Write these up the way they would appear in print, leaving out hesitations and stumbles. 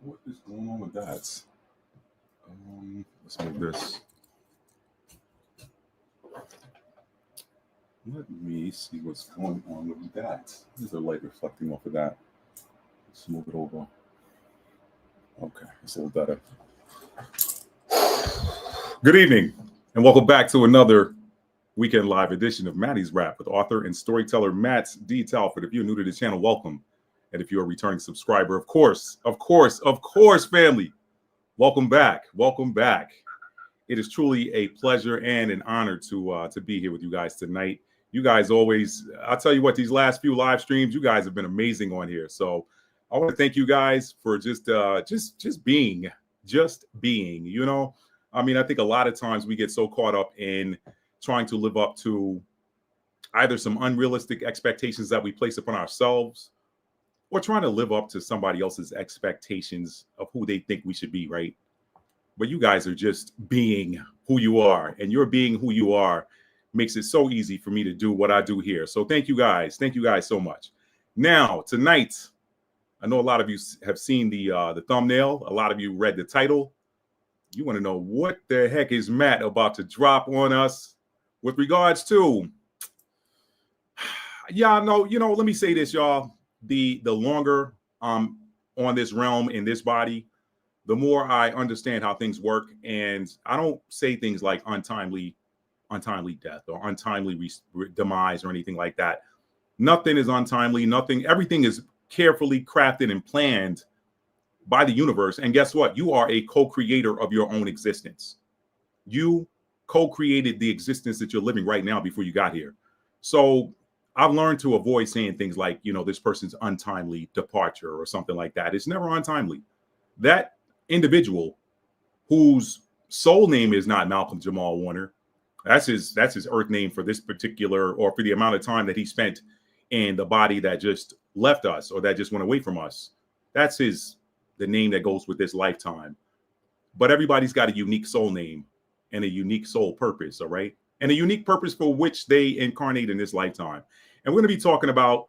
What is going on with that? Let's move this. Let me see what's going on with that. There's a light reflecting off of that. Let's move it over. Okay, it's a little better. Good evening, and welcome back to another weekend live edition of Maddie's Rap with author and storyteller Matt D. Talford. If you're new to the channel, welcome. And if you're a returning subscriber, of course, family, welcome back. Welcome back. It is truly a pleasure and an honor to be here with you guys tonight. You guys always, I'll tell you what, these last few live streams, you guys have been amazing on here. So I want to thank you guys for just being, you know. I mean, I think a lot of times we get so caught up in trying to live up to either some unrealistic expectations that we place upon ourselves or trying to live up to somebody else's expectations of who they think we should be, right? But you guys are just being who you are, and your being who you are makes it so easy for me to do what I do here. So thank you guys. Thank you guys so much. Now, tonight, I know a lot of you have seen the thumbnail. A lot of you read the title. You want to know what the heck is Matt about to drop on us with regards to, let me say this, y'all. The longer I'm on this realm in this body, the more I understand how things work. And I don't say things like untimely death or untimely demise or anything like that. Nothing is untimely. Everything is carefully crafted and planned by the universe. And guess what? You are a co-creator of your own existence. You co-created the existence that you're living right now before you got here. So I've learned to avoid saying things like, this person's untimely departure or something like that. It's never untimely. That individual whose soul name is not Malcolm Jamal Warner, that's his earth name for this particular, or for the amount of time that he spent in the body that just left us or that just went away from us. That's the name that goes with this lifetime. But everybody's got a unique soul name and a unique soul purpose, all right? And a unique purpose for which they incarnate in this lifetime. And we're going to be talking about,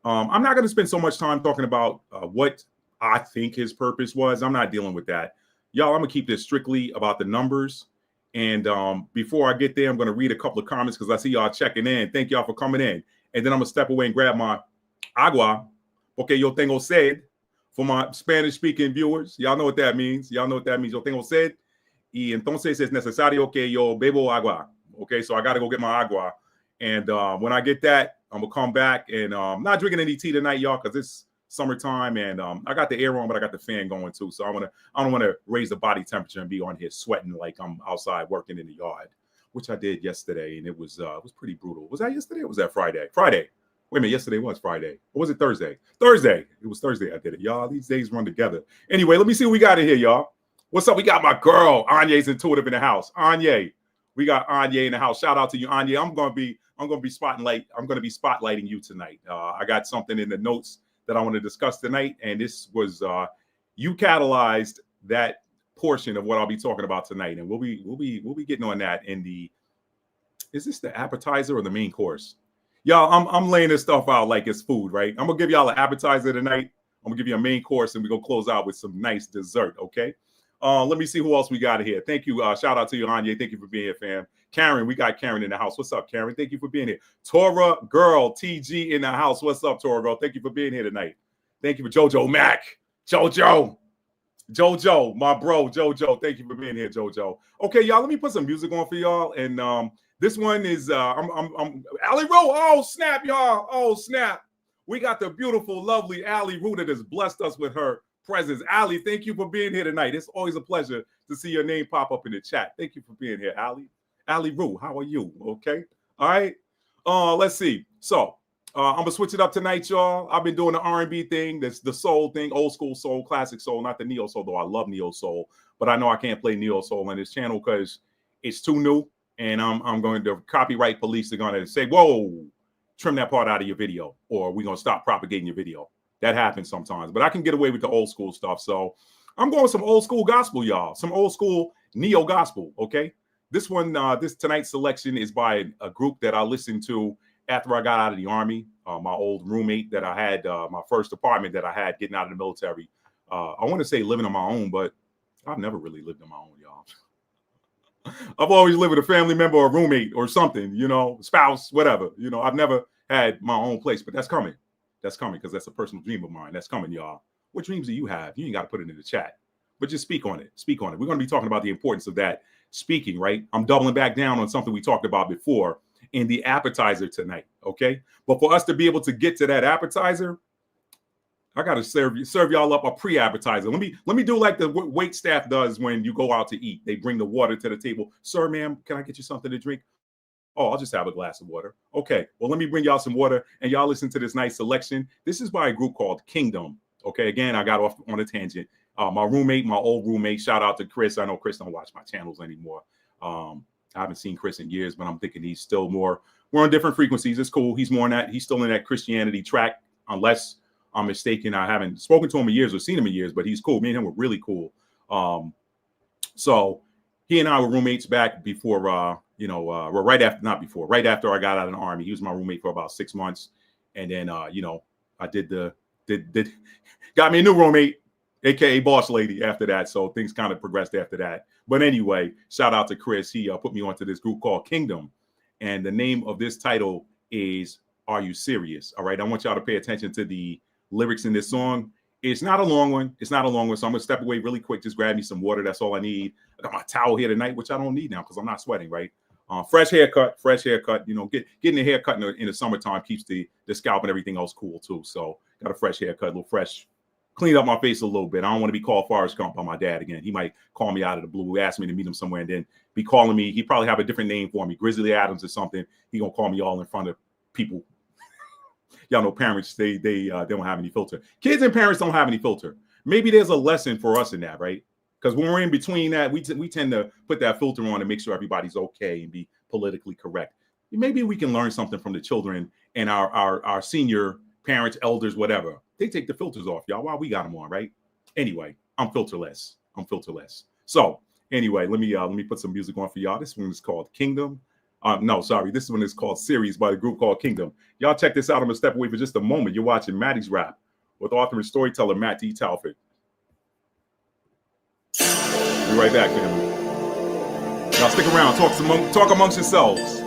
I'm not going to spend so much time talking about what I think his purpose was. I'm not dealing with that. Y'all, I'm going to keep this strictly about the numbers. And before I get there, I'm going to read a couple of comments because I see y'all checking in. Thank y'all for coming in. And then I'm going to step away and grab my agua, porque yo tengo sed. For my Spanish-speaking viewers, y'all know what that means. Yo tengo sed. Y entonces es necesario que yo bebo agua. Okay, so I got to go get my agua. And when I get that, I'm going to come back. And I'm not drinking any tea tonight, y'all, because it's summertime. And I got the air on, but I got the fan going, too. So I don't want to raise the body temperature and be on here sweating like I'm outside working in the yard, which I did yesterday. And it was pretty brutal. Was that yesterday or was that Friday? Friday. Wait a minute, yesterday was Friday. Or was it Thursday? Thursday. It was Thursday I did it, y'all. These days run together. Anyway, let me see what we got in here, y'all. What's up? We got my girl, Anya's Intuitive in the house. Anya. We got Anya in the house. Shout out to you, Anya. I'm gonna be spotlighting you tonight. I got something in the notes that I want to discuss tonight, and this was you catalyzed that portion of what I'll be talking about tonight, and we'll be getting on that in the. Is this the appetizer or the main course? Y'all, I'm laying this stuff out like it's food, right? I'm gonna give y'all an appetizer tonight. I'm gonna give you a main course, and we're gonna close out with some nice dessert, okay? Let me see who else we got here. Thank you. Shout out to you, Anya. Thank you for being here, fam. Karen, we got Karen in the house. What's up, Karen? Thank you for being here. Tora Girl, TG in the house. What's up, Tora Girl? Thank you for being here tonight. Thank you for Jojo Mac. Jojo, my bro, Jojo. Thank you for being here, Jojo. Okay, y'all, let me put some music on for y'all. And this one is I'm Allie Roo. Oh, snap, y'all. Oh, snap. We got the beautiful, lovely Allie Roo that has blessed us with her presence. Allie, thank you for being here tonight. It's always a pleasure to see your name pop up in the chat. Thank you for being here, Allie. Allie Roo, how are you? Okay. All right. Let's see. So I'm gonna switch it up tonight, y'all. I've been doing the R&B thing. That's the soul thing, old school soul, classic soul, not the neo soul, though I love neo soul, but I know I can't play neo soul on this channel because it's too new. And I'm going to copyright police are going to say, whoa, trim that part out of your video, or we're going to stop propagating your video. That happens sometimes, but I can get away with the old school stuff. So I'm going with some old school gospel, y'all, some old school neo gospel. Okay. This one, this tonight's selection is by a group that I listened to after I got out of the Army. My old roommate that I had, my first apartment that I had getting out of the military. I want to say living on my own, but I've never really lived on my own, y'all. I've always lived with a family member or a roommate or something, you know, spouse, whatever. You know, I've never had my own place, but that's coming. That's coming because that's a personal dream of mine. That's coming, y'all. What dreams do you have? You ain't got to put it in the chat, but just speak on it. Speak on it. We're going to be talking about the importance of that speaking, right? I'm doubling back down on something we talked about before in the appetizer tonight, okay? But for us to be able to get to that appetizer, I got to serve y'all up a pre-appetizer. Let me do like the wait staff does when you go out to eat. They bring the water to the table. Sir, ma'am, can I get you something to drink? Oh, I'll just have a glass of water. Okay, well, let me bring y'all some water and y'all listen to this nice selection. This is by a group called Kingdom. Okay, again, I got off on a tangent. My old roommate, shout out to Chris. I know Chris don't watch my channels anymore. I haven't seen Chris in years, but I'm thinking he's still more, we're on different frequencies. It's cool. He's more in that, he's still in that Christianity track, unless I'm mistaken. I haven't spoken to him in years or seen him in years, but he's cool. Me and him were really cool. So he and I were roommates back before, right after I got out of the Army. He was my roommate for about 6 months. And then, I got me a new roommate, AKA boss lady after that. So things kind of progressed after that. But anyway, shout out to Chris. He put me onto this group called Kingdom. And the name of this title is Are You Serious? All right. I want y'all to pay attention to the lyrics in this song. It's not a long one. So I'm going to step away really quick. Just grab me some water. That's all I need. I got my towel here tonight, which I don't need now because I'm not sweating, right? Fresh haircut. You know, getting a haircut in the summertime keeps the scalp and everything else cool too. So got a fresh haircut, a little fresh, clean up my face a little bit. I don't want to be called Forrest Gump by my dad again. He might call me out of the blue, ask me to meet him somewhere, and then be calling me. He probably have a different name for me, Grizzly Adams or something. He gonna call me all in front of people. Y'all know parents, they don't have any filter. Kids and parents don't have any filter. Maybe there's a lesson for us in that, right? Because when we're in between that, we tend to put that filter on and make sure everybody's okay and be politically correct. Maybe we can learn something from the children and our senior parents, elders, whatever. They take the filters off, y'all, while we got them on, right? Anyway, I'm filterless. So anyway, let me put some music on for y'all. This one is called Kingdom. This one is called Series by the group called Kingdom. Y'all check this out. I'm gonna step away for just a moment. You're watching Maddie's Rap with author and storyteller Matt D. Talford. Be right back, family. Y'all stick around. Talk amongst yourselves.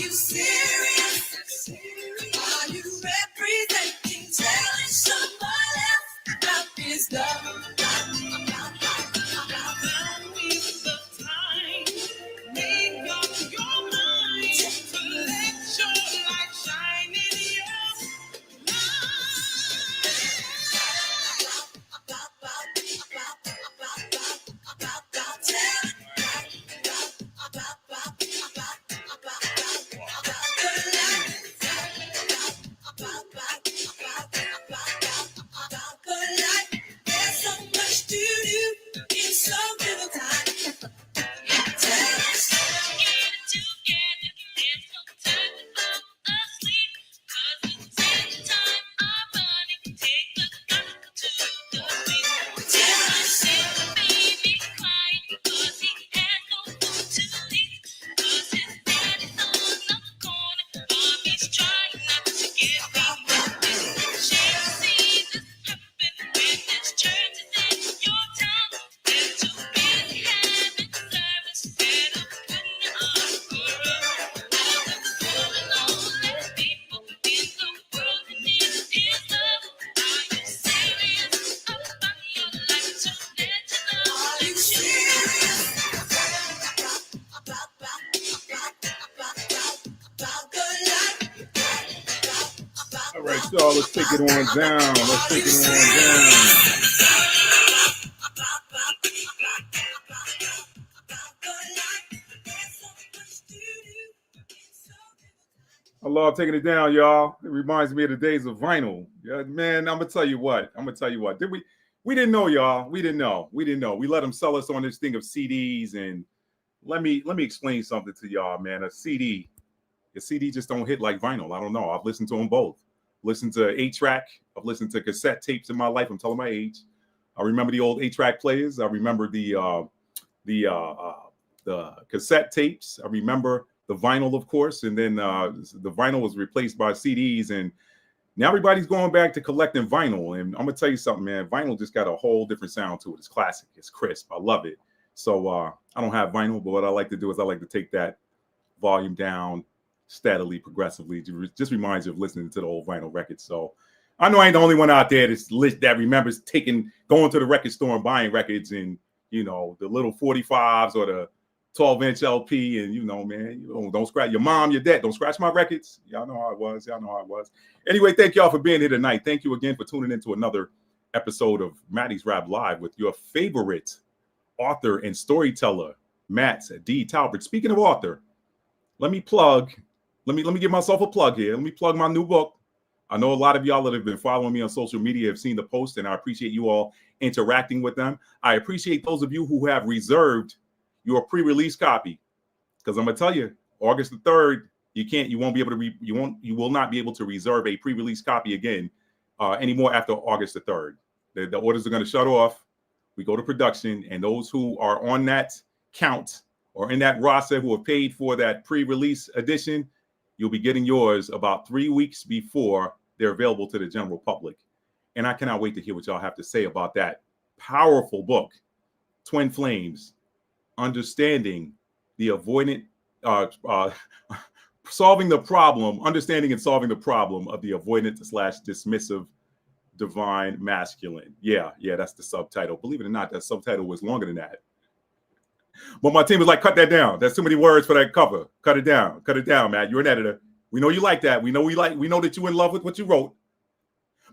you serious? Are you representing, telling someone else about this love? Now is the time. Make up your mind to let your light shine in your there's so much to do in so little time. Tell us. Get it together. There's no time to fall asleep. 'Cause it's time our money. Take the gospel to the beat. Tell us. Baby crying because he has no food to eat. 'Cause his daddy's on the corner. Mommy's trying not to get beat. Share sees this happen when this church is in your town. They're too busy having service instead of putting your arms around all the poor and lonely people in the world that need his love. Are you serious about your life to let you know? Are you serious about the life? All right, y'all, let's take it on down. Let's take it on down. I love taking it down, y'all. It reminds me of the days of vinyl. Yeah, man, I'm gonna tell you what. Did we didn't know, y'all. We didn't know. We let them sell us on this thing of CDs. And let me explain something to y'all, man. A CD just don't hit like vinyl. I don't know. I've listened to them both. Listened to 8-track. I've listened to cassette tapes in my life. I'm telling my age. I remember the old 8-track players. I remember the cassette tapes. I remember the vinyl, of course, and then the vinyl was replaced by CDs, and now everybody's going back to collecting vinyl. And I'm gonna tell you something, man. Vinyl just got a whole different sound to it. It's classic. It's crisp. I love it. So I don't have vinyl, but what I like to do is I like to take that volume down steadily, progressively. It just reminds you of listening to the old vinyl records. So I know I ain't the only one out there that remembers going to the record store and buying records, and the little 45s or the 12-inch LP, and man, don't scratch your mom, your dad, don't scratch my records. Y'all know how it was. Anyway, thank y'all for being here tonight. Thank you again for tuning into another episode of Maddie's Rap Live with your favorite author and storyteller, Matt D. Talbert. Speaking of author, let me give myself a plug here. Let me plug my new book. I know a lot of y'all that have been following me on social media have seen the post, and I appreciate you all interacting with them. I appreciate those of you who have reserved your pre-release copy, because I'm gonna tell you, August the 3rd, you will not be able to reserve a pre-release copy again anymore after August the 3rd. The orders are going to shut off. We go to production, and those who are on that count or in that roster who have paid for that pre-release edition, you'll be getting yours about 3 weeks before they're available to the general public. And I cannot wait to hear what y'all have to say about that powerful book, Twin Flames, understanding and solving the problem of the avoidant/dismissive divine masculine. Yeah, that's the subtitle. Believe it or not, that subtitle was longer than that. But my team was like, cut that down. That's too many words for that cover. Cut it down, Matt. You're an editor. We know you like that. We know that you're in love with what you wrote.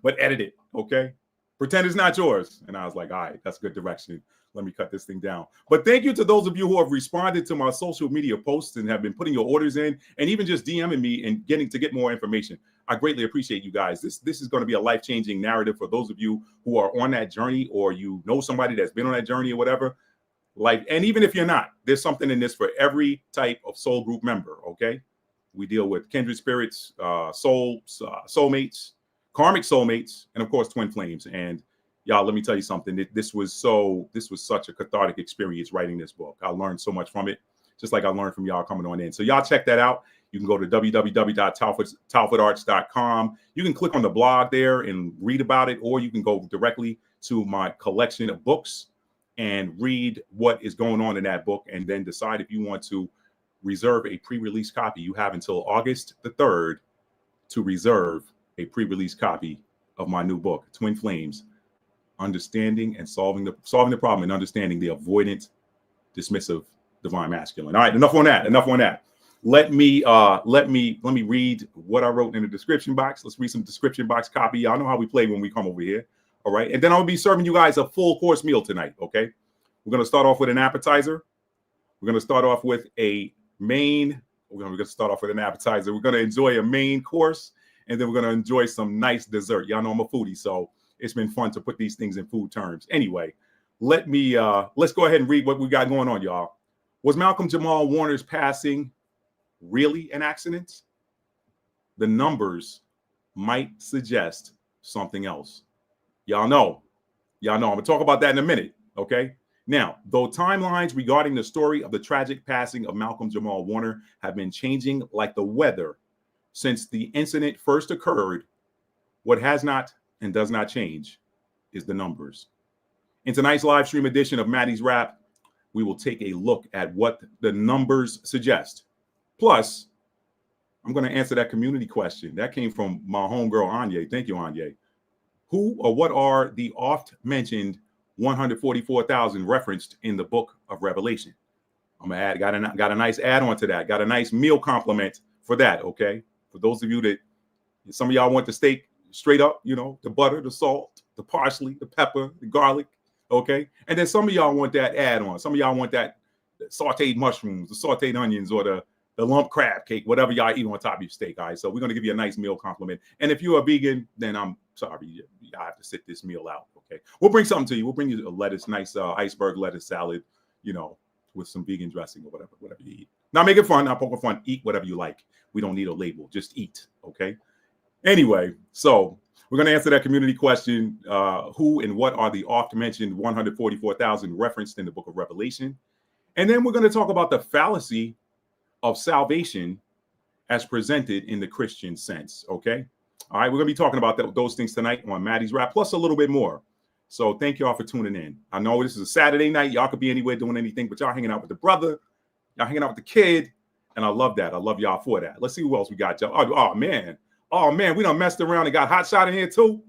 But edit it, okay? Pretend it's not yours. And I was like, all right, that's good direction. Let me cut this thing down. But thank you to those of you who have responded to my social media posts and have been putting your orders in, and even just DMing me and get more information. I greatly appreciate you guys. This is going to be a life-changing narrative for those of you who are on that journey, or you know somebody that's been on that journey or whatever. And even if you're not, there's something in this for every type of soul group member, okay? We deal with kindred spirits, soulmates, karmic soulmates, and of course, twin flames. And y'all, let me tell you something. This was such a cathartic experience writing this book. I learned so much from it, just like I learned from y'all coming on in. So y'all check that out. You can go to www.talfordarts.com. You can click on the blog there and read about it, or you can go directly to my collection of books and read what is going on in that book, and then decide if you want to reserve a pre-release copy. You have until August the 3rd to reserve a pre-release copy of my new book, Twin Flames, Understanding and Solving the Problem and Understanding the Avoidant, Dismissive, Divine Masculine. All right, enough on that. Let me read what I wrote in the description box. Let's read some description box copy. Y'all know how we play when we come over here. All right, and then I'll be serving you guys a full course meal tonight. Okay, we're gonna start off with an appetizer. We're gonna start off with a main. We're gonna start off with an appetizer. We're gonna enjoy a main course, and then we're gonna enjoy some nice dessert. Y'all know I'm a foodie, so it's been fun to put these things in food terms. Anyway, let's go ahead and read what we got going on, y'all. Was Malcolm Jamal Warner's passing really an accident? The numbers might suggest something else. Y'all know. I'm gonna talk about that in a minute. Okay. Now, though timelines regarding the story of the tragic passing of Malcolm Jamal Warner have been changing like the weather since the incident first occurred, what has not and does not change is the numbers. In tonight's live stream edition of Maddie's Rap, we will take a look at what the numbers suggest. Plus, I'm going to answer that community question. That came from my homegirl, Anya. Thank you, Anya. Who or what are the oft-mentioned 144,000 referenced in the book of Revelation? I'm going to add, got a nice add-on to that. Got a nice meal compliment for that, okay? For those of you that, some of y'all want the steak straight up, the butter, the salt, the parsley, the pepper, the garlic, okay? And then some of y'all want that add-on. Some of y'all want that sauteed mushrooms, the sauteed onions, or the lump crab cake, whatever y'all eat on top of your steak, all right? So we're going to give you a nice meal compliment. And if you're a vegan, then I'm sorry, I have to sit this meal out, okay? We'll bring something to you. We'll bring you a lettuce, nice iceberg lettuce salad, with some vegan dressing or whatever you eat. Not make it fun, not poking fun. Eat whatever you like. We don't need a label. Just eat, okay? Anyway, so we're going to answer that community question. Who and what are the oft-mentioned 144,000 referenced in the book of Revelation? And then we're going to talk about the fallacy of salvation as presented in the Christian sense, okay? All right, we're going to be talking about those things tonight on Maddie's Rap, plus a little bit more. So thank y'all for tuning in. I know this is a Saturday night. Y'all could be anywhere doing anything, but y'all hanging out with the brother. Y'all hanging out with the kid. And I love that. I love y'all for that. Let's see who else we got, y'all. Oh, man. We done messed around and got Hot Shot in here, too.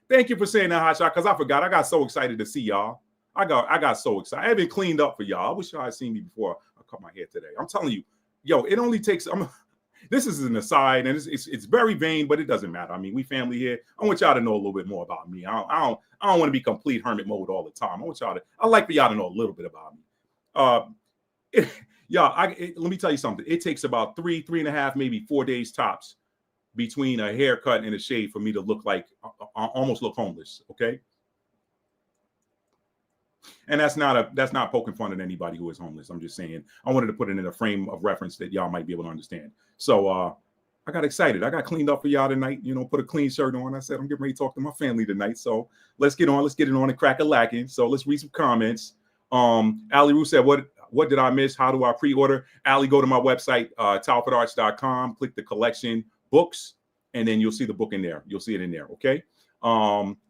Thank you for saying that, Hot Shot, because I forgot. I got so excited to see y'all. I got so excited. I haven't cleaned up for y'all. I wish y'all had seen me before I cut my hair today. I'm telling you, it only takes... This is an aside, and it's very vain, but it doesn't matter. I mean, we family here. I want y'all to know a little bit more about me. I don't want to be complete hermit mode all the time. I like for y'all to know a little bit about me. Let me tell you something. It takes about 3.5, maybe 4 days tops between a haircut and a shave for me to look like almost look homeless. Okay. And that's not poking fun at anybody who is homeless. I'm just saying I wanted to put it in a frame of reference that y'all might be able to understand. So I got excited. I got cleaned up for y'all tonight, put a clean shirt on. I said, I'm getting ready to talk to my family tonight. So let's get it on and crack a lacking. So let's read some comments. Ali Roo said, what did I miss? How do I pre-order? Ali, go to my website, talfordarts.com, click the collection books, and then you'll see the book in there. You'll see it in there. Okay.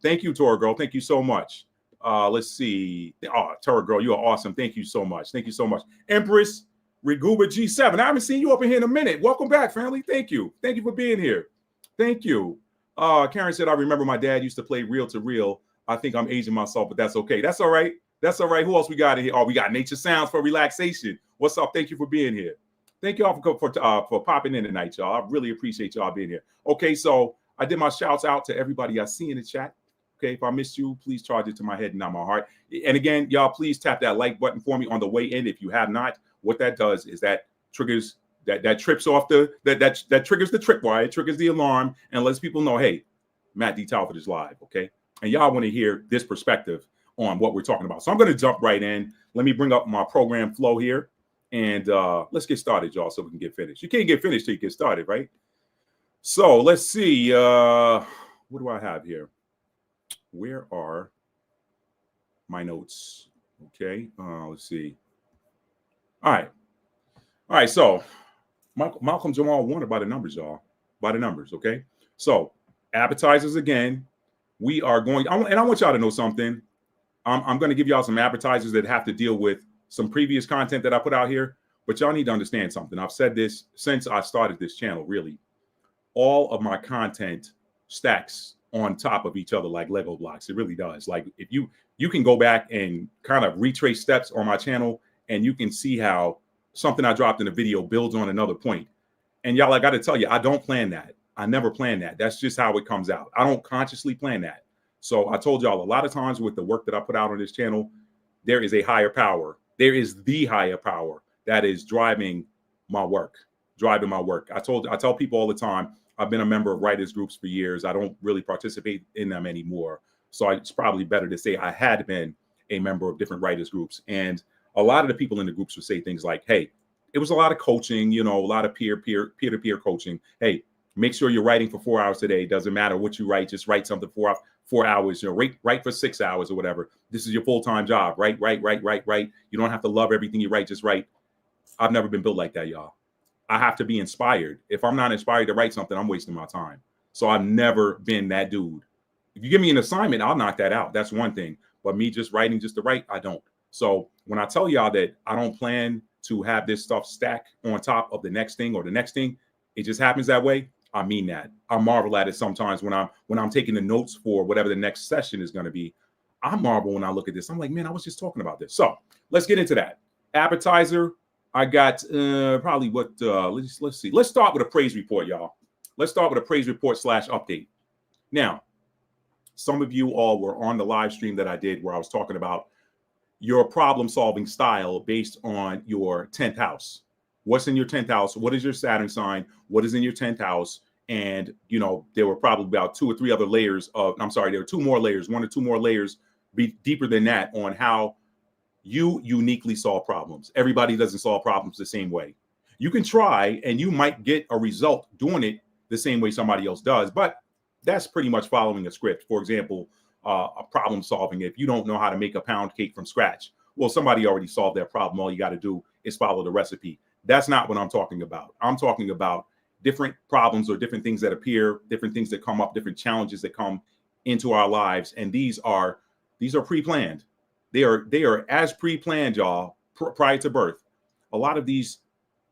Thank you, Tora Girl. Thank you so much. Let's see. Oh, Tora Girl, you are awesome. Thank you so much. Thank you so much. Empress Reguba G7. I haven't seen you up in here in a minute. Welcome back, family. Thank you. Thank you for being here. Thank you. Karen said, I remember my dad used to play reel to reel. I think I'm aging myself, but that's okay. That's all right. That's all right. Who else we got in here? Oh, we got Nature Sounds for relaxation. What's up? Thank you for being here. Thank you all for popping in tonight, y'all. I really appreciate y'all being here. Okay, so I did my shouts out to everybody I see in the chat. Okay, if I missed you, please charge it to my head and not my heart. And again, y'all, please tap that like button for me on the way in. If you have not, what that does is that triggers that trips off that triggers the tripwire. It triggers the alarm and lets people know, hey, Matt D. Talford is live. Okay, and y'all want to hear this perspective on what we're talking about. So I'm going to jump right in. Let me bring up my program flow here, and let's get started, y'all, so we can get finished. You can't get finished till you get started, right? So let's see. What do I have here? Where are my notes? Okay, let's see. All right. So Malcolm Jamal Warner by the numbers, y'all. By the numbers, okay? So appetizers again. We are going, and I want y'all to know something. I'm going to give y'all some appetizers that have to deal with some previous content that I put out here. But y'all need to understand something. I've said this since I started this channel, really. All of my content stacks on top of each other like Lego blocks. It really does. Like if you can go back and kind of retrace steps on my channel, and you can see how something I dropped in a video builds on another point. And y'all, I got to tell you, I don't plan that. I never plan that. That's just how it comes out. I don't consciously plan that. So I told y'all a lot of times with the work that I put out on this channel, there is a higher power. There is the higher power that is driving my work. I tell people all the time, I've been a member of writers groups for years. I don't really participate in them anymore. So it's probably better to say I had been a member of different writers groups. And a lot of the people in the groups would say things like, hey, it was a lot of coaching, you know, a lot of peer-to-peer coaching. Hey, make sure you're writing for 4 hours a day. Doesn't matter what you write, just write something for 4 hours, you know, write for 6 hours or whatever. This is your full-time job. Write. You don't have to love everything you write, just write. I've never been built like that, y'all. I have to be inspired. If I'm not inspired to write something, I'm wasting my time. So I've never been that dude. If you give me an assignment, I'll knock that out. That's one thing. But me just writing just to write, I don't. So when I tell y'all that I don't plan to have this stuff stack on top of the next thing or the next thing, it just happens that way. I mean that. I marvel at it sometimes when I'm taking the notes for whatever the next session is going to be. I marvel when I look at this. I'm like, man, I was just talking about this. So let's get into that. Appetizer. I got probably what, let's see. Let's start with a praise report, y'all. Let's start with a praise report / update. Now, some of you all were on the live stream that I did where I was talking about your problem solving style based on your 10th house. What's in your 10th house? What is your Saturn sign? What is in your 10th house? And, you know, there were probably about 2 or 3 other layers of, I'm sorry, there were 2 more layers, 1 or 2 more layers be deeper than that on how you uniquely solve problems. Everybody doesn't solve problems the same way. You can try and you might get a result doing it the same way somebody else does, but that's pretty much following a script. For example, a problem solving. If you don't know how to make a pound cake from scratch, well, somebody already solved that problem. All you got to do is follow the recipe. That's not what I'm talking about. I'm talking about different problems or different things that appear, different things that come up, different challenges that come into our lives. And these are pre-planned. They are as pre-planned, y'all, prior to birth. A lot of these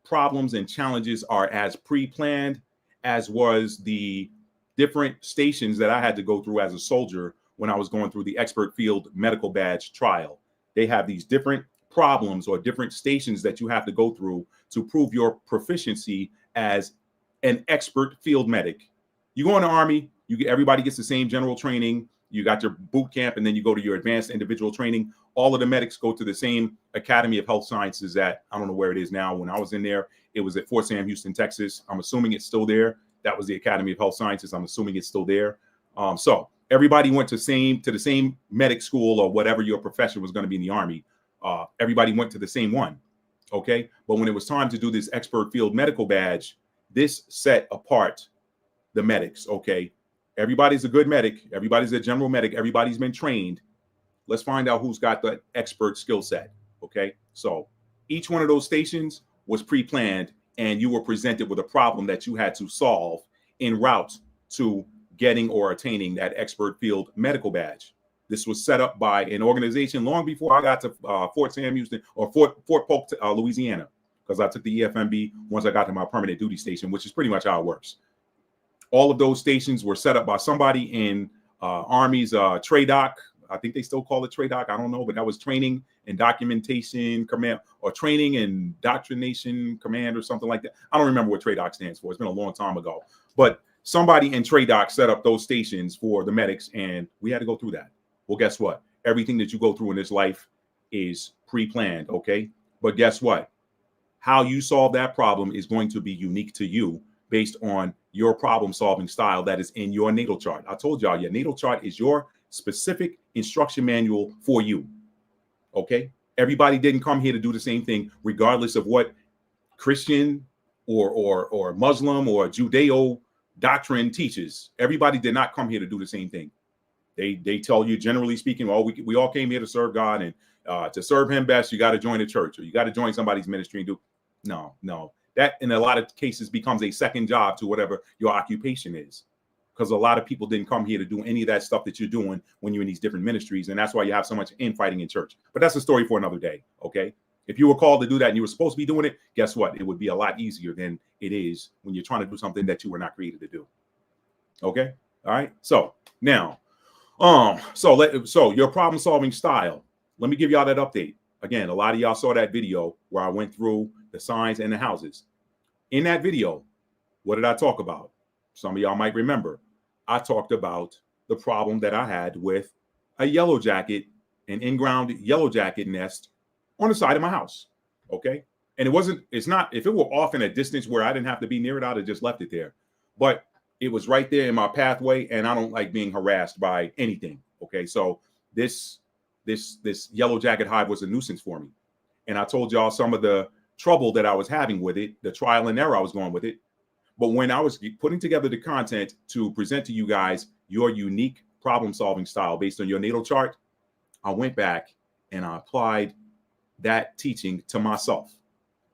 problems and challenges are as pre-planned as was the different stations that I had to go through as a soldier when I was going through the expert field medical badge trial. They have these different problems or different stations that you have to go through to prove your proficiency as an expert field medic. You go in the Army, everybody gets the same general training. You got your boot camp, and then you go to your advanced individual training. All of the medics go to the same Academy of Health Sciences at, I don't know where it is now. When I was in there, it was at Fort Sam Houston, Texas. I'm assuming it's still there. That was the Academy of Health Sciences. I'm assuming it's still there. So everybody went to the same medic school or whatever your profession was going to be in the Army. Everybody went to the same one. Okay. But when it was time to do this expert field medical badge, this set apart the medics. Okay. Everybody's a good medic. Everybody's a general medic. Everybody's been trained. Let's find out who's got the expert skill set. Okay. So each one of those stations was pre-planned, and you were presented with a problem that you had to solve en route to getting or attaining that expert field medical badge. This was set up by an organization long before I got to Fort Sam Houston or Fort Polk, Louisiana, because I took the EFMB once I got to my permanent duty station, which is pretty much how it works. All of those stations were set up by somebody in Army's TRADOC. I think they still call it TRADOC. I don't know, but that was Training and Documentation Command, or Training and Doctrination Command, or something like that. I don't remember what TRADOC stands for. It's been a long time ago. But somebody in TRADOC set up those stations for the medics, and we had to go through that. Well, guess what? Everything that you go through in this life is pre-planned, okay? But guess what? How you solve that problem is going to be unique to you based on your problem-solving style that is in your natal chart. I told y'all, your natal chart is your specific instruction manual for you, okay? Everybody didn't come here to do the same thing, regardless of what Christian or Muslim or Judeo doctrine teaches. Everybody did not come here to do the same thing. They tell you, generally speaking, well, we all came here to serve God, and to serve him best, you got to join a church, or you got to join somebody's ministry and do. No. That in a lot of cases becomes a second job to whatever your occupation is, because a lot of people didn't come here to do any of that stuff that you're doing when you're in these different ministries. And that's why you have so much infighting in church. But that's a story for another day. Okay. If you were called to do that and you were supposed to be doing it, guess what? It would be a lot easier than it is when you're trying to do something that you were not created to do. Okay. All right. So now, so your problem solving style. Let me give y'all that update. Again, a lot of y'all saw that video where I went through the signs and the houses. In that video, what did I talk about? Some of y'all might remember. I talked about the problem that I had with a yellow jacket, an in-ground yellow jacket nest on the side of my house. Okay. And it's not, if it were off in a distance where I didn't have to be near it, I'd have just left it there. But it was right there in my pathway, and I don't like being harassed by anything. Okay. So this yellow jacket hive was a nuisance for me. And I told y'all some of the trouble that I was having with it, the trial and error I was going with it. But when I was putting together the content to present to you guys your unique problem solving style based on your natal chart, I went back and I applied that teaching to myself.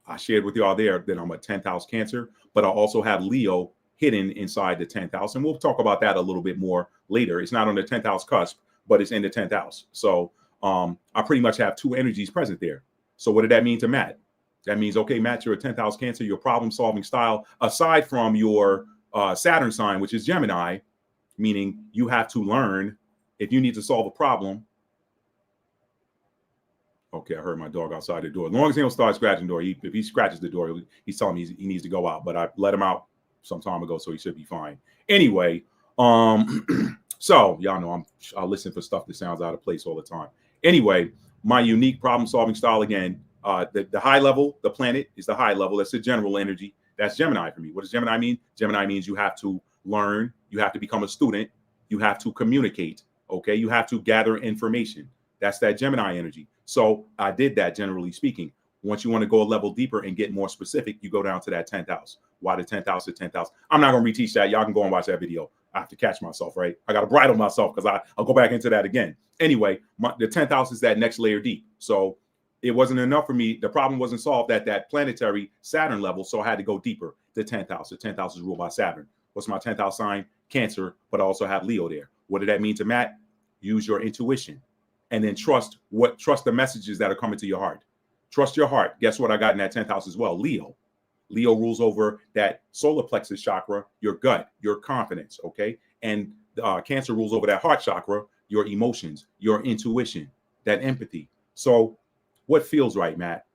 I shared with y'all there that I'm a 10th house Cancer, but I also have Leo hidden inside the 10th house. And we'll talk about that a little bit more later. It's not on the 10th house cusp, but it's in the 10th house. So I pretty much have two energies present there. So what did that mean to Matt? That means, okay, Matt, you're a 10th house Cancer, your problem solving style, aside from your Saturn sign, which is Gemini, meaning you have to learn if you need to solve a problem. Okay, I heard my dog outside the door. As long as he don't start scratching the door, if he scratches the door, he's telling me he needs to go out. But I let him out some time ago, so he should be fine. Anyway, so y'all know I listen for stuff that sounds out of place all the time. Anyway, my unique problem-solving style again. The high level, the planet is the high level. That's the general energy. That's Gemini for me. What does Gemini mean? Gemini means you have to learn. You have to become a student. You have to communicate. Okay, you have to gather information. That's that Gemini energy. So I did that, generally speaking. Once you want to go a level deeper and get more specific, you go down to that 10th house. Why the 10th house, the 10th house? I'm not going to reteach that. Y'all can go and watch that video. I have to catch myself, right? I got to bridle myself because I'll go back into that again. Anyway, the 10th house is that next layer deep. So it wasn't enough for me. The problem wasn't solved at that planetary Saturn level. So I had to go deeper. The 10th house. The 10th house is ruled by Saturn. What's my 10th house sign? Cancer, but I also have Leo there. What did that mean to Matt? Use your intuition. And then trust the messages that are coming to your heart. Trust your heart. Guess what I got in that 10th house as well? Leo. Leo rules over that solar plexus chakra, your gut, your confidence, okay? And Cancer rules over that heart chakra, your emotions, your intuition, that empathy. So what feels right, Matt?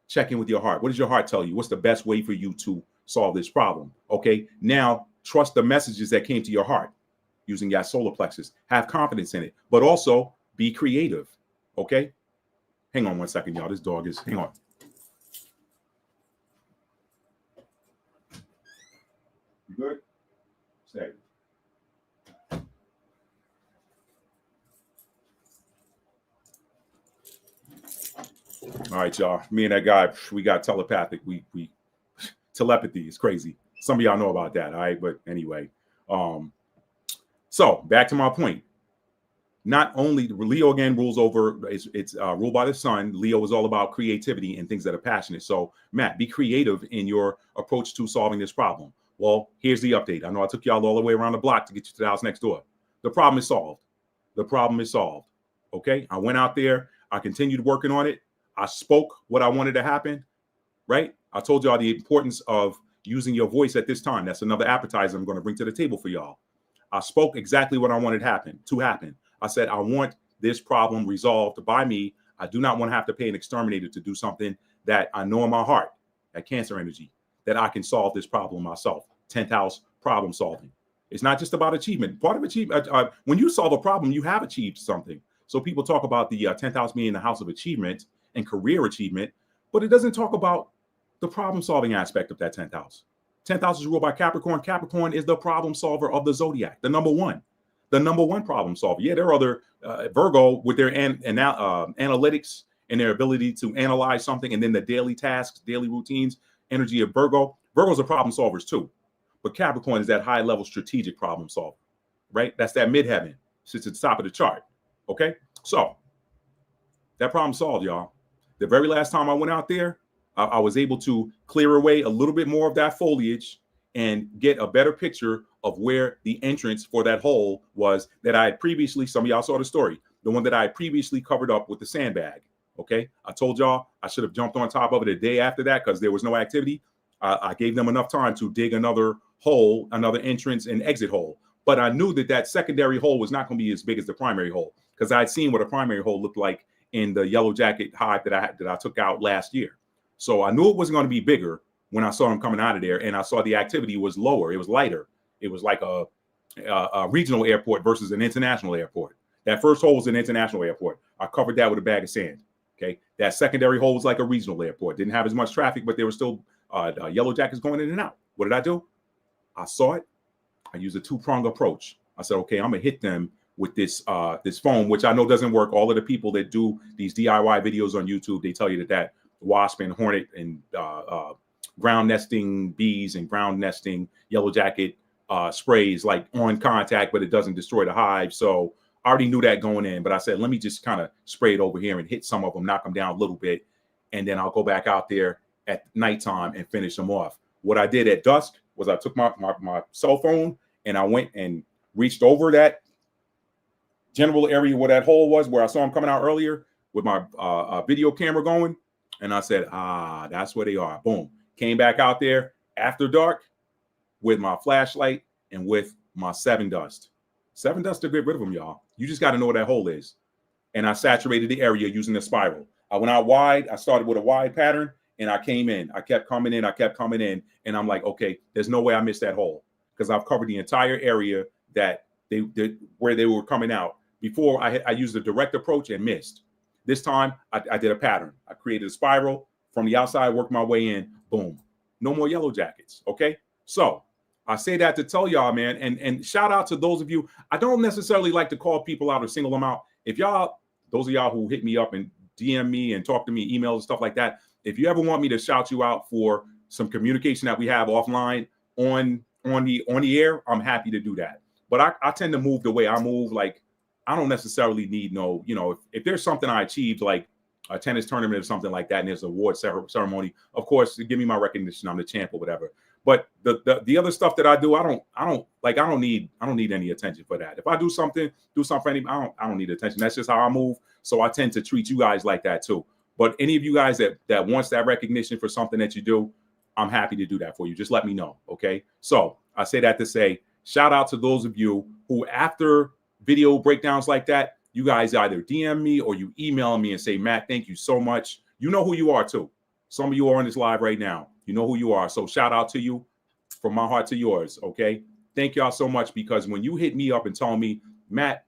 Check in with your heart. What does your heart tell you? What's the best way for you to solve this problem? Okay, now trust the messages that came to your heart using that solar plexus. Have confidence in it, but also be creative, okay? Hang on one second, y'all. This dog is, hang on. You good? Stay. All right, y'all. Me and that guy, we got telepathic. We telepathy is crazy. Some of y'all know about that, all right? But anyway, so back to my point. Not only Leo again rules over, it's ruled by the sun. Leo is all about creativity and things that are passionate. So Matt, be creative in your approach to solving this problem. Well, here's the update. I know I took y'all all the way around the block to get you to the house next door. The problem is solved. The problem is solved. Okay. I went out there. I continued working on it. I spoke what I wanted to happen. Right. I told y'all the importance of using your voice at this time. That's another appetizer I'm going to bring to the table for y'all. I spoke exactly what I wanted to happen. I said, I want this problem resolved by me. I do not want to have to pay an exterminator to do something that I know in my heart, that Cancer energy, that I can solve this problem myself. 10th house problem solving. It's not just about achievement. Part of achievement, when you solve a problem, you have achieved something. So people talk about the 10th house being the house of achievement and career achievement, but it doesn't talk about the problem solving aspect of that 10th house. 10th house is ruled by Capricorn. Capricorn is the problem solver of the zodiac, the number one problem solver. Yeah, there are other Virgo with their analytics and their ability to analyze something, and then the daily tasks, daily routines, energy of Virgo. Virgos are problem solvers too, but Capricorn is that high level strategic problem solver, right? That's that midheaven, sits at the top of the chart. Okay, so that problem solved, y'all. The very last time I went out there, I was able to clear away a little bit more of that foliage and get a better picture of where the entrance for that hole was that I had previously, some of y'all saw the story, the one that I had previously covered up with the sandbag. Okay. I told y'all I should have jumped on top of it a day after that because there was no activity. I gave them enough time to dig another hole, another entrance and exit hole. But I knew that that secondary hole was not going to be as big as the primary hole because I had seen what a primary hole looked like in the yellow jacket hive that I took out last year. So I knew it wasn't going to be bigger when I saw them coming out of there, and I saw the activity was lower. It was lighter. It was like a regional airport versus an international airport. That first hole was an international airport. I covered that with a bag of sand. Okay. That secondary hole was like a regional airport. Didn't have as much traffic, but there were still yellow jackets going in and out. What did I do? I saw it. I used a two-pronged approach. I said, okay, I'm gonna hit them with this foam, which I know doesn't work. All of the people that do these DIY videos on YouTube, they tell you that wasp and hornet and ground nesting bees and ground nesting yellow jacket sprays like on contact, but it doesn't destroy the hive. So I already knew that going in, but I said, let me just kind of spray it over here and hit some of them, knock them down a little bit. And then I'll go back out there at nighttime and finish them off. What I did at dusk was I took my cell phone and I went and reached over that general area where that hole was, where I saw them coming out earlier with my video camera going. And I said, that's where they are. Boom. Came back out there after dark with my flashlight and with my 7 dust. 7 dust to get rid of them, y'all. You just got to know where that hole is. And I saturated the area using the spiral. I went out wide. I started with a wide pattern and I came in. I kept coming in. I kept coming in. And I'm like, okay, there's no way I missed that hole because I've covered the entire area that where they were coming out. Before I used a direct approach and missed. This time I did a pattern. I created a spiral from the outside, worked my way in. Boom. No more yellow jackets. Okay. So I say that to tell y'all, man, and shout out to those of you. I don't necessarily like to call people out or single them out. If y'all, those of y'all who hit me up and DM me and talk to me, emails and stuff like that, if you ever want me to shout you out for some communication that we have offline on the air, I'm happy to do that. But I tend to move the way I move. Like I don't necessarily need no, if there's something I achieved, like a tennis tournament or something like that, and there's an award ceremony, of course, give me my recognition. I'm the champ or whatever. But the other stuff that I do, I don't need any attention for that. If I do something for anybody, I don't need attention. That's just how I move. So I tend to treat you guys like that too. But any of you guys that wants that recognition for something that you do, I'm happy to do that for you. Just let me know. Okay. So I say that to say, shout out to those of you who after video breakdowns like that, you guys either DM me or you email me and say, Matt, thank you so much. You know who you are too. Some of you are on this live right now. You know who you are. So shout out to you from my heart to yours. Okay. Thank y'all so much because when you hit me up and tell me, Matt,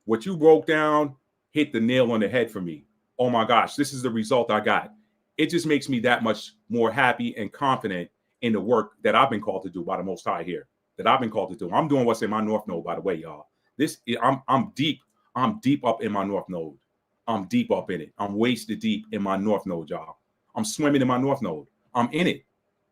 what you broke down hit the nail on the head for me. Oh my gosh, this is the result I got. It just makes me that much more happy and confident in the work that I've been called to do by the Most High here, that I've been called to do. I'm doing what's in my North Node, by the way, y'all. I'm deep up in my North Node. I'm deep up in it. I'm wasted deep in my North Node, y'all. I'm swimming in my North Node. I'm in it.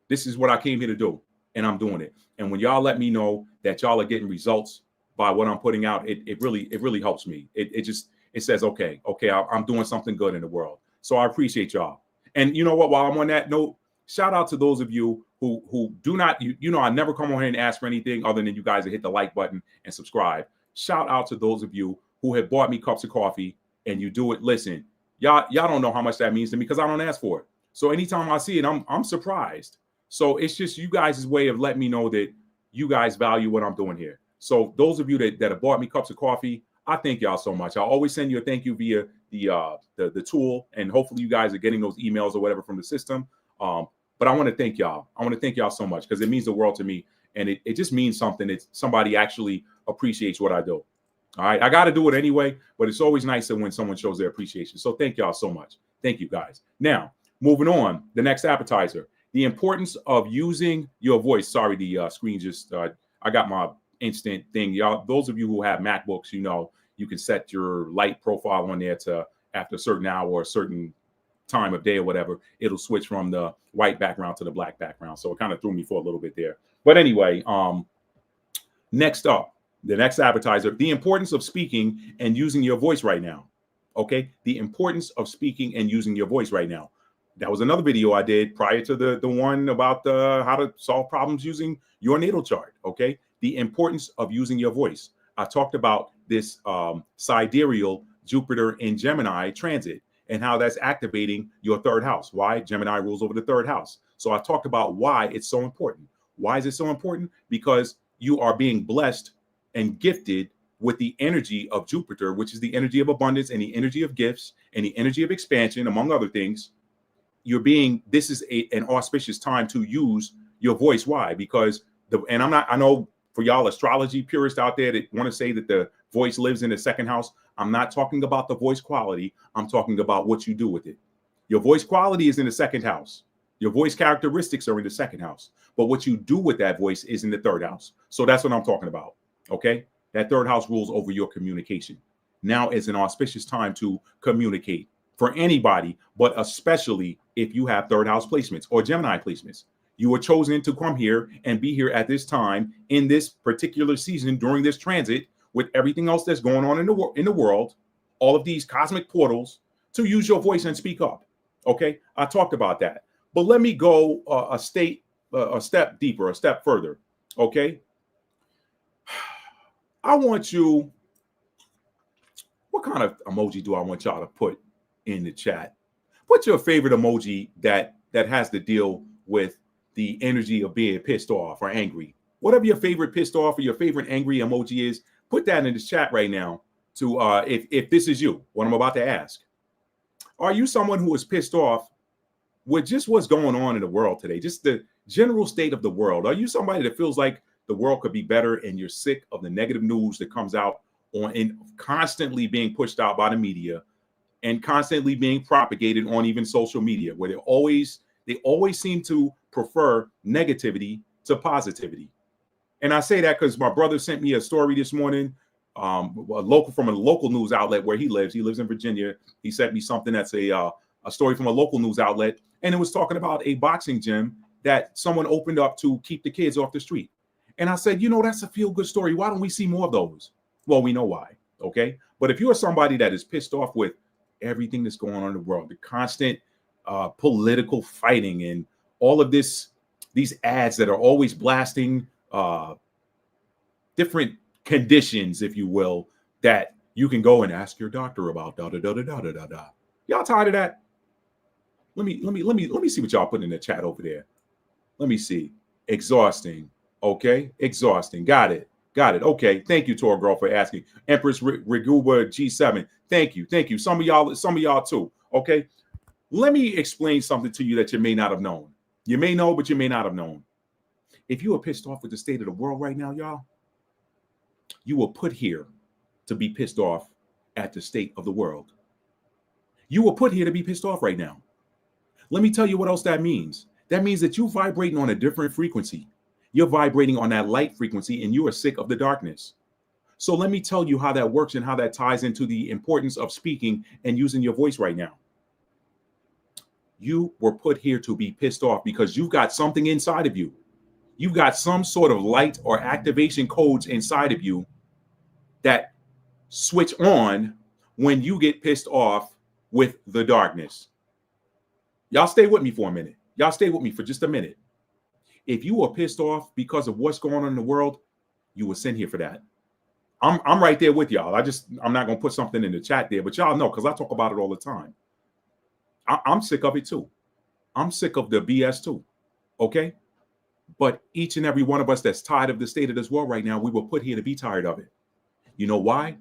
This is what I came here to do, and I'm doing it. And when y'all let me know that y'all are getting results by what I'm putting out, it really helps me. It says, okay, I'm doing something good in the world. So I appreciate y'all. And you know what? While I'm on that note, shout out to those of you who do not, I never come on here and ask for anything other than you guys to hit the like button and subscribe. Shout out to those of you who have bought me cups of coffee and you do it. Listen, y'all don't know how much that means to me because I don't ask for it. So anytime I see it, I'm surprised. So it's just you guys' way of letting me know that you guys value what I'm doing here. So those of you that have bought me cups of coffee, I thank y'all so much. I'll always send you a thank you via the tool, and hopefully you guys are getting those emails or whatever from the system. But I want to thank y'all. I want to thank y'all so much because it means the world to me, and it just means something that somebody actually appreciates what I do. All right, I got to do it anyway, but it's always nicer when someone shows their appreciation. So thank y'all so much. Thank you guys. Now, moving on, the next appetizer, the importance of using your voice. Sorry, the screen just, I got my instant thing. Y'all, those of you who have MacBooks, you can set your light profile on there to after a certain hour or a certain time of day or whatever, it'll switch from the white background to the black background. So it kind of threw me for a little bit there. But anyway, next up, the next appetizer, the importance of speaking and using your voice right now. Okay, the importance of speaking and using your voice right now. That was another video I did prior to the one about how to solve problems using your natal chart. Okay, the importance of using your voice. I talked about this sidereal Jupiter in Gemini transit and how that's activating your third house. Why? Gemini rules over the third house. So I talked about why it's so important. Why is it so important? Because you are being blessed and gifted with the energy of Jupiter, which is the energy of abundance and the energy of gifts and the energy of expansion, among other things. This is an auspicious time to use your voice. Why? Because I know for y'all astrology purists out there that want to say that the voice lives in the second house, I'm not talking about the voice quality. I'm talking about what you do with it. Your voice quality is in the second house. Your voice characteristics are in the second house. But what you do with that voice is in the third house. So that's what I'm talking about. Okay? That third house rules over your communication. Now is an auspicious time to communicate for anybody, but especially if you have third house placements or Gemini placements. You were chosen to come here and be here at this time in this particular season during this transit with everything else that's going on in the world, all of these cosmic portals, to use your voice and speak up. Okay, I talked about that, but let me go a step deeper, a step further. Okay, I want you. What kind of emoji do I want y'all to put in the chat? What's your favorite emoji that has to deal with the energy of being pissed off or angry? Whatever your favorite pissed off or your favorite angry emoji is, put that in the chat right now. To if this is you, what I'm about to ask. Are you someone who is pissed off with just what's going on in the world today, just the general state of the world? Are you somebody that feels like the world could be better and you're sick of the negative news that comes out and constantly being pushed out by the media and constantly being propagated on even social media, where they always seem to prefer negativity to positivity? And I say that because my brother sent me a story this morning, from a local news outlet where he lives. He lives in Virginia. He sent me something that's a story from a local news outlet, and it was talking about a boxing gym that someone opened up to keep the kids off the street. And I said, that's a feel-good story. Why don't we see more of those? Well, we know why, okay? But if you are somebody that is pissed off with everything that's going on in the world, the constant political fighting and all of these ads that are always blasting different conditions, if you will, that you can go and ask your doctor about, da da da da da da da. Y'all tired of that? Let me see what y'all put in the chat over there. Let me see. Exhausting. Okay, exhausting. Got it. Okay, thank you, Tor Girl, for asking. Empress Reguba G7. Thank you. Some of y'all too. Okay, let me explain something to you that you may not have known. You may know, but you may not have known. If you are pissed off with the state of the world right now, y'all, you were put here to be pissed off at the state of the world. You were put here to be pissed off right now. Let me tell you what else that means. That means that you're vibrating on a different frequency. You're vibrating on that light frequency, and you are sick of the darkness. So let me tell you how that works and how that ties into the importance of speaking and using your voice right now. You were put here to be pissed off because you've got something inside of you. You've got some sort of light or activation codes inside of you that switch on when you get pissed off with the darkness. Y'all stay with me for a minute. Y'all stay with me for just a minute. If you are pissed off because of what's going on in the world, you were sent here for that. I'm right there with y'all. I'm not going to put something in the chat there, but y'all know, because I talk about it all the time. I'm sick of it too. I'm sick of the BS too. Okay? But each and every one of us that's tired of the state of this world right now, we were put here to be tired of it. You know why?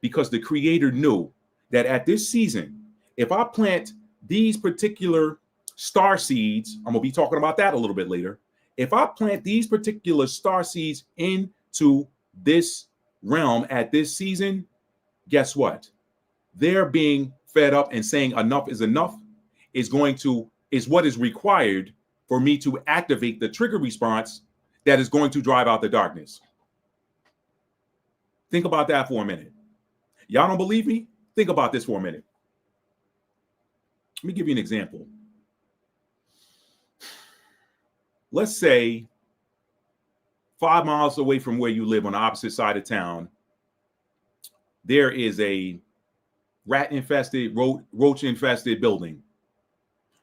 Because the Creator knew that at this season, if I plant these particular star seeds, I'm going to be talking about that a little bit later. If I plant these particular star seeds into this realm at this season, guess what? They're being fed up and saying enough is enough is what is required for me to activate the trigger response that is going to drive out the darkness. Think about that for a minute. Y'all don't believe me? Think about this for a minute. Let me give you an example. Let's say 5 miles away from where you live on the opposite side of town, there is a rat-infested, roach-infested building.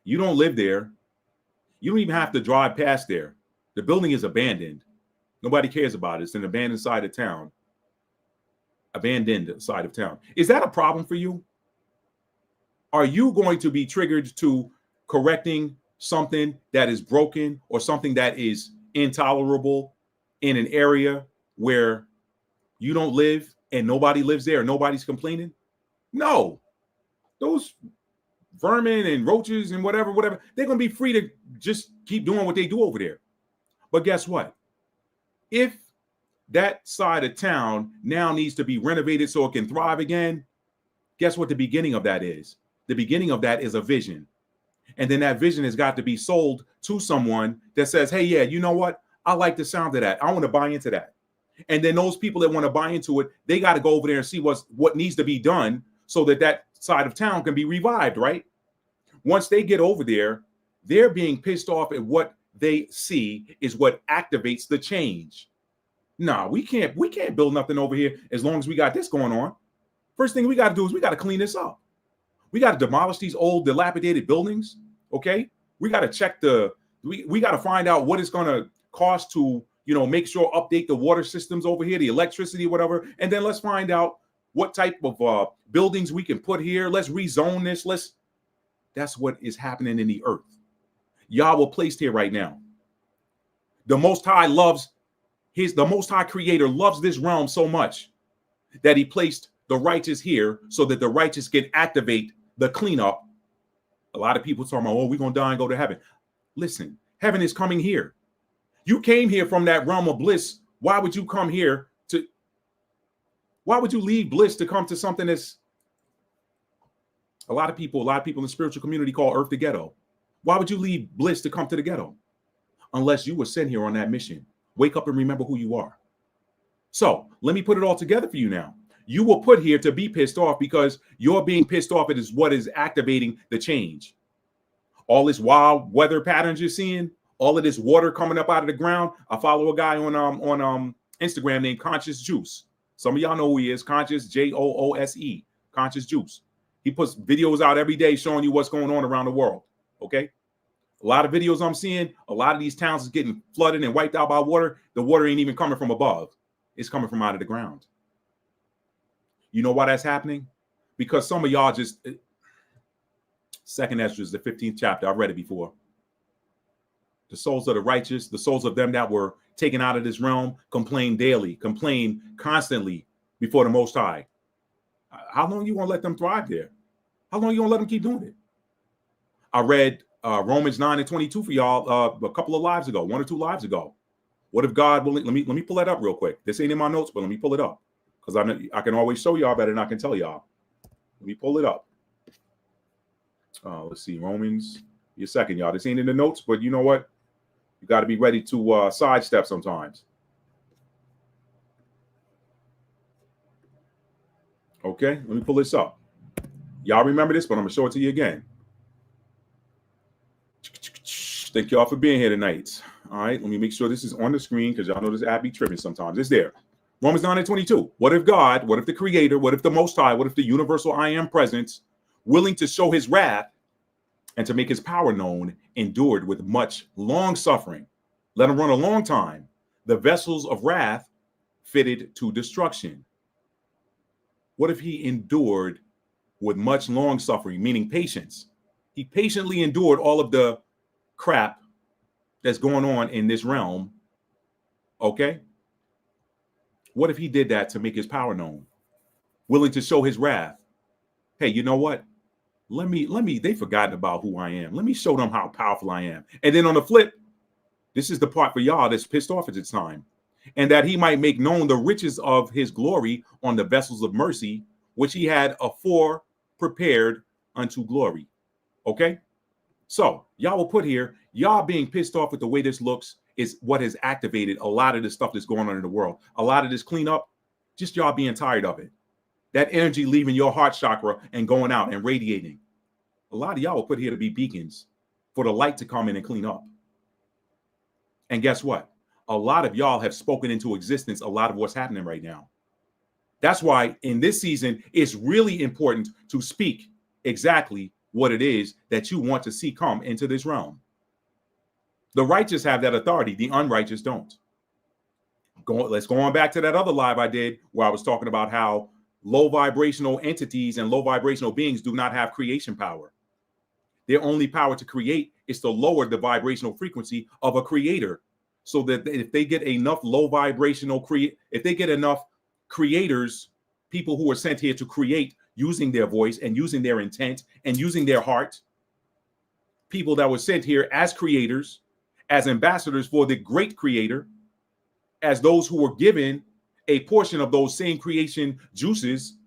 You don't live there. You don't even have to drive past there. The building is abandoned. Nobody cares about it. It's an abandoned side of town. Is that a problem for you? Are you going to be triggered to correcting something that is broken or something that is intolerable in an area where you don't live and nobody lives there, nobody's complaining? No. Those vermin and roaches and whatever, they're going to be free to just keep doing what they do over there. But guess what? If that side of town now needs to be renovated so it can thrive again, guess what the beginning of that is? The beginning of that is a vision. And then that vision has got to be sold to someone that says, hey, yeah, you know what? I like the sound of that. I want to buy into that. And then those people that want to buy into it, they got to go over there and see what needs to be done so that side of town can be revived, right? Once they get over there, they're being pissed off at what they see is what activates the change. Nah, we can't build nothing over here as long as we got this going on. First thing we got to do is we got to clean this up. We got to demolish these old dilapidated buildings, okay? We got to check we got to find out what it's going to cost to, make sure update the water systems over here, the electricity, whatever. And then let's find out what type of buildings we can put here. Let's rezone this. That's what is happening in the earth. Y'all were placed here right now. The Most High the Most High Creator loves this realm so much that he placed the righteous here so that the righteous can activate the cleanup. A lot of people talking about, we're going to die and go to heaven. Listen, heaven is coming here. You came here from that realm of bliss. Why would you come here why would you leave bliss to come to something that's a lot of people in the spiritual community call earth the ghetto? Why would you leave bliss to come to the ghetto? Unless you were sent here on that mission. Wake up and remember who you are. So let me put it all together for you now. You were put here to be pissed off because you're being pissed off. It is what is activating the change. All this wild weather patterns you're seeing, all of this water coming up out of the ground. I follow a guy on Instagram named Conscious Juice. Some of y'all know who he is. Conscious, Joose, Conscious Juice. He puts videos out every day showing you what's going on around the world. Okay. A lot of videos I'm seeing, a lot of these towns is getting flooded and wiped out by water. The water ain't even coming from above. It's coming from out of the ground. You know why that's happening? Because some of y'all just, Second Ezra is the 15th chapter. I've read it before. The souls of the righteous, the souls of them that were taken out of this realm, complain daily, complain constantly before the Most High. How long you gonna let them thrive there? How long you gonna let them keep doing it? I read Romans 9:22 for y'all a couple of lives ago, 1 or 2 lives ago. What if God will let me pull that up real quick. This ain't in my notes, but let me pull it up because I can always show y'all better than I can tell y'all. Let me pull it up. Let's see, Romans. Be a second, y'all. This ain't in the notes, but you know what? You got to be ready to sidestep sometimes. Okay, let me pull this up. Y'all remember this, but I'm gonna show it to you again. Thank y'all for being here tonight. All right, let me make sure this is on the screen because y'all know this app be tripping sometimes. It's there. Romans 9:22. What if God, what if the Creator, what if the Most High, what if the universal I Am presence, willing to show his wrath and to make his power known, endured with much long suffering? Let him run a long time. The vessels of wrath fitted to destruction. What if he endured with much long suffering, meaning patience? He patiently endured all of the crap that's going on in this realm. Okay. What if he did that to make his power known, willing to show his wrath? Hey, you know what? They've forgotten about who I am. Let me show them how powerful I am. And then on the flip, this is the part for y'all that's pissed off at this time. And that he might make known the riches of his glory on the vessels of mercy, which he had afore prepared unto glory. Okay? So y'all will put here, y'all being pissed off with the way this looks is what has activated a lot of the stuff that's going on in the world. A lot of this cleanup, just y'all being tired of it. That energy leaving your heart chakra and going out and radiating. A lot of y'all will put here to be beacons for the light to come in and clean up. And guess what? A lot of y'all have spoken into existence a lot of what's happening right now. That's why in this season, it's really important to speak exactly what it is that you want to see come into this realm. The righteous have that authority. The unrighteous don't. Let's go on back to that other live I did where I was talking about how Low vibrational entities and low vibrational beings do not have creation power. Their only power to create is to lower the vibrational frequency of a creator, so that if they get enough low vibrational if they get enough creators, people who are sent here to create using their voice and using their intent and using their heart, people that were sent here as creators, as ambassadors for the great creator, as those who were given a portion of those same creation juices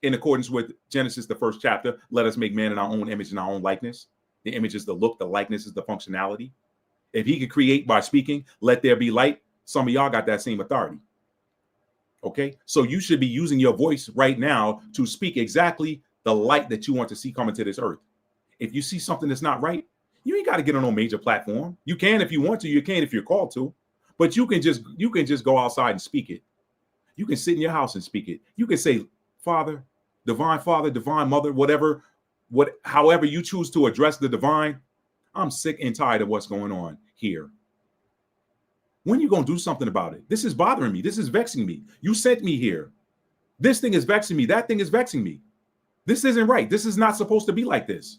in accordance with Genesis, the first chapter. Let us make man in our own image and our own likeness. The image is the look, the likeness is the functionality. If he could create by speaking, let there be light, some of y'all got that same authority. Okay, so you should be using your voice right now to speak exactly the light that you want to see come into this earth. If you see something that's not right, you ain't got to get on no major platform. You can if you want to, you can if you're called to, but you can just go outside and speak it. You can sit in your house and speak it. You can say, Father, divine mother, however you choose to address the divine. I'm sick and tired of what's going on here. When are you going to do something about it? This is bothering me. This is vexing me. You sent me here. This thing is vexing me. That thing is vexing me. This isn't right. This is not supposed to be like this.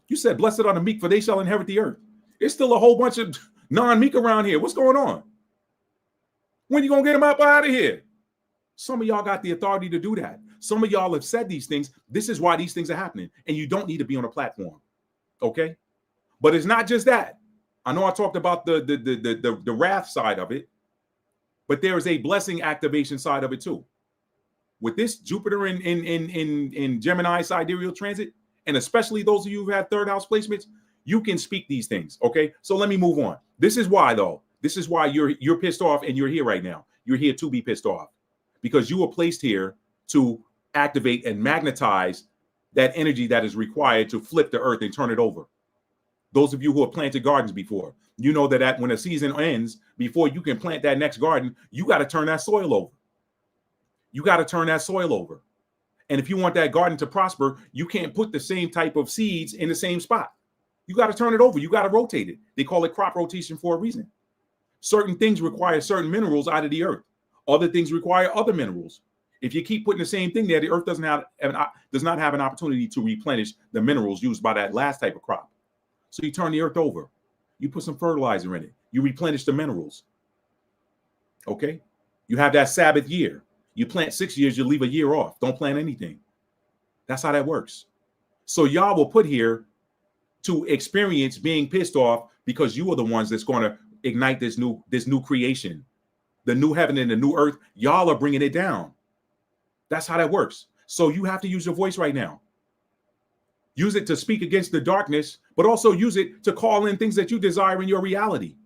You said, blessed are the meek, for they shall inherit the earth. There's still a whole bunch of non-meek around here. What's going on? When you going to get them up out of here? Some of y'all got the authority to do that. Some of y'all have said these things. This is why these things are happening. And you don't need to be on a platform. Okay? But it's not just that. I know I talked about the wrath side of it, but there is a blessing activation side of it too. With this Jupiter in Gemini sidereal transit, and especially those of you who have third house placements, you can speak these things. Okay, so let me move on. This is why, though. This is why you're pissed off and you're here right now. You're here to be pissed off because you were placed here to activate and magnetize that energy that is required to flip the earth and turn it over. Those of you who have planted gardens before, you know that when a season ends, before you can plant that next garden, you got to turn that soil over. You got to turn that soil over. And if you want that garden to prosper, you can't put the same type of seeds in the same spot. You got to turn it over. You got to rotate it. They call it crop rotation for a reason. Certain things require certain minerals out of the earth. Other things require other minerals. If you keep putting the same thing there, the earth does not have an opportunity to replenish the minerals used by that last type of crop. So you turn the earth over. You put some fertilizer in it. You replenish the minerals. Okay? You have that Sabbath year. You plant 6 years, you leave a year off. Don't plant anything. That's how that works. So y'all were put here to experience being pissed off because you are the ones that's going to ignite this new creation, the new heaven and the new earth. Y'all are bringing it down. That's how that works. So you have to use your voice right now. Use it to speak against the darkness, but also use it to call in things that you desire in your reality.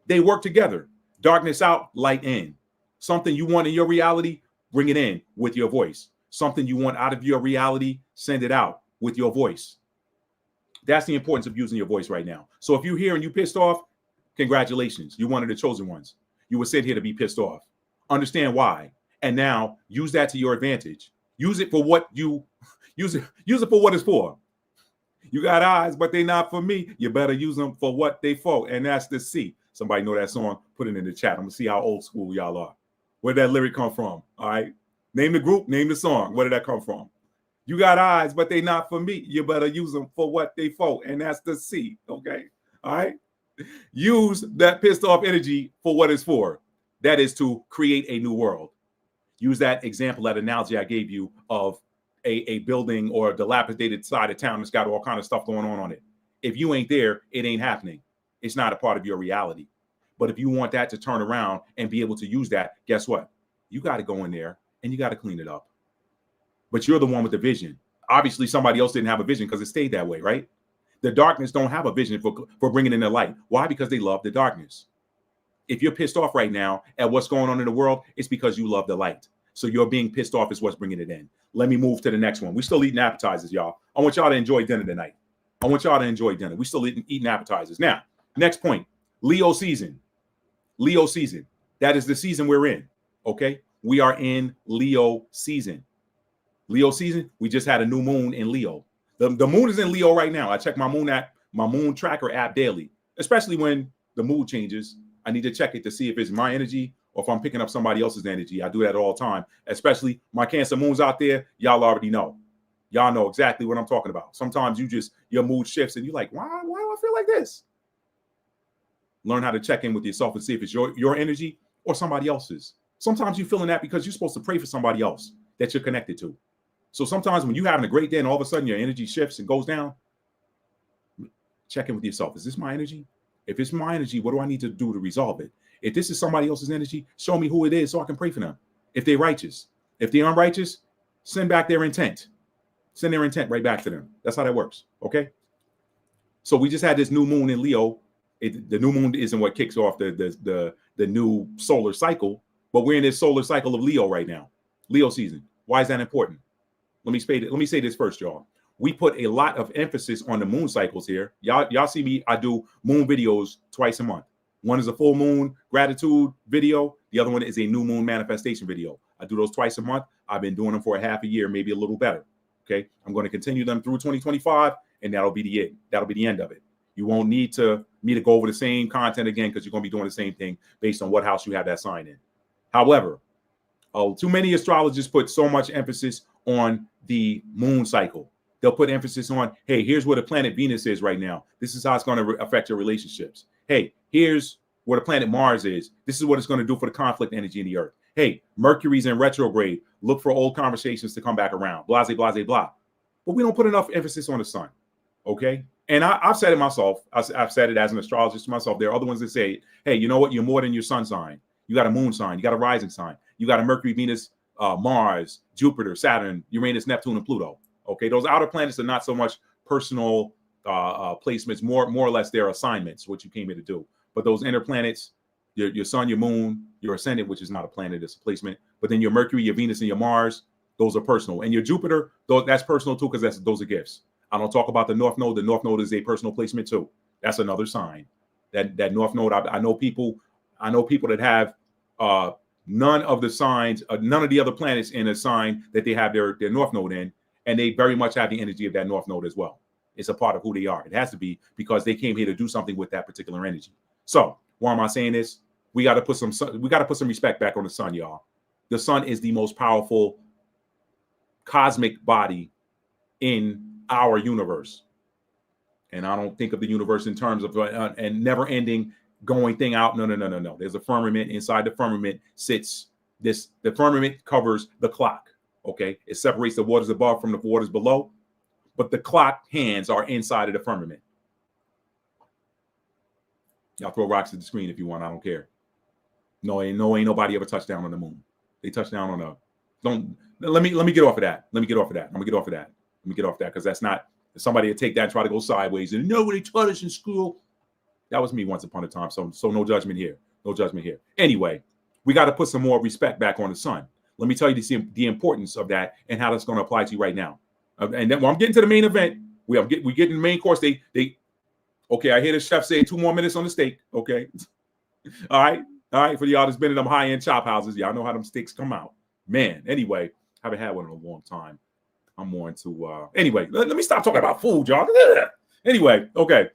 They work together. Darkness out, light in. Something you want in your reality, bring it in with your voice. Something you want out of your reality, send it out with your voice. That's the importance of using your voice right now. So if you're here and you pissed off, congratulations. You're one of the chosen ones. You were sent here to be pissed off. Understand why. And now use that to your advantage. Use it for what use it for what it's for. You got eyes, but they're not for me. You better use them for what they for. And that's the C. Somebody know that song? Put it in the chat. I'm gonna see how old school y'all are. Where did that lyric come from? All right. Name the group, name the song. Where did that come from? You got eyes, but they not for me. You better use them for what they for. And that's the C. Okay. All right. Use that pissed off energy for what it's for. That is to create a new world. Use that example, that analogy I gave you of a building or a dilapidated side of town that's got all kind of stuff going on it. If you ain't there, it ain't happening. It's not a part of your reality. But if you want that to turn around and be able to use that, guess what? You got to go in there and you got to clean it up. But you're the one with the vision. Obviously, somebody else didn't have a vision because it stayed that way, right? The darkness don't have a vision for bringing in the light. Why? Because they love the darkness. If you're pissed off right now at what's going on in the world, it's because you love the light. So you're being pissed off is what's bringing it in. Let me move to the next one. We're still eating appetizers, y'all. I want y'all to enjoy dinner tonight. We're still eating appetizers. Now, next point, Leo season. Leo season. That is the season we're in, okay? We are in Leo season. Leo season, we just had a new moon in Leo. The moon is in Leo right now. I check my moon tracker app daily, especially when the mood changes. I need to check it to see if it's my energy or if I'm picking up somebody else's energy. I do that all the time, especially my Cancer moons out there. Y'all already know. Y'all know exactly what I'm talking about. Sometimes your mood shifts and you're like, why do I feel like this? Learn how to check in with yourself and see if it's your energy or somebody else's. Sometimes you're feeling that because you're supposed to pray for somebody else that you're connected to. So sometimes when you're having a great day and all of a sudden your energy shifts and goes down, check in with yourself. Is this my energy? If it's my energy, what do I need to do to resolve it? If this is somebody else's energy, show me who it is so I can pray for them. If they're righteous. If they're unrighteous, send back their intent. Send their intent right back to them. That's how that works. Okay. So we just had this new moon in Leo. The new moon isn't what kicks off the new solar cycle, but we're in this solar cycle of Leo right now. Leo season. Why is that important? Let me say this first, y'all. We put a lot of emphasis on the moon cycles here. Y'all see me. I do moon videos twice a month. One is a full moon gratitude video. The other one is a new moon manifestation video. I do those twice a month. I've been doing them for a half a year, maybe a little better. Okay. I'm going to continue them through 2025, and that'll be the end. That'll be the end of it. You won't need me to go over the same content again because you're going to be doing the same thing based on what house you have that sign in. However, too many astrologers put so much emphasis on the moon cycle. They'll put emphasis on, hey, here's where the planet Venus is right now. This is how it's going to affect your relationships. Hey, here's where the planet Mars is. This is what it's going to do for the conflict energy in the earth. Hey, Mercury's in retrograde. Look for old conversations to come back around. Blah, blah, blah, blah. But we don't put enough emphasis on the sun. Okay. And I've said it myself. I've said it as an astrologist to myself. There are other ones that say, hey, you know what? You're more than your sun sign. You got a moon sign. You got a rising sign. You got a Mercury, Venus, Mars, Jupiter, Saturn, Uranus, Neptune, and Pluto. Okay. Those outer planets are not so much personal placements, more or less their assignments, what you came here to do. But those inner planets, your sun, your moon, your ascendant, which is not a planet, it's a placement. But then your Mercury, your Venus, and your Mars, those are personal. And your Jupiter, that's personal too, because those are gifts. I don't talk about the North Node. The North Node is a personal placement too. That's another sign. That North Node. I know people that have none of the signs, none of the other planets in a sign that they have their North Node in, and they very much have the energy of that North Node as well. It's a part of who they are. It has to be because they came here to do something with that particular energy. So why am I saying this? We got to put some respect back on the sun, y'all. The sun is the most powerful cosmic body in our universe. And I don't think of the universe in terms of a never-ending going thing out. No. There's a firmament. Inside the firmament sits this. The firmament covers the clock. Okay. It separates the waters above from the waters below. But the clock hands are inside of the firmament. Y'all throw rocks at the screen if you want. I don't care. No, ain't nobody ever touched down on the moon. They touch down on let me get off of that. Let me get off of that because that's not somebody to take that and try to go sideways and know what they taught us in school. That was me once upon a time. So no judgment here. No judgment here. Anyway, we got to put some more respect back on the sun. Let me tell you the importance of that and how that's going to apply to you right now. And then when I'm getting to the main event, we get in the main course. They okay. I hear the chef say 2 more minutes on the steak. Okay. All right. For y'all that's been in them high-end chop houses, y'all know how them steaks come out. Man, anyway, haven't had one in a long time. I'm more into anyway, let me stop talking about food, y'all. Anyway, okay.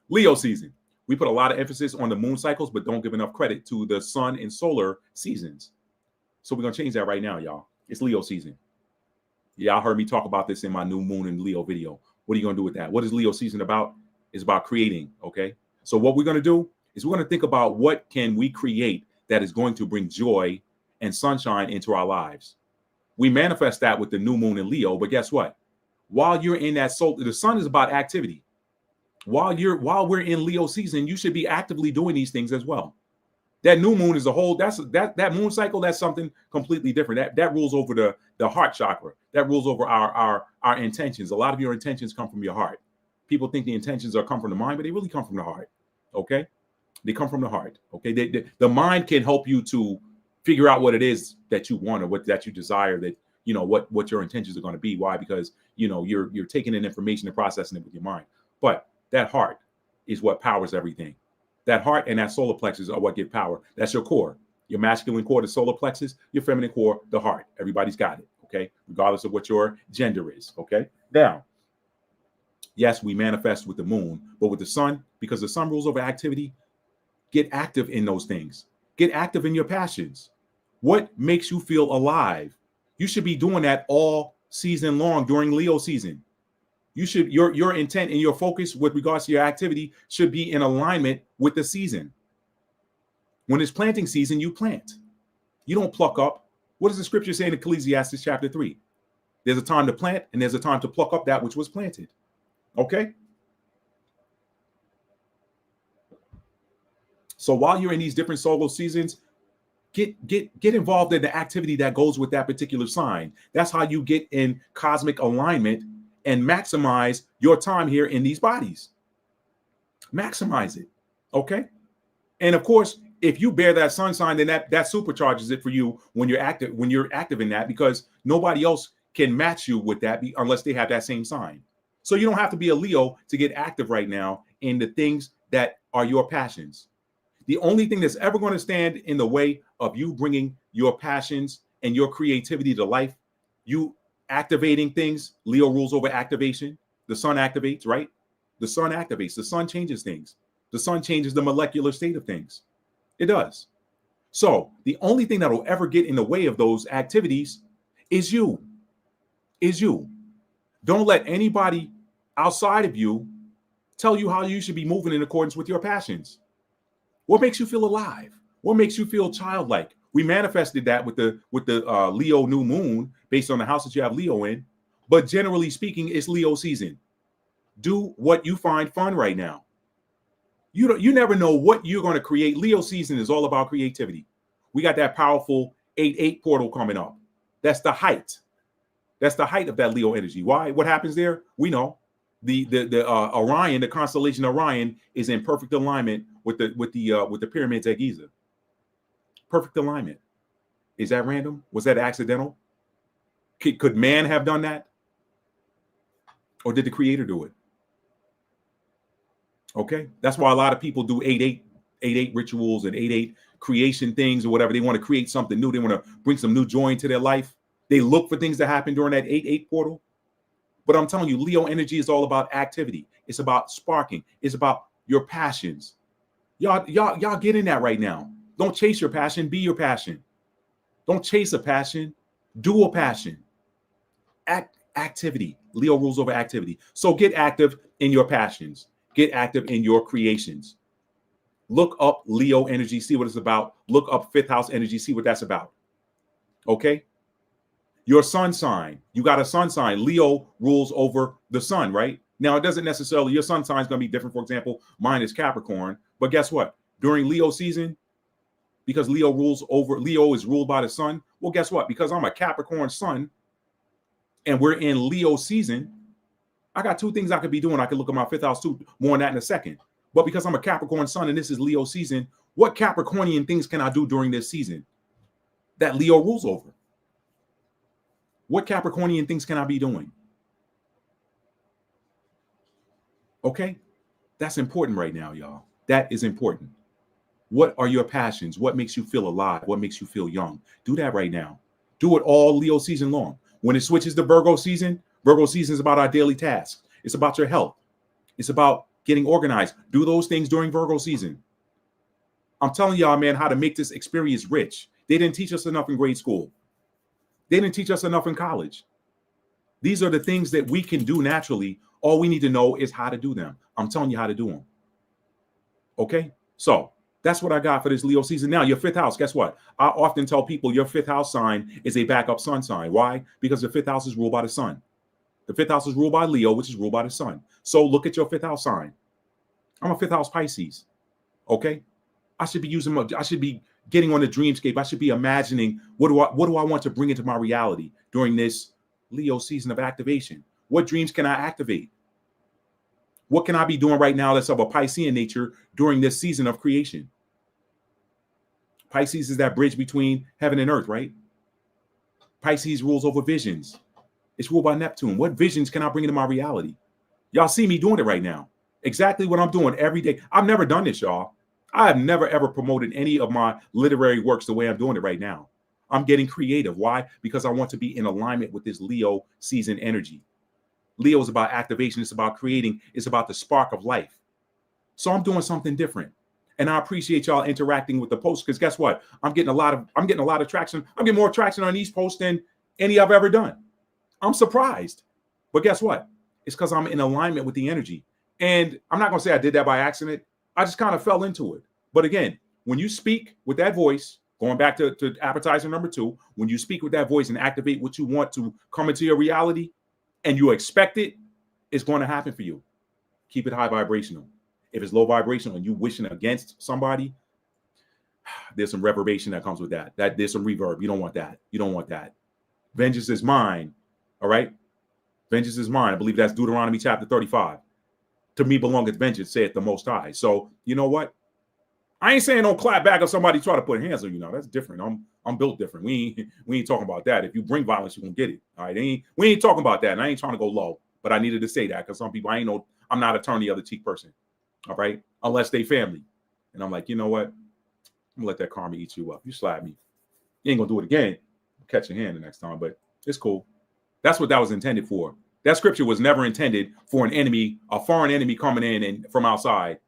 Leo season. We put a lot of emphasis on the moon cycles, but don't give enough credit to the sun and solar seasons. So we're gonna change that right now, y'all. It's Leo season. Y'all heard me talk about this in my new moon and Leo video. What are you gonna do with that? What is Leo season about? It's about creating. Okay. So what we're gonna do is we're gonna think about what can we create that is going to bring joy and sunshine into our lives. We manifest that with the new moon in Leo, but guess what? While you're in that the sun is about activity. While we're in Leo season, you should be actively doing these things as well. That new moon is a whole, that moon cycle, that's something completely different. That rules over the heart chakra. That rules over our intentions. A lot of your intentions come from your heart. People think the intentions come from the mind, but they really come from the heart. Okay? They come from the heart. Okay? The mind can help you to figure out what it is that you want or that you desire, that what your intentions are going to be. Why? Because you're taking in information and processing it with your mind. But that heart is what powers everything. That heart and that solar plexus are what give power. That's your core. Your masculine core, the solar plexus. Your feminine core, the heart. Everybody's got it. Okay, regardless of what your gender is. Okay. Now, yes, we manifest with the moon, but with the sun, because the sun rules over activity. Get active in those things. Get active in your passions. What makes you feel alive? You should be doing that all season long during Leo season. You should your intent and your focus with regards to your activity should be in alignment with the season. When it's planting season, you plant. You don't pluck up. What does the scripture say in Ecclesiastes chapter 3? There's a time to plant and there's a time to pluck up that which was planted. Okay? So while you're in these different solar seasons, get involved in the activity that goes with that particular sign. That's how you get in cosmic alignment and maximize your time here in these bodies. Maximize it. Okay? And of course, if you bear that sun sign, then that supercharges it for you when you're active in that, because nobody else can match you with that unless they have that same sign. So you don't have to be a Leo to get active right now in the things that are your passions. The only thing that's ever going to stand in the way of you bringing your passions and your creativity to life, you activating things. Leo rules over activation. The sun activates, right? The sun activates. The sun changes things. The sun changes the molecular state of things. It does. So the only thing that will ever get in the way of those activities is you. Don't let anybody outside of you tell you how you should be moving in accordance with your passions. What makes you feel alive? What makes you feel childlike? We manifested that with the Leo new moon based on the house that you have Leo in. But generally speaking, it's Leo season. Do what you find fun right now. You never know what you're going to create. Leo season is all about creativity. We got that powerful 8-8 portal coming up. That's the height. That's the height of that Leo energy. Why? What happens there? We know. The Orion, the constellation Orion, is in perfect alignment with the pyramids at Giza. Perfect alignment. Is that random? Was that accidental? Could man have done that? Or did the creator do it? Okay. That's why a lot of people do 8-8 rituals and 8-8 creation things or whatever. They want to create something new. They want to bring some new joy into their life. They look for things to happen during that 8-8 portal. But I'm telling you, Leo energy is all about activity. It's about sparking. It's about your passions. Y'all get in that right now. Don't chase your passion. Be your passion. Don't chase a passion. Do a passion. Activity. Leo rules over activity. So get active in your passions. Get active in your creations. Look up Leo energy. See what it's about. Look up fifth house energy. See what that's about. Okay? Your sun sign, you got a sun sign. Leo rules over the sun, right? Now, it doesn't necessarily, your sun sign is going to be different. For example, mine is Capricorn. But guess what? During Leo season, because Leo is ruled by the sun. Well, guess what? Because I'm a Capricorn sun and we're in Leo season, I got two things I could be doing. I could look at my fifth house too. More on that in a second. But because I'm a Capricorn sun and this is Leo season, what Capricornian things can I do during this season that Leo rules over? What Capricornian things can I be doing? Okay? That's important right now, y'all. That is important. What are your passions? What makes you feel alive? What makes you feel young? Do that right now. Do it all Leo season long. When it switches to Virgo season is about our daily tasks. It's about your health. It's about getting organized. Do those things during Virgo season. I'm telling y'all, man, how to make this experience rich. They didn't teach us enough in grade school. They didn't teach us enough in college. These are the things that we can do naturally. All we need to know is how to do them. I'm telling you how to do them. Okay? So that's what I got for this Leo season. Now, your fifth house, guess what? I often tell people your fifth house sign is a backup sun sign. Why? Because the fifth house is ruled by the sun. The fifth house is ruled by Leo, which is ruled by the sun. So look at your fifth house sign. I'm a fifth house Pisces. Okay? I should be getting on the dreamscape. I should be imagining what do I want to bring into my reality during this Leo season of activation. What dreams can I activate? What can I be doing right now that's of a Piscean nature during this season of creation? Pisces is that bridge between heaven and earth, right? Pisces rules over visions. It's ruled by Neptune. What visions can I bring into my reality? Y'all see me doing it right now. Exactly what I'm doing every day. I've never done this, y'all. I have never, ever promoted any of my literary works the way I'm doing it right now. I'm getting creative. Why? Because I want to be in alignment with this Leo season energy. Leo is about activation. It's about creating. It's about the spark of life. So I'm doing something different. And I appreciate y'all interacting with the posts, because guess what? I'm getting a lot of traction. I'm getting more traction on these posts than any I've ever done. I'm surprised. But guess what? It's because I'm in alignment with the energy. And I'm not going to say I did that by accident. I just kind of fell into it. But again, when you speak with that voice, going back to appetizer number 2, when you speak with that voice and activate what you want to come into your reality and you expect it, it's going to happen for you. Keep it high vibrational. If it's low vibrational and you wishing against somebody, there's some reverberation that comes with that. There's some reverb. You don't want that. You don't want that. Vengeance is mine. All right? Vengeance is mine. I believe that's Deuteronomy chapter 35. To me belongeth vengeance, saith the Most High. So, you know what? I ain't saying don't clap back if somebody try to put hands on you. Now, that's different. I'm built different. We ain't talking about that. If you bring violence, you're going to get it. All right? We ain't talking about that. And I ain't trying to go low. But I needed to say that because some people, I'm not a turn the other cheek person. All right? Unless they family. And I'm like, you know what? I'm going to let that karma eat you up. You slap me. You ain't going to do it again. I'll catch your hand the next time. But it's cool. That's what that was intended for. That scripture was never intended for an enemy, a foreign enemy coming in and from outside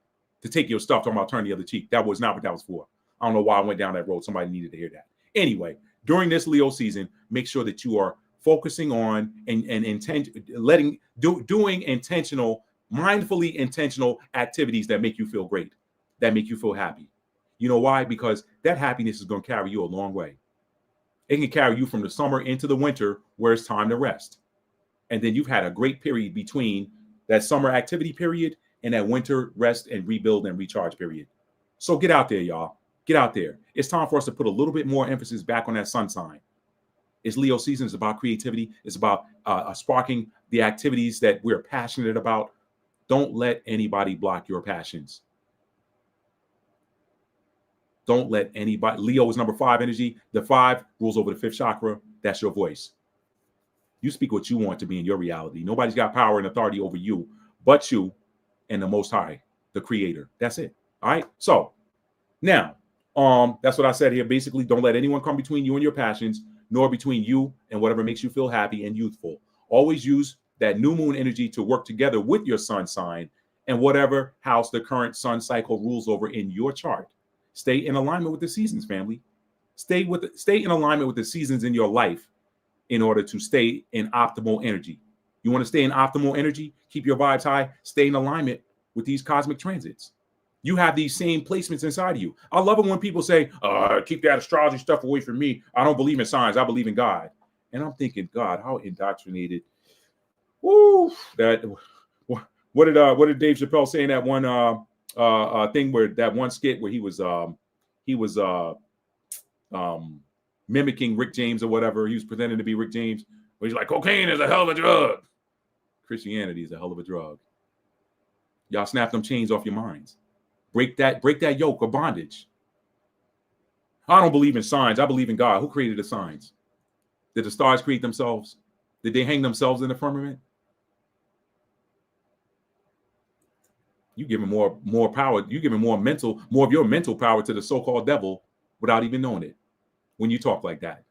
to take your stuff, talking about turn the other cheek. That was not what that was for. I don't know why I went down that road. Somebody needed to hear that. Anyway, during this Leo season, make sure that you are focusing on doing intentional, mindfully intentional activities that make you feel great, that make you feel happy. You know why? Because that happiness is going to carry you a long way. It can carry you from the summer into the winter where it's time to rest. And then you've had a great period between that summer activity period and that winter rest and rebuild and recharge period. So get out there, y'all. Get out there. It's time for us to put a little bit more emphasis back on that sun sign. It's Leo season. It's about creativity. It's about sparking the activities that we're passionate about. Don't let anybody block your passions. Don't let anybody. Leo is number 5 energy. The 5 rules over the 5th chakra. That's your voice. You speak what you want to be in your reality. Nobody's got power and authority over you but you and the Most High, the Creator. That's it. All right. So now, that's what I said here. Basically, don't let anyone come between you and your passions, nor between you and whatever makes you feel happy and youthful. Always use that new moon energy to work together with your sun sign and whatever house the current sun cycle rules over in your chart. Stay in alignment with the seasons, family. Stay in alignment with the seasons in your life in order to stay in optimal energy. You want to stay in optimal energy, keep your vibes high, stay in alignment with these cosmic transits. You have these same placements inside of you. I love it when people say, keep that astrology stuff away from me. I don't believe in signs. I believe in God. And I'm thinking, God, how indoctrinated. Woo! What did Dave Chappelle say in that one thing where that one skit where he was mimicking Rick James or whatever. He was pretending to be Rick James. But he's like, cocaine is a hell of a drug. Christianity is a hell of a drug. Y'all snap them chains off your minds. Break that yoke or bondage. I don't believe in signs. I believe in God. Who created the signs? Did the stars create themselves? Did they hang themselves in the firmament? You giving more power. You giving more of your mental power to the so-called devil without even knowing it when you talk like that.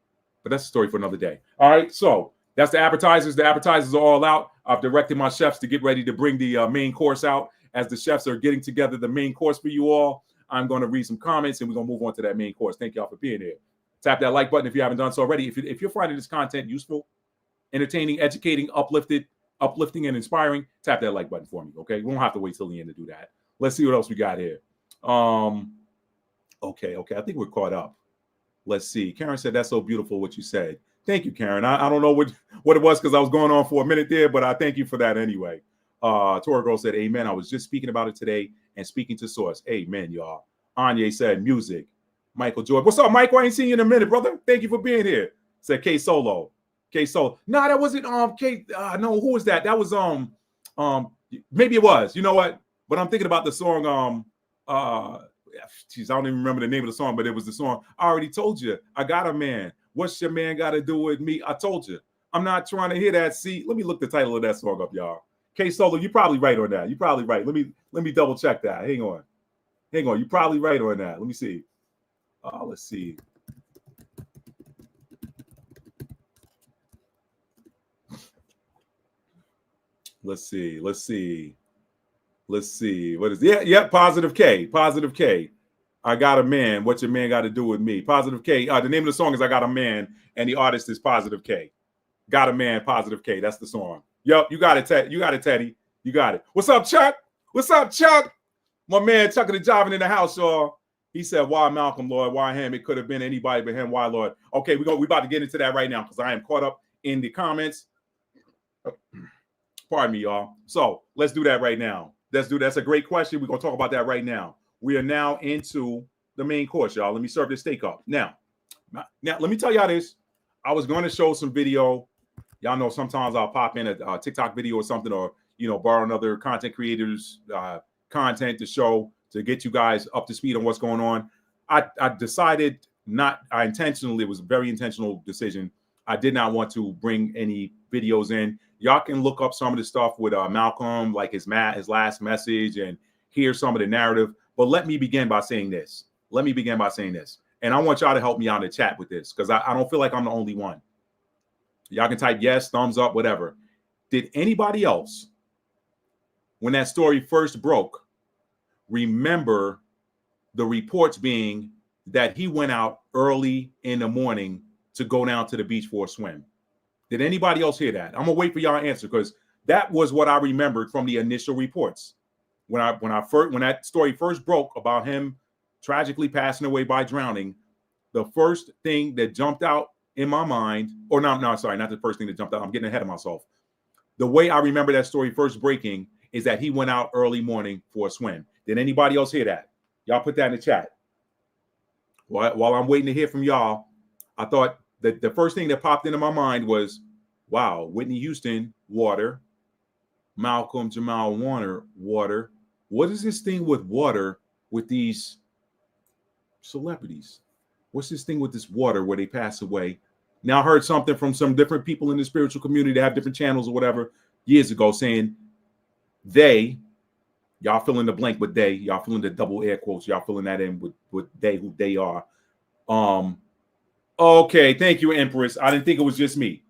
But that's a story for another day. All right, so that's the appetizers. The appetizers are all out. I've directed my chefs to get ready to bring the main course out. As the chefs are getting together the main course for you all, I'm going to read some comments and we're going to move on to that main course. Thank y'all for being here. Tap that like button if you haven't done so already. If you're finding this content useful, entertaining, educating, uplifting, and inspiring, tap that like button for me, okay? We don't have to wait till the end to do that. Let's see what else we got here. Okay, I think we're caught up. Let's see. Karen said, that's so beautiful what you said. Thank you, Karen. I don't know what it was because I was going on for a minute there, but I thank you for that anyway. Tora Girl said, amen. I was just speaking about it today and speaking to source. Amen, y'all. Anya said, music. Michael Jordan. What's up, Michael? I ain't seen you in a minute, brother. Thank you for being here. Said K Solo. No, that wasn't K. No, who was that? That was maybe it was. You know what? But I'm thinking about the song. Geez, I don't even remember the name of the song, but it was the song. I already told you. I got a man. What's your man got to do with me? I told you. I'm not trying to hear that. See, let me look the title of that song up, y'all. K Solo, you're probably right on that. You're probably right. Let me double check that. Hang on. You're probably right on that. Let me see. Let's see. Let's see. Let's see. What is yeah, positive K. Positive K. I got a man. What's your man got to do with me? Positive K. The name of the song is I Got a Man, and the artist is Positive K. Got a Man, Positive K. That's the song. Yep, you got it, Ted. You got it, Teddy. You got it. What's up, Chuck? What's up, Chuck? My man Chuck of the Jiving in the house, y'all. He said, why Malcolm, Lord? Why him? It could have been anybody but him. Why, Lord? Okay, we about to get into that right now because I am caught up in the comments. Pardon me, y'all. So let's do that right now. That's a great question. We're going to talk about that right now. We are now into the main course, y'all. Let me serve this steak up. Now, let me tell y'all this. I was going to show some video. Y'all know sometimes I'll pop in a TikTok video or something, or, borrow another content creators' content to show to get you guys up to speed on what's going on. I decided it was a very intentional decision. I did not want to bring any videos in. Y'all can look up some of the stuff with Malcolm, like his last message, and hear some of the narrative. But let me begin by saying this. And I want y'all to help me out in the chat with this because I don't feel like I'm the only one. Y'all can type yes, thumbs up, whatever. Did anybody else, when that story first broke, remember the reports being that he went out early in the morning to go down to the beach for a swim? Did anybody else hear that? I'm gonna wait for y'all to answer because that was what I remembered from the initial reports. When that story first broke about him tragically passing away by drowning, the first thing that jumped out in my mind, or no, sorry, not the first thing that jumped out. I'm getting ahead of myself. The way I remember that story first breaking is that he went out early morning for a swim. Did anybody else hear that? Y'all put that in the chat. While I'm waiting to hear from y'all, I thought that the first thing that popped into my mind was, wow, Whitney Houston, water. Malcolm Jamal Warner, water. What is this thing with water with these celebrities? What's this thing with this water where they pass away? Now I heard something from some different people in the spiritual community that have different channels or whatever years ago saying y'all fill in the blank with y'all fill in the double air quotes, y'all filling that in with they, who they are. Okay, thank you, Empress. I didn't think it was just me.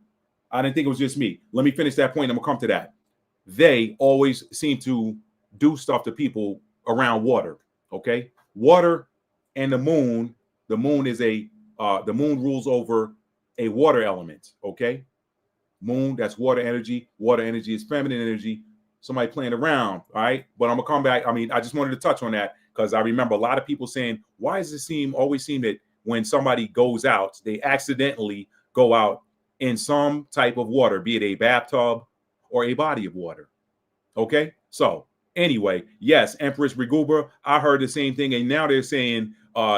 Let me finish that point. I'm gonna come to that. They always seem to do stuff to people around water. Okay, water and the moon. The moon is the moon rules over a water element. Okay, moon, that's water energy. Water energy is feminine energy. Somebody playing around, all right? But I'm gonna come back. I mean, I just wanted to touch on that because I remember a lot of people saying, why does it always seem that when somebody goes out, they accidentally go out in some type of water, be it a bathtub or a body of water? Okay, so anyway, yes, Empress Reguba, I heard the same thing, and now they're saying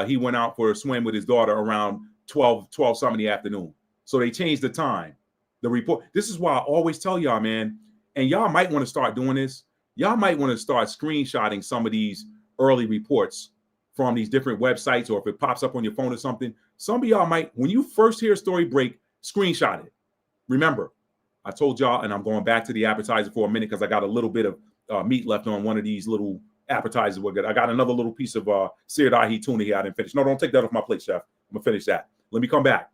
he went out for a swim with his daughter around 12 something in the afternoon. So they changed the time. The report. This is why I always tell y'all, man, and y'all might want to start doing this. Y'all might want to start screenshotting some of these early reports from these different websites, or if it pops up on your phone or something. Some of y'all might, when you first hear a story break, screenshot it. Remember, I told y'all, and I'm going back to the appetizer for a minute because I got a little bit of meat left on one of these little appetizers. I got another little piece of seared ahi tuna here I didn't finish. No, don't take that off my plate, chef. I'm going to finish that. Let me come back.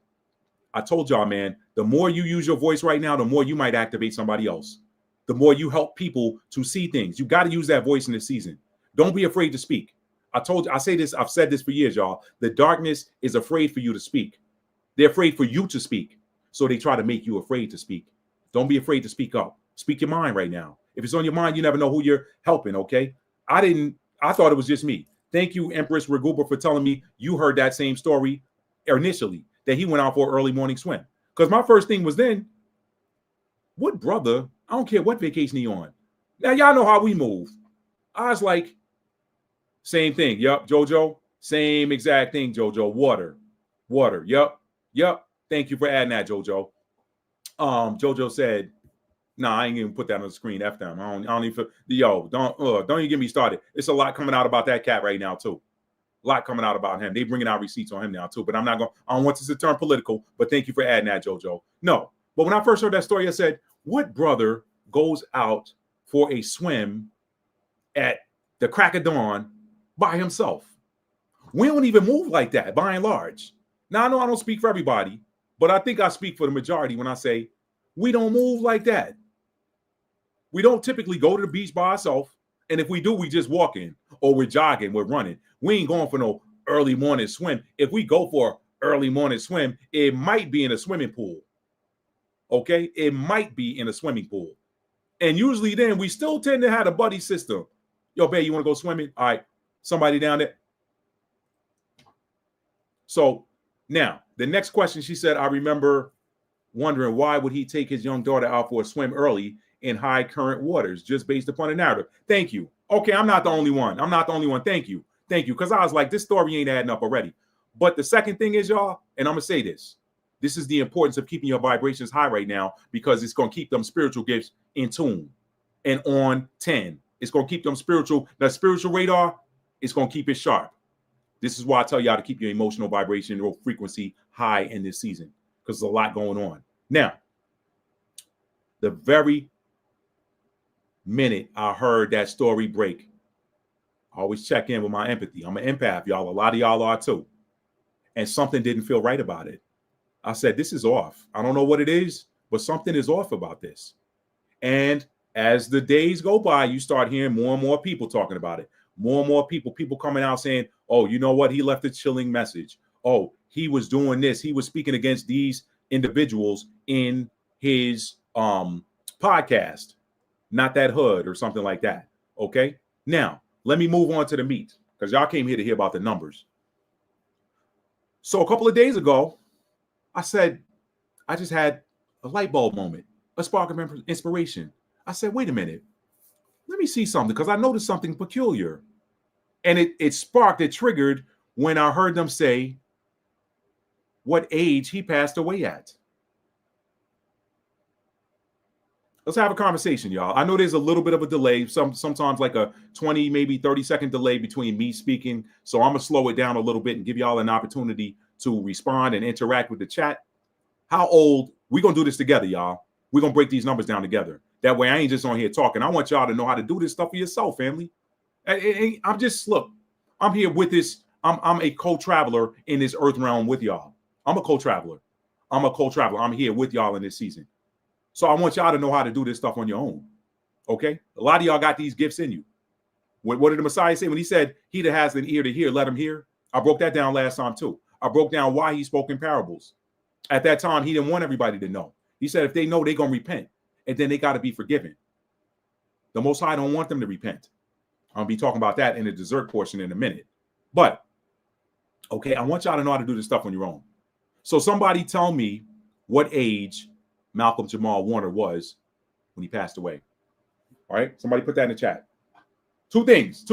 I told y'all, man, the more you use your voice right now, the more you might activate somebody else. The more you help people to see things. You got to use that voice in this season. Don't be afraid to speak. I've said this for years, y'all. The darkness is afraid for you to speak. They're afraid for you to speak. So they try to make you afraid to speak. Don't be afraid to speak up. Speak your mind right now. If it's on your mind, you never know who you're helping, okay? I thought it was just me. Thank you, Empress Reguba, for telling me you heard that same story initially, that he went out for an early morning swim. Because my first thing was then, what brother, I don't care what vacation he on. Now, y'all know how we move. I was like, same thing. Yep, JoJo. Same exact thing, JoJo. Water. Yep. Thank you for adding that, JoJo. JoJo said, nah, I ain't even put that on the screen. F them. I don't even don't even get me started. It's a lot coming out about that cat right now, too. A lot coming out about him. They bringing out receipts on him now, too. But I don't want this to turn political, but thank you for adding that, JoJo. No. But when I first heard that story, I said, what brother goes out for a swim at the crack of dawn by himself? We don't even move like that, by and large. Now, I know I don't speak for everybody, but I think I speak for the majority when I say we don't move like that. We don't typically go to the beach by ourselves And if we do, we just walking or we're jogging, we're running. We ain't going for no early morning swim. If we go for early morning swim, it might be in a swimming pool. Okay, it might be in a swimming pool. And usually then we still tend to have a buddy system. Yo, babe, you want to go swimming? All right, somebody down there. So now the next question, she said, I remember wondering why would he take his young daughter out for a swim early in high current waters just based upon a narrative. Thank you. Okay, I'm not the only one. Thank you. Because I was like, this story ain't adding up already. But the second thing is, y'all, and I'm going to say this. This is the importance of keeping your vibrations high right now, because it's going to keep them spiritual gifts in tune and on 10. It's going to keep them that spiritual radar, it's going to keep it sharp. This is why I tell y'all to keep your emotional vibration or frequency high in this season, because there's a lot going on. Now, the very minute I heard that story break, I always check in with my empathy. I'm an empath, y'all. A lot of y'all are too. And something didn't feel right about it. I said, this is off. I don't know what it is, but something is off about this. And as the days go by, you start hearing more and more people talking about it. More and more people coming out saying, oh, you know what? He left a chilling message. Oh, he was doing this. He was speaking against these individuals in his podcast, Not That Hood or something like that. Okay. Now, let me move on to the meat, because y'all came here to hear about the numbers. So a couple of days ago, I said, I just had a light bulb moment, a spark of inspiration. I said, wait a minute, let me see something, because I noticed something peculiar. And it triggered when I heard them say what age he passed away at. Let's have a conversation, y'all. I know there's a little bit of a delay, sometimes like a 20, maybe 30-second delay between me speaking. So I'm going to slow it down a little bit and give y'all an opportunity to respond and interact with the chat. How old? We're going to do this together, y'all. We're going to break these numbers down together. That way I ain't just on here talking. I want y'all to know how to do this stuff for yourself, family. I'm just, look, I'm here with this. I'm a co-traveler in this earth realm with y'all. I'm a co-traveler. I'm here with y'all in this season. So I want y'all to know how to do this stuff on your own. Okay? A lot of y'all got these gifts in you. What did the Messiah say when he said, he that has an ear to hear, let him hear? I broke that down last time too. I broke down why he spoke in parables. At that time, he didn't want everybody to know. He said, if they know, they're going to repent. And then they got to be forgiven. The Most High don't want them to repent. I'll be talking about that in the dessert portion in a minute. But, okay, I want y'all to know how to do this stuff on your own. So somebody tell me what age Malcolm Jamal Warner was when he passed away. All right, somebody put that in the chat. Two things.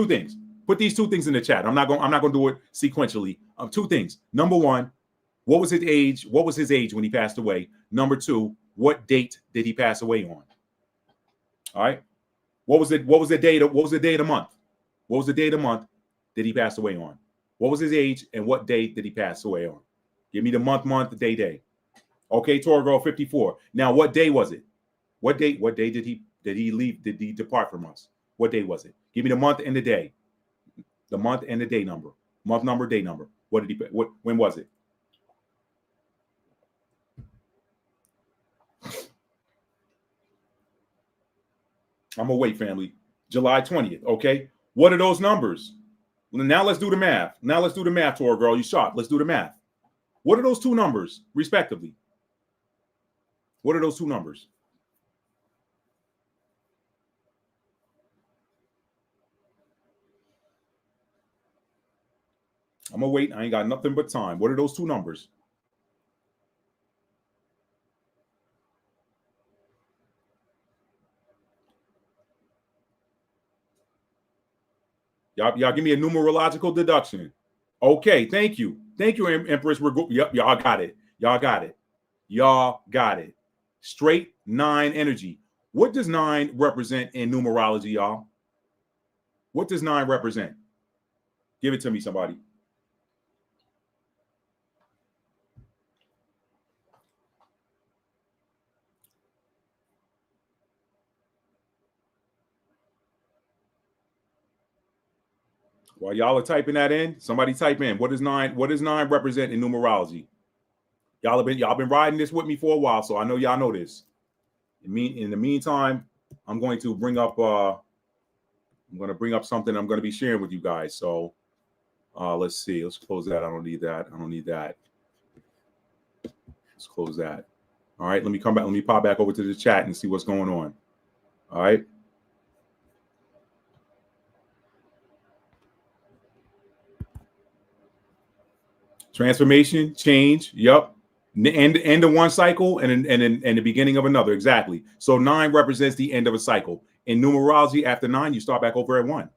Put these two things in the chat. I'm not going to do it sequentially. Two things. Number one, what was his age? What was his age when he passed away? Number two, what date did he pass away on? All right. What was the day of the month? What was the day of the month did he pass away on? What was his age and what day did he pass away on? Give me the month, day. Okay, Torah Girl 54. Now, what day was it? What day did he leave? Did he depart from us? What day was it? Give me the month and the day. The month and the day number. Month number, day number. When was it? I'm gonna wait, family. July 20th. Okay. What are those numbers? Now let's do the math. Torah Girl. You sharp. Let's do the math. What are those two numbers, respectively? What are those two numbers? I'm gonna wait. I ain't got nothing but time. What are those two numbers? Y'all give me a numerological deduction. Okay, thank you, Empress. Yep, y'all got it. Straight 9 energy. What does 9 represent in numerology, y'all? What does 9 represent? Give it to me, somebody. While y'all are typing that in, somebody type in, what does 9 represent in numerology? Y'all been riding this with me for a while, so I know y'all know this. In the meantime, I'm going to bring up I'm going to bring up something I'm going to be sharing with you guys. So let's see. Let's close that. I don't need that. I don't need that. Let's close that. All right. Let me come back. Let me pop back over to the chat and see what's going on. All right. Transformation, change. Yep. End of one cycle and the beginning of another. Exactly. So 9 represents the end of a cycle. In numerology, after 9, you start back over at 1.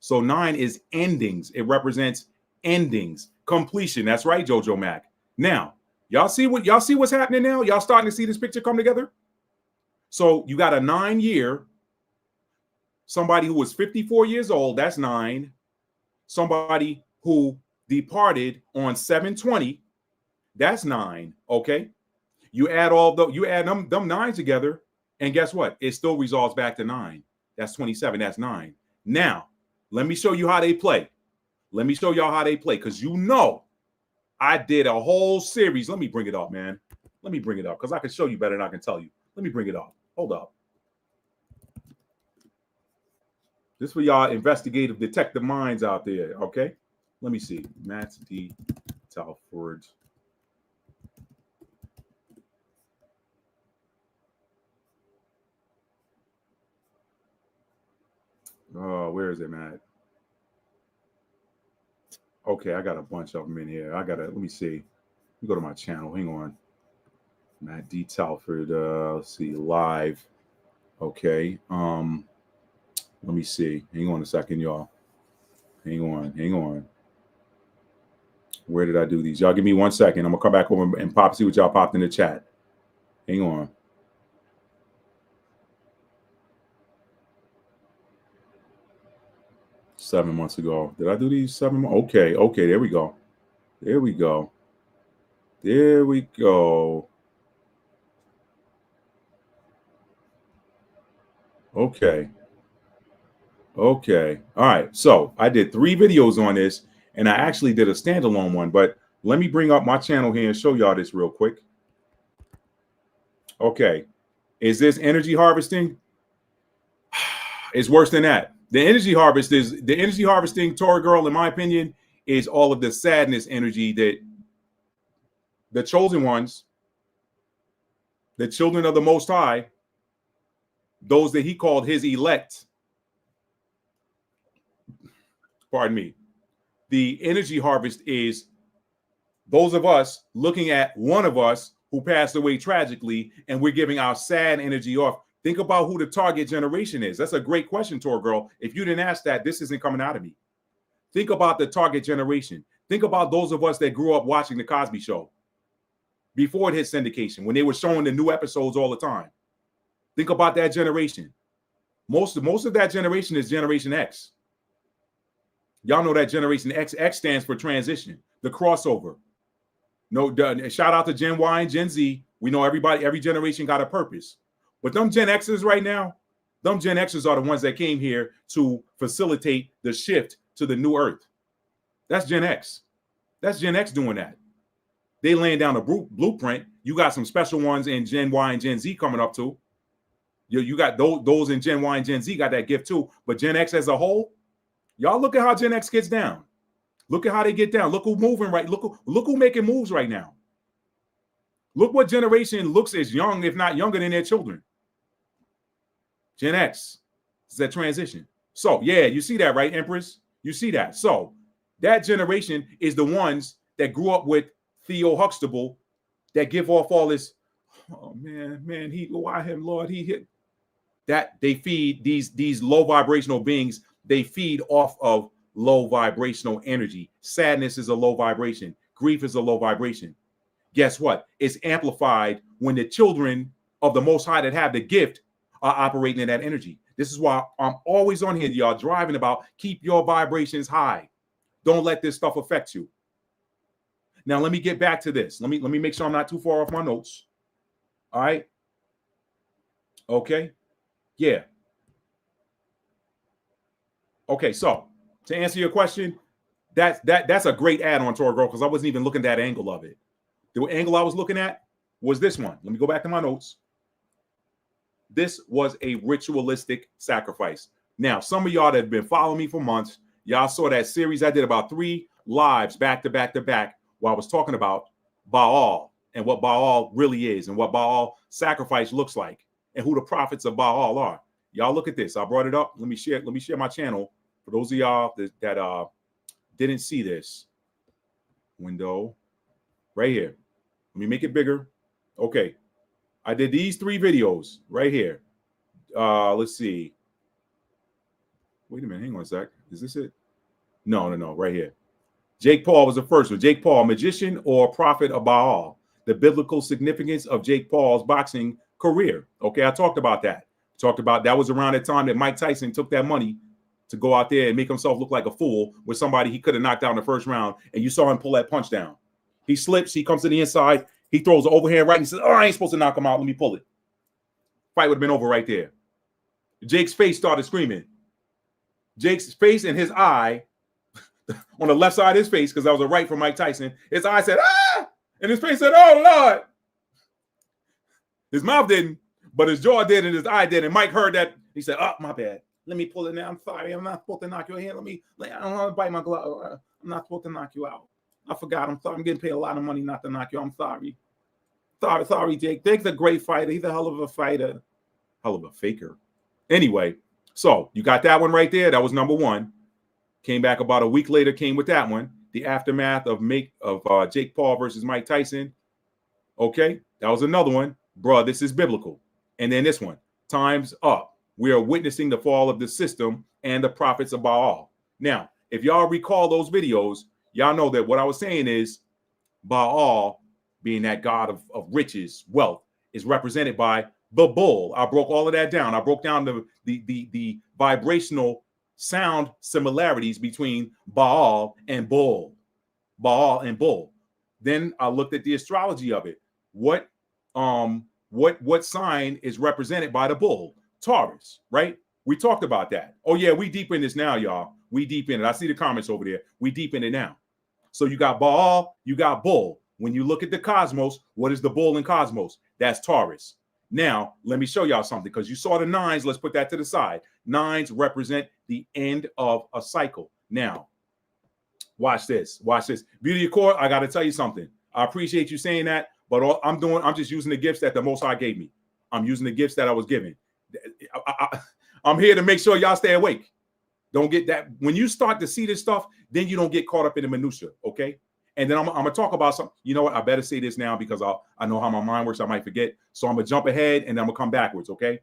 So 9 is endings. It represents endings, completion. That's right, Jojo Mac. Now, y'all see what's happening now? Y'all starting to see this picture come together? So you got a 9-year, somebody who was 54 years old, that's 9. Somebody who departed on 7/20, that's 9. Okay. You add them 9 together, and guess what? It still resolves back to 9. That's 27. That's 9. Now, let me show you how they play. Let me show y'all how they play, because I did a whole series. Let me bring it up, man. Let me bring it up, because I can show you better than I can tell you. Let me bring it up. Hold up. This for y'all investigative detective minds out there, okay? Let me see. Matt D. Telford. Oh, where is it, Matt? Okay, I got a bunch of them in here. Let me see. Let me go to my channel. Hang on. Matt D. Telford. Let's see. Live. Okay. Let me see. Hang on a second, y'all. Hang on. Where did I do these? Y'all give me 1 second. I'm gonna come back over and see what y'all popped in the chat. Hang on. $7 months ago. Did I do these 7 months? Okay, there we go. Okay. All right. So I did 3 videos on this, and I actually did a standalone one, but let me bring up my channel here and show y'all this real quick. Okay. Is this energy harvesting? It's worse than that. The energy harvesting, Tora Girl, in my opinion, is all of the sadness energy that the chosen ones, the children of the Most High, those that he called his elect, pardon me, the energy harvest is those of us looking at one of us who passed away tragically, and we're giving our sad energy off. Think about who the target generation is. That's a great question, Tor Girl. If you didn't ask that, this isn't coming out of me. Think about the target generation. Think about those of us that grew up watching The Cosby Show before it hit syndication, when they were showing the new episodes all the time. Think about that generation. Most of that generation is Generation X. Y'all know that Generation X stands for transition, the crossover. No, shout out to Gen Y and Gen Z. We know every generation got a purpose. But them Gen Xers right now, them Gen Xers are the ones that came here to facilitate the shift to the new earth. That's Gen X. That's Gen X doing that. They laying down a blueprint. You got some special ones in Gen Y and Gen Z coming up too. You got those in Gen Y and Gen Z got that gift too. But Gen X as a whole, y'all look at how Gen X gets down. Look at how they get down. Look who's moving right. Look who making moves right now. Look what generation looks as young, if not younger than their children. Gen X is that transition. So yeah, you see that, right, Empress? You see that. So that generation is the ones that grew up with Theo Huxtable, that give off all this. Oh man, why him, Lord? He hit that. They feed these low vibrational beings. They feed off of low vibrational energy. Sadness is a low vibration. Grief is a low vibration. Guess what? It's amplified when the children of the Most High that have the gift are operating in that energy. This is why I'm always on here, y'all, driving about keep your vibrations high. Don't let this stuff affect you. Now, let me get back to this. Let me make sure I'm not too far off my notes. All right. Okay. Yeah. Okay. So to answer your question, that's a great add-on, Tora Girl, because I wasn't even looking at that angle of it. The angle I was looking at was this one. Let me go back to my notes. This was a ritualistic sacrifice. Now, some of y'all that have been following me for months, y'all saw that series I did about 3 lives back to back to back while I was talking about Baal and what Baal really is and what Baal sacrifice looks like and who the prophets of Baal are. Y'all look at this. I brought it up. Let me share my channel for those of y'all that didn't see this. Window right here. Let me make it bigger. Okay. I did these 3 videos right here. Let's see. Wait a minute. Hang on a sec. Is this it? No. Right here. Jake Paul was the first one. Jake Paul, magician or prophet of Baal. The biblical significance of Jake Paul's boxing career. Okay, I talked about that. That was around the time that Mike Tyson took that money to go out there and make himself look like a fool with somebody he could have knocked out in the first round. And you saw him pull that punch down. He slips. He comes to the inside. He throws the overhand right and he says, oh, I ain't supposed to knock him out. Let me pull it. Fight would have been over right there. Jake's face started screaming. Jake's face and his eye on the left side of his face, because that was a right from Mike Tyson. His eye said, ah! And his face said, oh, Lord. His mouth didn't, but his jaw did and his eye did. And Mike heard that. He said, oh, my bad. Let me pull it now. I'm sorry. I'm not supposed to knock your hand. I don't want to bite my glove. I'm not supposed to knock you out. I forgot. I'm sorry. I'm getting paid a lot of money not to knock you out. I'm sorry. Sorry, Jake. Jake's a great fighter. He's a hell of a fighter. Hell of a faker. Anyway, so you got that one right there. That was number 1. Came back about a week later, came with that one. The aftermath of Jake Paul versus Mike Tyson. Okay, that was another one. Bruh, this is biblical. And then this one, Time's Up. We are witnessing the fall of the system and the prophets of Baal. Now, if y'all recall those videos, y'all know that what I was saying is Baal, being that god of riches, wealth, is represented by the bull. I broke all of that down. I broke down the vibrational sound similarities between Baal and bull. Baal and bull. Then I looked at the astrology of it. What sign is represented by the bull? Taurus, right? We talked about that. Oh yeah, we deep in this now, y'all. We deep in it. I see the comments over there. We deep in it now. So you got Baal, you got bull. When you look at the cosmos, what is the bull in cosmos? That's Taurus. Now, let me show y'all something, because you saw the 9s. Let's put that to the side. 9s represent the end of a cycle. Now, watch this. Watch this. Beauty of Court, I got to tell you something. I appreciate you saying that, but all I'm just using the gifts that the Most High gave me. I'm using the gifts that I was given. I'm here to make sure y'all stay awake. Don't get that. When you start to see this stuff, then you don't get caught up in the minutia, okay? And then I'm going to talk about something. You know what? I better say this now, because I know how my mind works. I might forget. So I'm going to jump ahead and then I'm going to come backwards, okay?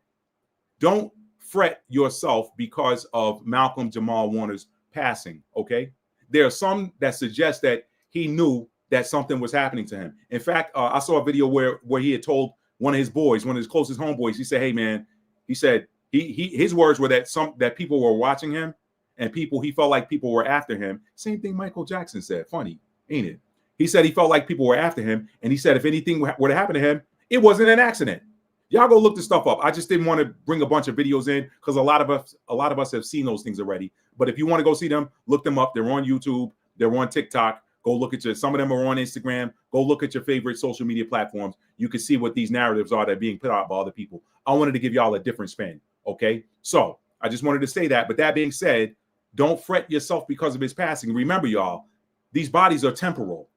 Don't fret yourself because of Malcolm Jamal Warner's passing, okay? There are some that suggest that he knew that something was happening to him. In fact, I saw a video where he had told one of his boys, one of his closest homeboys, he said, hey, man, he said his words were that people were watching him and he felt like people were after him. Same thing Michael Jackson said. Funny, ain't it? He said he felt like people were after him. And he said if anything were to happen to him, it wasn't an accident. Y'all go look this stuff up. I just didn't want to bring a bunch of videos in because a lot of us have seen those things already. But if you want to go see them, look them up. They're on YouTube. They're on TikTok. Go look at some of them are on Instagram. Go look at your favorite social media platforms. You can see what these narratives are that are being put out by other people. I wanted to give y'all a different spin. Okay. So I just wanted to say that. But that being said, don't fret yourself because of his passing. Remember, y'all, these bodies are temporal,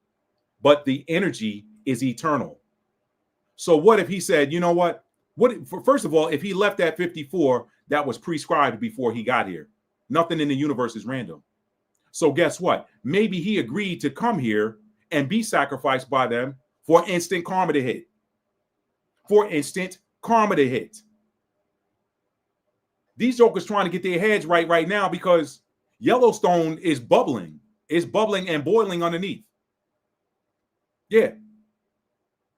but the energy is eternal. So what if he said, you know what? First of all, if he left at 54, that was prescribed before he got here. Nothing in the universe is random. So guess what? Maybe he agreed to come here and be sacrificed by them for instant karma to hit. For instant karma to hit. These jokers trying to get their heads right now because Yellowstone is bubbling. It's bubbling and boiling underneath. Yeah.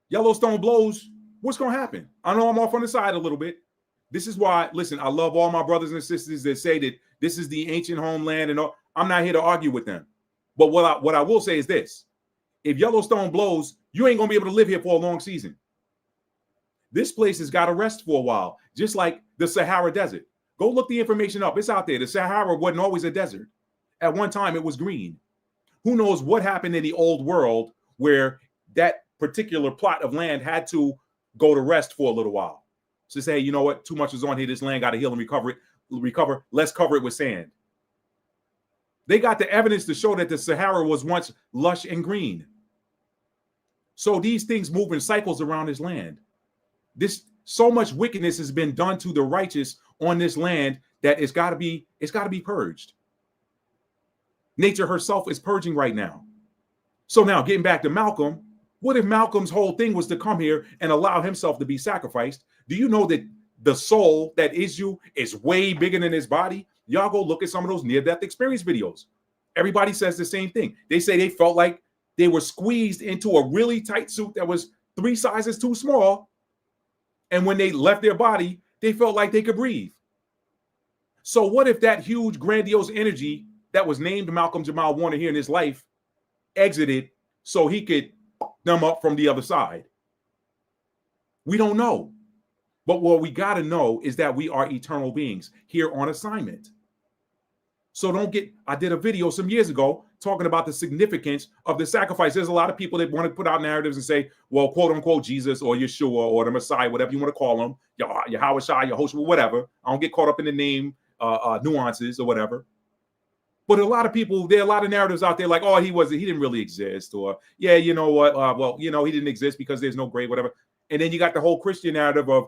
Yellowstone blows. What's going to happen? I know I'm off on the side a little bit. This is why, listen, I love all my brothers and sisters that say that this is the ancient homeland and all. I'm not here to argue with them. But what I will say is this. If Yellowstone blows, you ain't going to be able to live here for a long season. This place has got to rest for a while, just like the Sahara Desert. Go look the information up. It's out there. The Sahara wasn't always a desert. At one time, it was green. Who knows what happened in the old world where that particular plot of land had to go to rest for a little while. So say, you know what? Too much is on here. This land got to heal and recover it. recover. Let's cover it with sand. They got the evidence to show that the Sahara was once lush and green. So these things move in cycles around this land. So much wickedness has been done to the righteous on this land that it's got to be purged. Nature herself is purging right now. So now getting back to Malcolm, what if Malcolm's whole thing was to come here and allow himself to be sacrificed? Do you know that the soul that is you is way bigger than his body? Y'all go look at some of those near-death experience videos. Everybody says the same thing. They say they felt like they were squeezed into a really tight suit that was 3 sizes too small. And when they left their body, they felt like they could breathe. So what if that huge, grandiose energy that was named Malcolm Jamal Warner here in his life exited so he could them up from the other side? We don't know. But what we got to know is that we are eternal beings here on assignment. So I did a video some years ago talking about the significance of the sacrifice. There's a lot of people that want to put out narratives and say, well, quote unquote, Jesus or Yeshua or the Messiah, whatever you want to call him, Yahweh Shai, Yehoshua, whatever. I don't get caught up in the name nuances or whatever. But there are a lot of narratives out there like, oh, he didn't really exist, or yeah, you know what? He didn't exist because there's no grave, whatever. And then you got the whole Christian narrative of,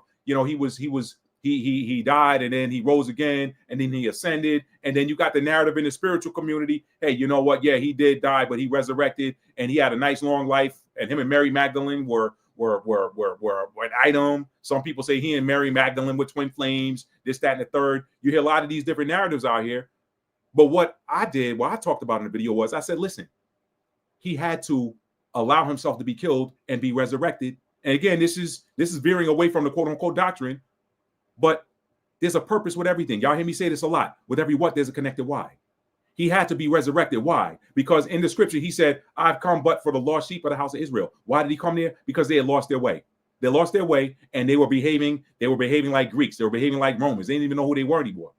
he died and then he rose again and then he ascended. And then you got the narrative in the spiritual community. Hey, you know what? Yeah, he did die, but he resurrected and he had a nice long life. And him and Mary Magdalene were an item. Some people say he and Mary Magdalene were twin flames, this, that, and the third. You hear a lot of these different narratives out here. But what I talked about in the video was I said, listen, he had to allow himself to be killed and be resurrected. And again, this is veering away from the quote unquote doctrine, but there's a purpose with everything. Y'all hear me say this a lot. With every what, there's a connected why. He had to be resurrected. Why? Because in the scripture, he said, I've come but for the lost sheep of the house of Israel. Why did he come there? Because they had lost their way. They lost their way and they were behaving like Greeks. They were behaving like Romans. They didn't even know who they were anymore.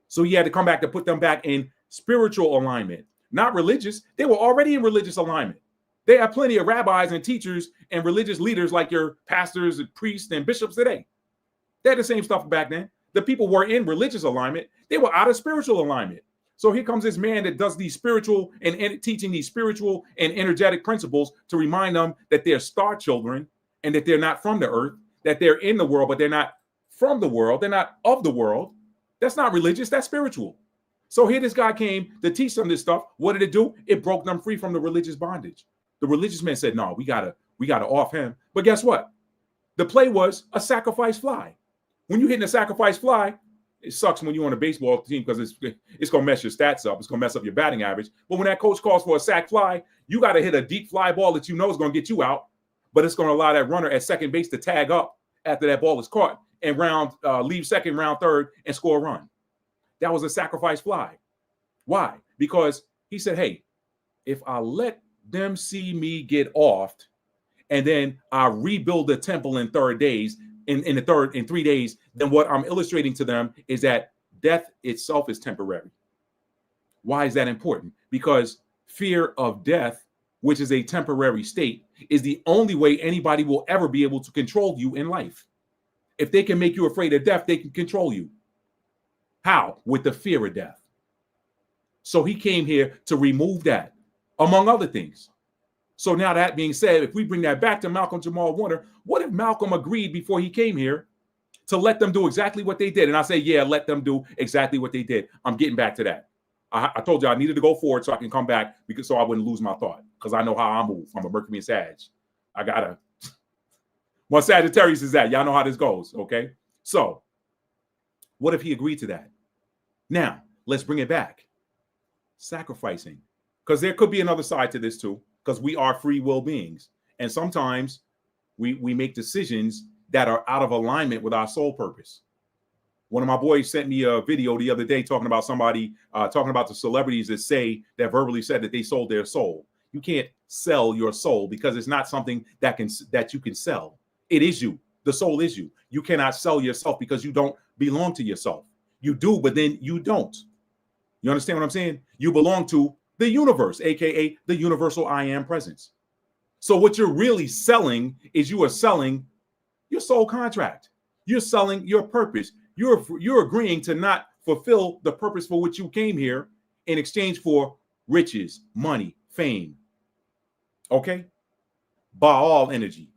So he had to come back to put them back in spiritual alignment, not religious. They were already in religious alignment. They have plenty of rabbis and teachers and religious leaders like your pastors and priests and bishops today. They had the same stuff back then. The people were in religious alignment. They were out of spiritual alignment. So here comes this man that does these spiritual and teaching these spiritual and energetic principles to remind them that they're star children and that they're not from the earth, that they're in the world, but they're not from the world. They're not of the world. That's not religious. That's spiritual. So here this guy came to teach them this stuff. What did it do? It broke them free from the religious bondage. The religious men said, no, we gotta off him. But guess what? The play was a sacrifice fly. When you're hitting a sacrifice fly, it sucks when you're on a baseball team because it's gonna mess your stats up. It's gonna mess up your batting average. But when that coach calls for a sac fly, you got to hit a deep fly ball that you know is gonna get you out, but it's gonna allow that runner at second base to tag up after that ball is caught and leave second, round third, and score a run. That was a sacrifice fly. Why? Because he said, hey, if I let them see me get off and then I rebuild the temple in 3 days, in 3 days, then what I'm illustrating to them is that death itself is temporary. Why is that important? Because fear of death, which is a temporary state, is the only way anybody will ever be able to control you in life. If they can make you afraid of death, they can control you. How? With the fear of death. So he came here to remove that, among other things. So now that being said, if we bring that back to Malcolm Jamal Warner, what if Malcolm agreed before he came here to let them do exactly what they did? And I say, yeah, let them do exactly what they did. I'm getting back to that. I told you I needed to go forward so I can come back so I wouldn't lose my thought, because I know how I move. I'm a Mercury and Sag. What Sagittarius is that? Y'all know how this goes, okay? So what if he agreed to that? Now, let's bring it back. Sacrificing. Because there could be another side to this too, because we are free will beings. And sometimes we make decisions that are out of alignment with our soul purpose. One of my boys sent me a video the other day talking about the celebrities that verbally said that they sold their soul. You can't sell your soul because it's not something that you can sell. It is you. The soul is you. You cannot sell yourself because you don't belong to yourself. You do, but then you don't. You understand what I'm saying? You belong to the universe, aka the universal I am presence. So what you're really selling is you are selling your soul contract. You're selling your purpose. You're agreeing to not fulfill the purpose for which you came here in exchange for riches, money, fame. Okay? Baal energy.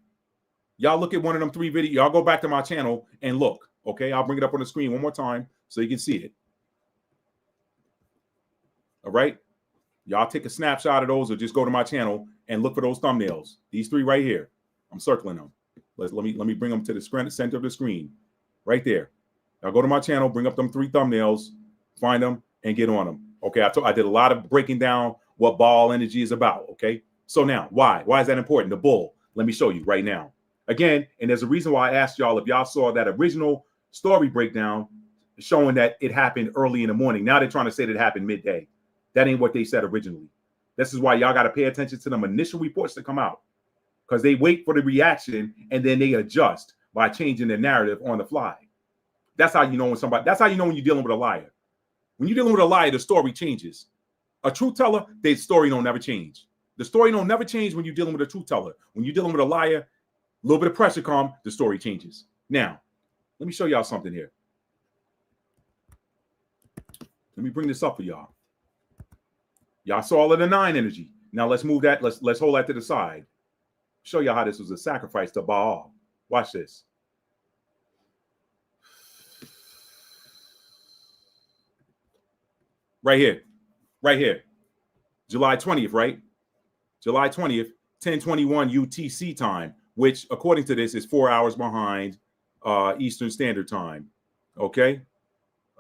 Y'all look at one of them 3 videos. Y'all go back to my channel and look. Okay? I'll bring it up on the screen one more time so you can see it. All right? Y'all take a snapshot of those or just go to my channel and look for those thumbnails. These 3 right here. I'm circling them. Let me bring them to the center of the screen. Right there. Now go to my channel, bring up them 3 thumbnails, find them, and get on them. Okay, I did a lot of breaking down what Baal energy is about. Okay, so now why is that important? The bull. Let me show you right now. Again, and there's a reason why I asked y'all if y'all saw that original story breakdown showing that it happened early in the morning. Now they're trying to say that it happened midday. That ain't what they said originally. This is why y'all got to pay attention to them initial reports that come out, because they wait for the reaction and then they adjust by changing the narrative on the fly. That's how you know when that's how you know when you're dealing with a liar. When you're dealing with a liar, the story changes. A truth teller, the story don't never change. The story don't never change when you're dealing with a truth teller. When you're dealing with a liar, a little bit of pressure comes, the story changes. Now, let me show y'all something here. Let me bring this up for y'all. Y'all saw all of the 9 energy. Now let's move that. Let's hold that to the side. Show y'all how this was a sacrifice to Baal. Watch this. Right here, July 20th, right? July 20th, 10:21 UTC time, which according to this is 4 hours behind Eastern Standard Time. Okay,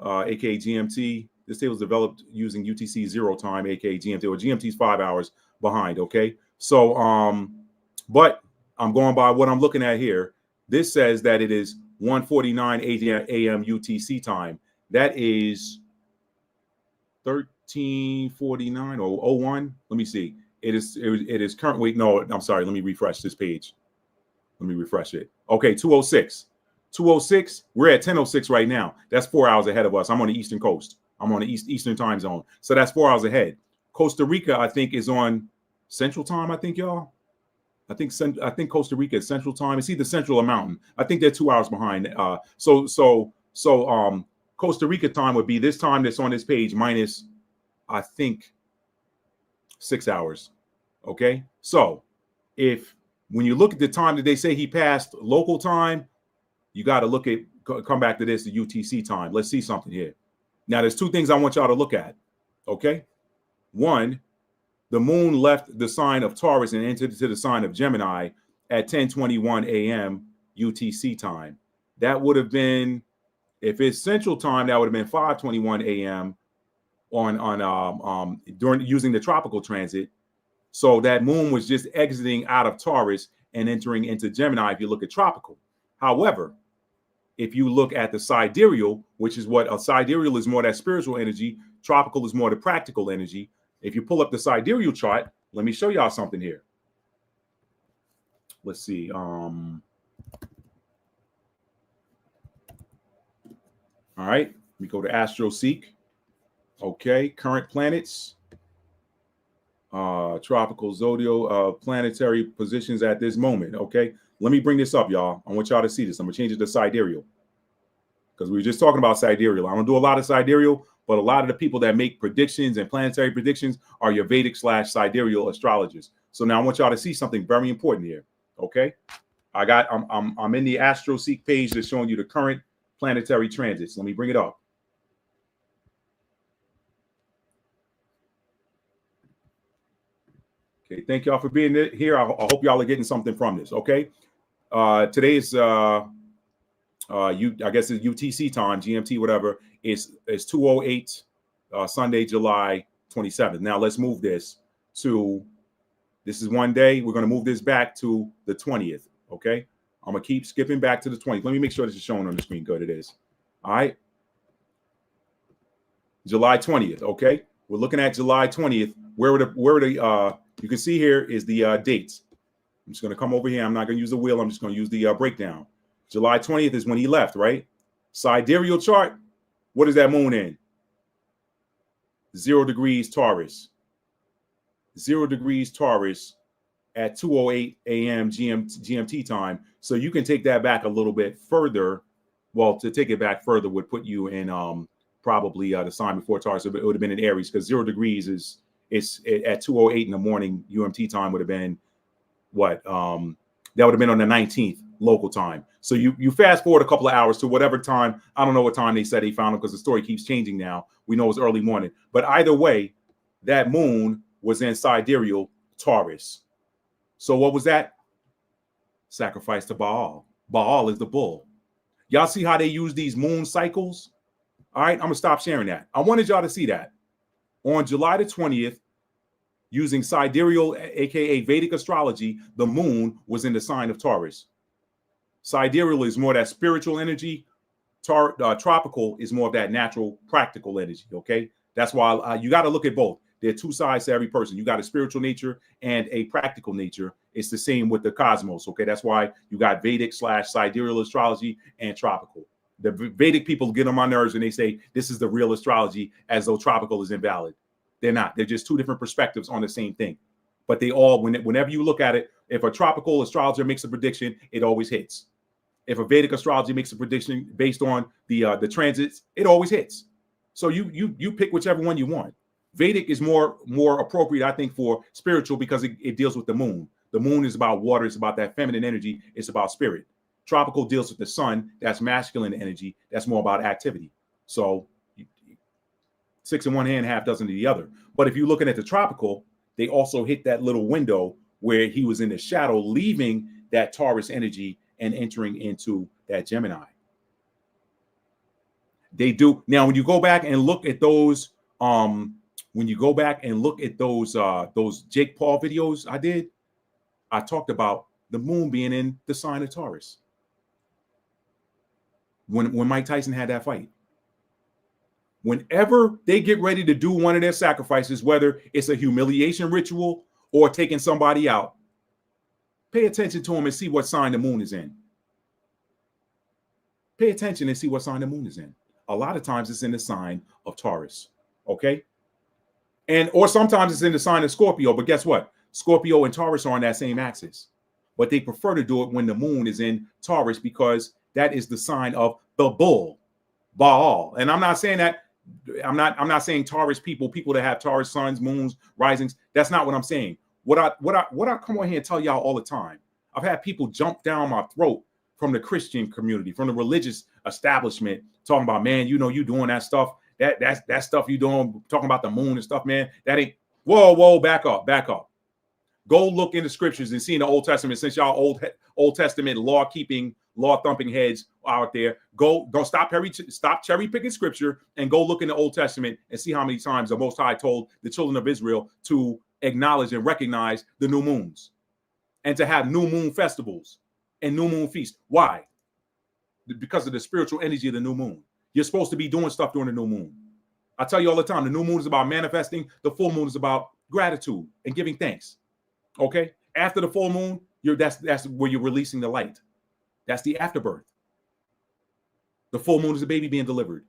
aka GMT. This table is developed using UTC 0 time, aka GMT, or GMT is 5 hours behind. Okay, so but I'm going by what I'm looking at here. This says that it is 1:49 a.m. UTC time. That is 1349 or 01. Let me see. It is current. Wait, no, I'm sorry. Let me refresh this page. Let me refresh it. Okay, 206. 206. We're at 10:06 right now. That's 4 hours ahead of us. I'm on the Eastern Coast. I'm on the Eastern time zone. So that's 4 hours ahead. Costa Rica, I think, is on Central Time. I think y'all. I think Costa Rica is Central Time. It's either Central or Mountain. I think they're 2 hours behind. So Costa Rica time would be this time that's on this page minus, I think, 6 hours. Okay. So when you look at the time that they say he passed local time, you got to come back to this, the UTC time. Let's see something here. Now, there's 2 things I want y'all to look at. Okay. One, the moon left the sign of Taurus and entered into the sign of Gemini at 10:21 a.m. UTC time. That would have been, if it's Central Time, that would have been 5:21 a.m. during using the tropical transit. So that moon was just exiting out of Taurus and entering into Gemini if you look at tropical. However, if you look at the sidereal, which is what a sidereal is, more that spiritual energy, tropical is more the practical energy. If you pull up the sidereal chart, let me show y'all something here. Let's see. All right, let me go to AstroSeek. Okay, current planets, tropical zodiac planetary positions at this moment. Okay, let me bring this up, y'all. I want y'all to see this. I'm gonna change it to sidereal because we were just talking about sidereal. I'm gonna do a lot of sidereal, but a lot of the people that make predictions and planetary predictions are your Vedic / sidereal astrologers. So now I want y'all to see something very important here. Okay, I'm in the AstroSeek page that's showing you the current planetary transits. Let me bring it up. Okay, thank y'all for being here. I hope y'all are getting something from this. Okay, today is I guess it's UTC time, GMT, whatever. It's 2:08 Sunday, July 27th. Now let's move this to, this is one day. We're going to move this back to the 20th. Okay, I'm gonna keep skipping back to the 20th. Let me make sure this is showing on the screen. Good, it is. All right, July 20th. Okay, we're looking at July 20th. Where the you can see here is the dates. I'm just going to come over here. I'm not going to use the wheel. I'm just going to use the breakdown. July 20th is when he left, right? Sidereal chart. What is that moon in? 0 degrees Taurus. 0 degrees Taurus at 2:08 a.m. GMT time. So you can take that back a little bit further. Well, to take it back further would put you in probably the sign before Taurus. It would have been in Aries, because 0 degrees is at 2:08 in the morning. UMT time would have been what? That would have been on the 19th local time. So you fast forward a couple of hours to whatever time. I don't know what time they said they found them, because the story keeps changing now. We know it's early morning. But either way, that moon was in sidereal Taurus. So what was that? Sacrifice to Baal. Baal is the bull. Y'all see how they use these moon cycles? All right, I'm going to stop sharing that. I wanted y'all to see that. On July the 20th, using sidereal, aka Vedic astrology, the moon was in the sign of Taurus. Sidereal is more that spiritual energy. Tropical is more of that natural, practical energy. Okay, that's why you got to look at both. There are two sides to every person. You got a spiritual nature and a practical nature. It's the same with the cosmos. Okay, that's why you got Vedic / sidereal astrology and tropical. The Vedic people get on my nerves and they say this is the real astrology, as though tropical is invalid. They're not. They're just two different perspectives on the same thing. But they all, whenever you look at it, if a tropical astrologer makes a prediction, it always hits. If a Vedic astrology makes a prediction based on the transits, it always hits. So you pick whichever one you want. Vedic is more appropriate, I think, for spiritual, because it deals with the moon. The moon is about water. It's about that feminine energy. It's about spirit. Tropical deals with the sun. That's masculine energy. That's more about activity. So 6 in one hand, half dozen in the other. But if you're looking at the tropical, they also hit that little window where he was in the shadow, leaving that Taurus energy and entering into that Gemini. They do. Now, when you go back and look at those, those Jake Paul videos I did, I talked about the moon being in the sign of Taurus. When Mike Tyson had that fight. Whenever they get ready to do one of their sacrifices, whether it's a humiliation ritual or taking somebody out, pay attention to them and see what sign the moon is in. Pay attention and see what sign the moon is in. A lot of times it's in the sign of Taurus, okay? Or sometimes it's in the sign of Scorpio, but guess what? Scorpio and Taurus are on that same axis. But they prefer to do it when the moon is in Taurus, because that is the sign of the bull, Baal. And I'm not saying that, I'm not saying Taurus people that have Taurus suns, moons, risings. That's not what I'm saying. What I come on here and tell y'all all the time. I've had people jump down my throat from the Christian community, from the religious establishment, talking about, man, you doing that stuff. That stuff you doing, talking about the moon and stuff, man. That ain't. Whoa, back up. Go look in the scriptures and see in the Old Testament, since y'all Old Testament law-keeping, law-thumping heads out there. Don't stop cherry picking scripture and go look in the Old Testament and see how many times the Most High told the children of Israel to acknowledge and recognize the new moons and to have new moon festivals and new moon feasts. Why? Because of the spiritual energy of the new moon. You're supposed to be doing stuff during the new moon. I tell you all the time, the new moon is about manifesting. The full moon is about gratitude and giving thanks. Okay? After the full moon, that's where you're releasing the light. That's the afterbirth. The full moon is the baby being delivered.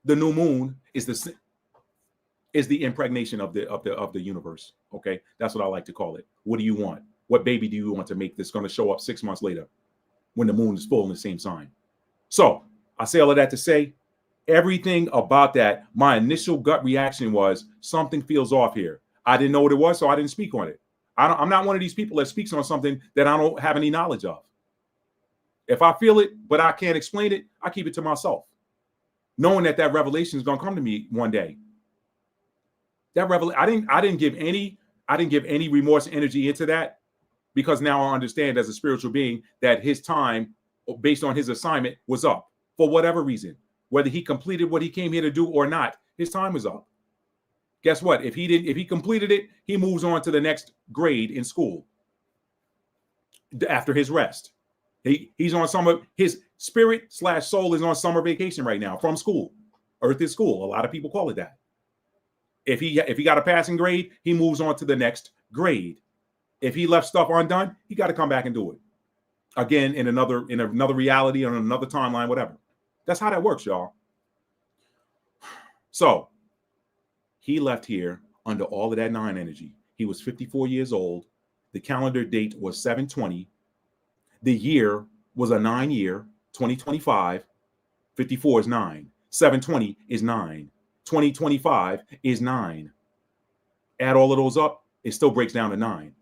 The new moon is the impregnation of the universe. Okay? That's what I like to call it. What do you want? What baby do you want to make that's going to show up 6 months later when the moon is full in the same sign? So I say all of that to say everything about that, my initial gut reaction was something feels off here. I didn't know what it was, so I didn't speak on it. I'm not one of these people that speaks on something that I don't have any knowledge of. If I feel it, but I can't explain it, I keep it to myself, knowing that revelation is going to come to me one day. That revelation, I didn't give any remorse energy into that, because now I understand as a spiritual being that his time, based on his assignment, was up for whatever reason. Whether he completed what he came here to do or not, his time was up. Guess what? If he completed it, he moves on to the next grade in school after his rest. He's on his spirit / soul is on summer vacation right now from school. Earth is school. A lot of people call it that. If he got a passing grade, he moves on to the next grade. If he left stuff undone, he got to come back and do it again in another reality, on another timeline, whatever. That's how that works, y'all. So he left here under all of that 9 energy. He was 54 years old. The calendar date was 7/20. The year was a 9 year, 2025. 54 is 9. 720 is 9. 2025 is 9. Add all of those up, it still breaks down to 9.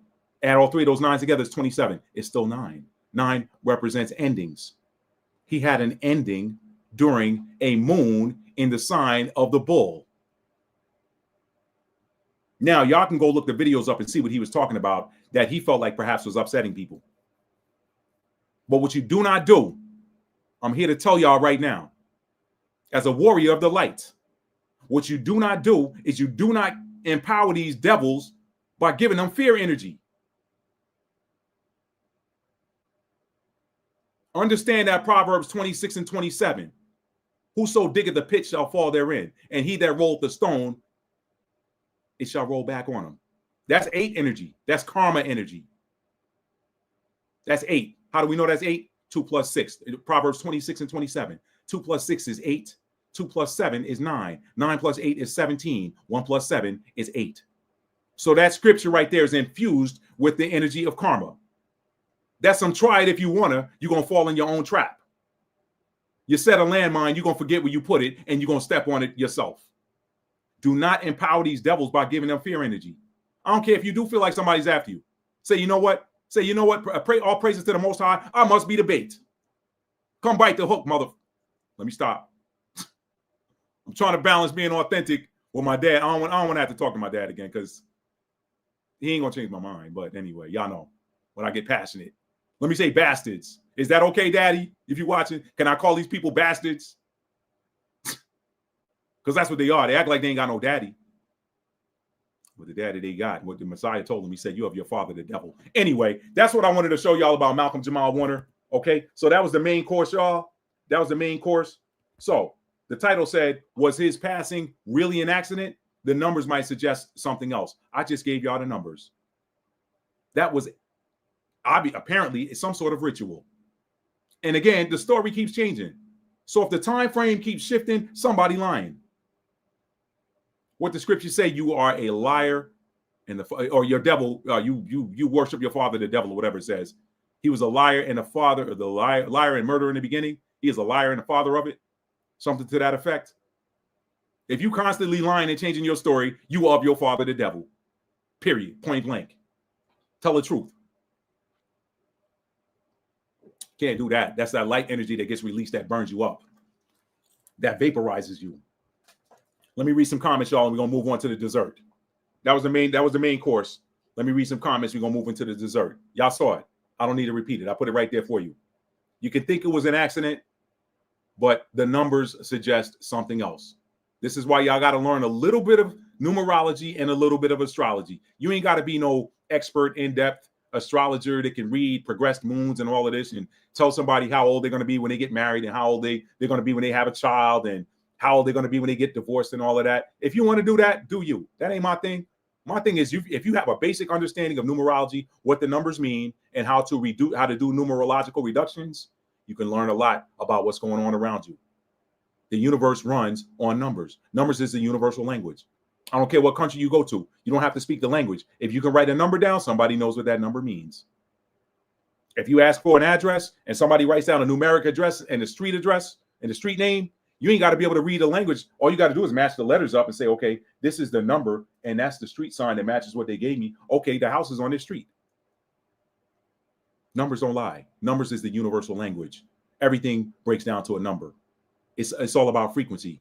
Add all three of those nines together, it's 27. It's still 9. 9 represents endings. He had an ending during a moon in the sign of the bull. Now, y'all can go look the videos up and see what he was talking about that he felt like perhaps was upsetting people. But what you do not do, I'm here to tell y'all right now, as a warrior of the light, what you do not do is you do not empower these devils by giving them fear energy. Understand that Proverbs 26 and 27. Whoso diggeth the pit shall fall therein, and he that rolleth the stone, it shall roll back on him. That's 8 energy. That's karma energy. That's 8. How do we know that's 8? 2 plus 6. Proverbs 26 and 27. 2 plus 6 is 8. 2 plus 7 is 9. 9 plus 8 is 17. 1 plus 7 is 8. So that scripture right there is infused with the energy of karma. That's some try it if you wanna, you're gonna fall in your own trap. You set a landmine, you're gonna forget where you put it, and you're gonna step on it yourself. Do not empower these devils by giving them fear energy. I don't care if you do feel like somebody's after you. Say, you know what? Say, you know what? Pray all praises to the Most High. I must be the bait. Come bite the hook, mother. Let me stop. I'm trying to balance being authentic with my dad. I don't want to have to talk to my dad again because he ain't gonna change my mind. But anyway, y'all know when I get passionate. Let me say bastards. Is that okay, Daddy? If you're watching, can I call these people bastards? Because that's what they are. They act like they ain't got no daddy. But the daddy they got, what the Messiah told them, he said, you have your father, the devil. Anyway, that's what I wanted to show y'all about Malcolm Jamal Warner. Okay, so that was the main course, y'all. That was the main course. So the title said, was his passing really an accident? The numbers might suggest something else. I just gave y'all the numbers. That was apparently it's some sort of ritual. And again, the story keeps changing. So if the time frame keeps shifting, somebody lying. What the scriptures say, you are a liar, or your devil. You worship your father, the devil, or whatever it says. He was a liar and a father, or the liar and murderer in the beginning. He is a liar and the father of it. Something to that effect. If you constantly lying and changing your story, you are of your father, the devil. Period. Point blank. Tell the truth. Can't do that. That's that light energy that gets released that burns you up. That vaporizes you. Let me read some comments, y'all, and we're gonna move on to the dessert. That was the main course. Let me read some comments. We're gonna move into the dessert. Y'all saw it. I don't need to repeat it. I put it right there for you. You can think it was an accident, but the numbers suggest something else. This is why y'all got to learn a little bit of numerology and a little bit of astrology. You ain't got to be no expert, in-depth astrologer that can read progressed moons and all of this and tell somebody how old they're going to be when they get married and how old they're going to be when they have a child and how old they're going to be when they get divorced and all of that. If you want to do that, do you. That ain't my thing. My thing is, if you have a basic understanding of numerology, what the numbers mean, and how to do numerological reductions, you can learn a lot about what's going on around you. The universe runs on numbers. Numbers is the universal language. I don't care what country you go to. You don't have to speak the language. If you can write a number down, somebody knows what that number means. If you ask for an address and somebody writes down a numeric address and the street name, you ain't got to be able to read the language. All you got to do is match the letters up and say, okay, this is the number and that's the street sign that matches what they gave me. Okay, the house is on this street. Numbers don't lie. Numbers is the universal language. Everything breaks down to a number. It's all about frequency.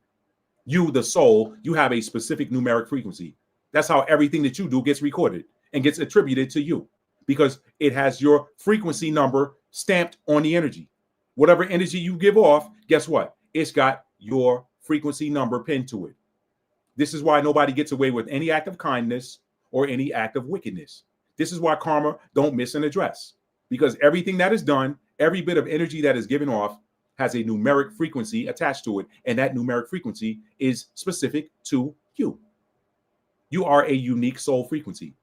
You, the soul, you have a specific numeric frequency. That's how everything that you do gets recorded and gets attributed to you because it has your frequency number stamped on the energy. Whatever energy you give off, guess what? It's got your frequency number pinned to it. This is why nobody gets away with any act of kindness or any act of wickedness. This is why karma don't miss an address because everything that is done, every bit of energy that is given off has a numeric frequency attached to it. And that numeric frequency is specific to you. You are a unique soul frequency.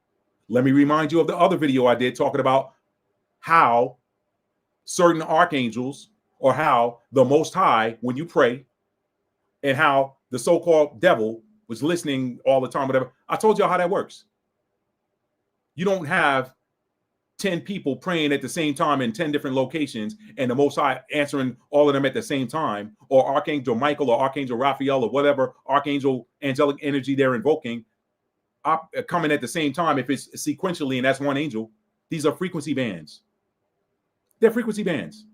Let me remind you of the other video I did talking about how certain archangels or how the Most High, when you pray, and how the so-called devil was listening all the time, whatever. I told y'all how that works. You don't have 10 people praying at the same time in 10 different locations, and the Most High answering all of them at the same time, or Archangel Michael or Archangel Raphael or whatever archangel angelic energy they're invoking coming at the same time, if it's sequentially and that's one angel, these are frequency bands. They're frequency bands.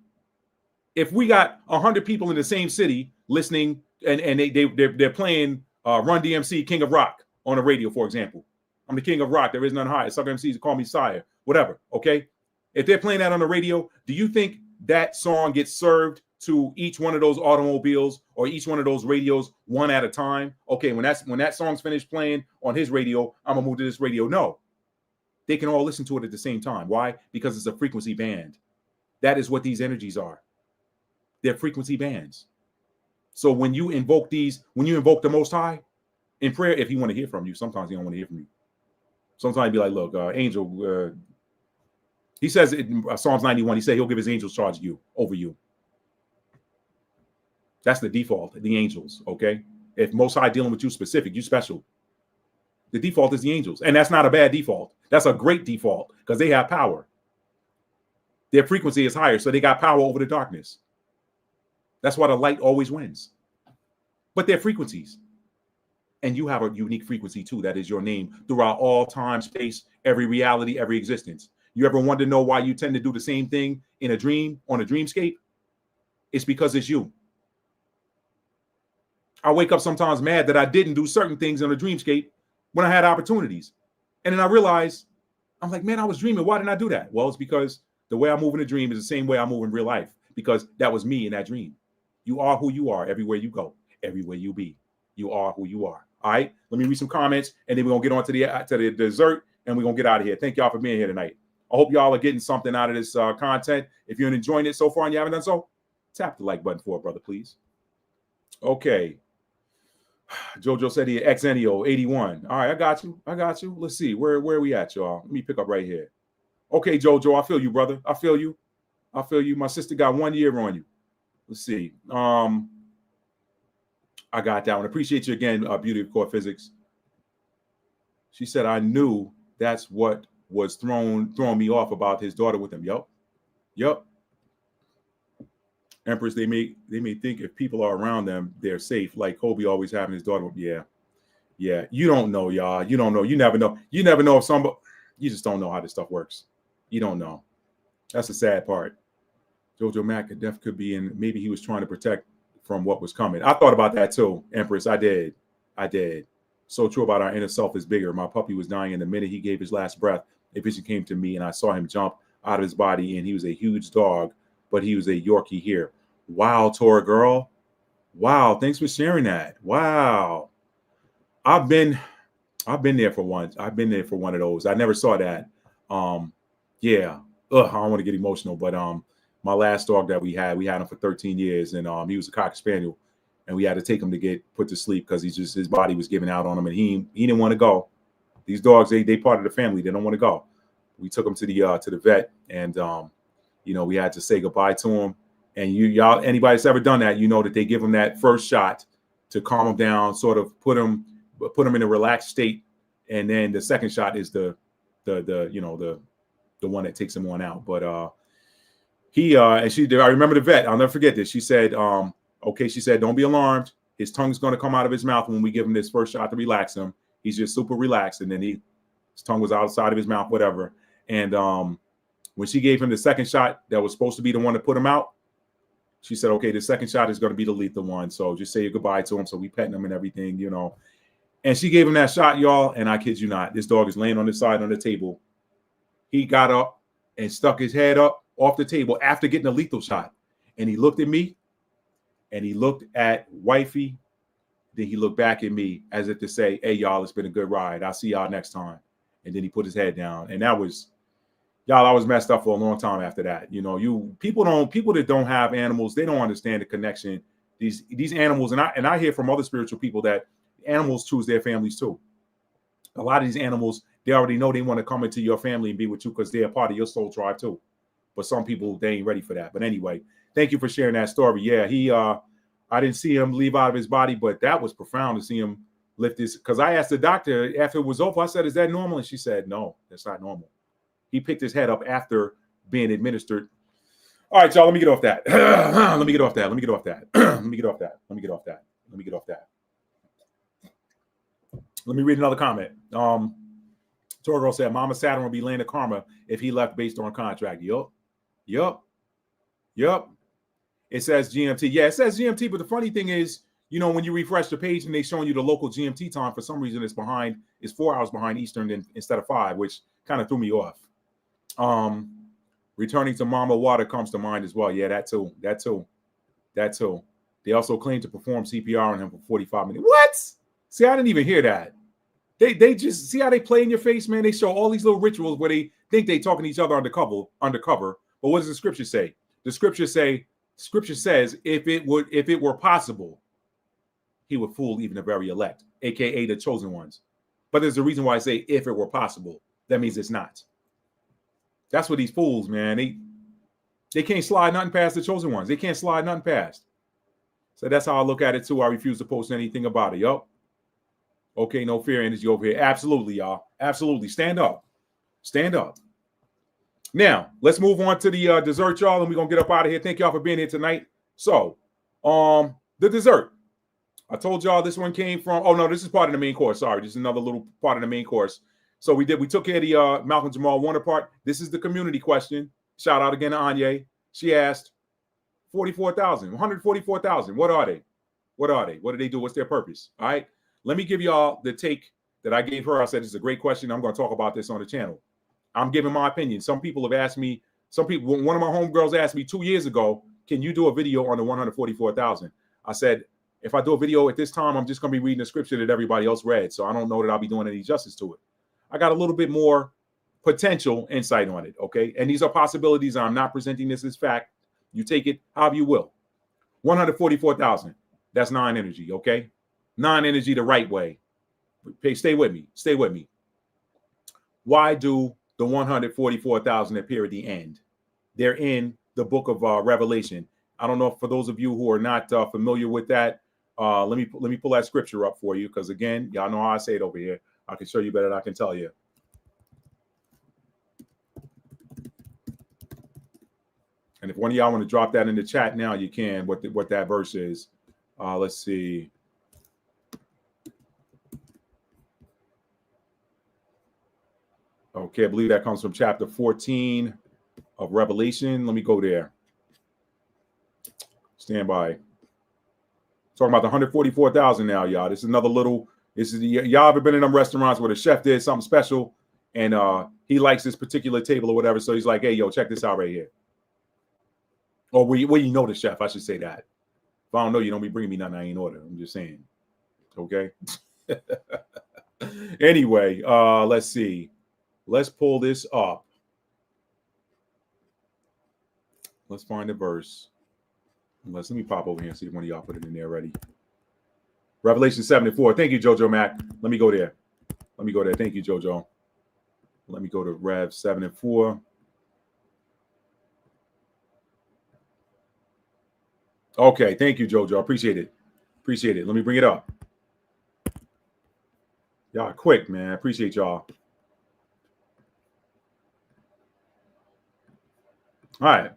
If we got 100 people in the same city listening, and they're playing Run DMC King of Rock on the radio, for example. I'm the king of rock. There is none higher. Some MCs call me sire, whatever. Okay. If they're playing that on the radio, do you think that song gets served to each one of those automobiles or each one of those radios one at a time? Okay. When that song's finished playing on his radio, I'm gonna move to this radio. No, they can all listen to it at the same time. Why? Because it's a frequency band. That is what these energies are. They're frequency bands. So when you invoke the Most High in prayer, if he want to hear from you, sometimes he don't want to hear from you. Sometimes he'd be like, look, angel, he says in Psalms 91, he said he'll give his angels charge over you. That's the default, the angels, okay? If Most High dealing with you specific, you special. The default is the angels. And that's not a bad default. That's a great default because they have power. Their frequency is higher, so they got power over the darkness. That's why the light always wins. But they're frequencies. And you have a unique frequency too. That is your name throughout all time, space, every reality, every existence. You ever want to know why you tend to do the same thing in a dream, on a dreamscape? It's because it's you. I wake up sometimes mad that I didn't do certain things on a dreamscape when I had opportunities. And then I realized, I'm like, man, I was dreaming. Why didn't I do that? Well, it's because the way I move in a dream is the same way I move in real life, because that was me in that dream. You are who you are everywhere you go, everywhere you be. You are who you are. All right. Let me read some comments, and then we're gonna get on to the dessert, and we're gonna get out of here. Thank y'all for being here tonight. I hope y'all are getting something out of this content. If you're enjoying it so far and you haven't done so, tap the like button for it, brother, please. Okay. Jojo said he Xenio 81. All right, I got you. Let's see. Where are we at, y'all? Let me pick up right here. Okay, Jojo, I feel you, brother. I feel you. My sister got 1 year on you. Let's see. I got that one. Appreciate you again, Beauty of Core Physics. She said, I knew that's what was throwing me off about his daughter with him. Yup. Empress, they may think if people are around them, they're safe. Like Kobe always having his daughter. Yeah. You don't know, y'all. You don't know. You never know. You never know if somebody. You just don't know how this stuff works. You don't know. That's the sad part. Jojo Mack could be in. Maybe he was trying to protect from what was coming. I thought about that too, Empress. I did. So true about our inner self is bigger. My puppy was dying, and the minute he gave his last breath, a vision came to me, and I saw him jump out of his body, and he was a huge dog, but he was a Yorkie here. Wow, Tora girl. Wow, thanks for sharing that. Wow. I've been there for one. I've been there for one of those. I never saw that. Yeah. I don't want to get emotional, but my last dog that we had him for 13 years, and he was a Cocker Spaniel, and we had to take him to get put to sleep because his body was giving out on him, and he didn't want to go. These dogs, they part of the family. They don't want to go. We took him to the vet, and we had to say goodbye to him. And y'all, anybody that's ever done that, you know that they give him that first shot to calm him down, sort of put him in a relaxed state, and then the second shot is the one that takes him on out. But I remember the vet. I'll never forget this. She said, okay, she said, don't be alarmed. His tongue's going to come out of his mouth when we give him this first shot to relax him. He's just super relaxed, and then his tongue was outside of his mouth, whatever. And when she gave him the second shot, that was supposed to be the one to put him out, she said, okay, the second shot is going to be the lethal one. So just say goodbye to him. So we petting him and everything, And she gave him that shot, y'all. And I kid you not, this dog is laying on his side on the table. He got up and stuck his head up off the table after getting a lethal shot. And he looked at me, and he looked at wifey. Then he looked back at me as if to say, hey, y'all, it's been a good ride. I'll see y'all next time. And then he put his head down. And that was, y'all, I was messed up for a long time after that. People that don't have animals, they don't understand the connection. These animals, and I hear from other spiritual people that animals choose their families too. A lot of these animals, they already know they want to come into your family and be with you because they're a part of your soul tribe too. But some people, they ain't ready for that. But anyway, thank you for sharing that story. Yeah, I didn't see him leave out of his body, but that was profound to see him lift his, because I asked the doctor after it was over, I said, is that normal? And she said, no, that's not normal. He picked his head up after being administered. All right, y'all, let me get off that. Let me get off that. Let me get off that. Let me get off that. Let me get off that. Let me get off that. Let me read another comment. Torgo said, Mama Saturn will be laying the karma if he left based on contract. Yup. It says GMT. Yeah, it says GMT, but the funny thing is, you know, when you refresh the page and they showing you the local GMT time, for some reason it's 4 hours behind Eastern instead of 5, which kind of threw me off. Returning to Mama Water comes to mind as well. Yeah, that too. They also claim to perform CPR on him for 45 minutes. What? See, I didn't even hear that. They just see how they play in your face, man. They show all these little rituals where they think they talking to each other undercover. But what does the scripture say? The scripture says, if it were possible, he would fool even the very elect, aka the chosen ones. But there's a reason why I say if it were possible. That means it's not. That's what these fools, man. They can't slide nothing past the chosen ones. They can't slide nothing past. So that's how I look at it too. I refuse to post anything about it. Yup. Okay, no fear energy over here. Absolutely, y'all. Absolutely. Stand up. Stand up. Now, let's move on to the dessert, y'all, and we're going to get up out of here. Thank y'all for being here tonight. So, the dessert. I told y'all this one came from, oh, no, this is part of the main course. Sorry, this is another little part of the main course. So we took care of the Malcolm Jamal Warner part. This is the community question. Shout out again to Anya. She asked 44,000, 144,000. What are they? What are they? What do they do? What's their purpose? All right. Let me give y'all the take that I gave her. I said, it's a great question. I'm going to talk about this on the channel. I'm giving my opinion. Some people have asked me, one of my homegirls asked me 2 years ago, can you do a video on the 144,000? I said, if I do a video at this time, I'm just going to be reading the scripture that everybody else read. So I don't know that I'll be doing any justice to it. I got a little bit more potential insight on it, okay? And these are possibilities. I'm not presenting this as fact. You take it however you will. 144,000. That's 9 energy, okay? 9 energy the right way. Stay with me. Stay with me. Why do the 144,000 appear at the end? They're in the book of Revelation. I don't know if for those of you who are not familiar with that, let me pull that scripture up for you, because again, y'all know how I say it over here. I can show you better than I can tell you. And if one of y'all want to drop that in the chat now, you can. What that verse is. Let's see. Okay, I believe that comes from chapter 14 of Revelation. Let me go there. Stand by. Talking about the 144,000 now, y'all. This is another little. Y'all ever been in them restaurants where the chef did something special and he likes this particular table or whatever? So he's like, hey, yo, check this out right here. Or well, you know the chef, I should say that. If I don't know, you don't be bringing me nothing I ain't order. I'm just saying. Okay. Anyway, let's see. Let's pull this up. Let's find the verse. Let me pop over here and see if one of y'all put it in there already. Revelation 7:4. Thank you, Jojo Mac. Let me go there. Let me go there. Thank you, Jojo. Let me go to Rev 7:4. Okay, thank you, Jojo. I appreciate it. Appreciate it. Let me bring it up. Y'all quick, man. I appreciate y'all. All right.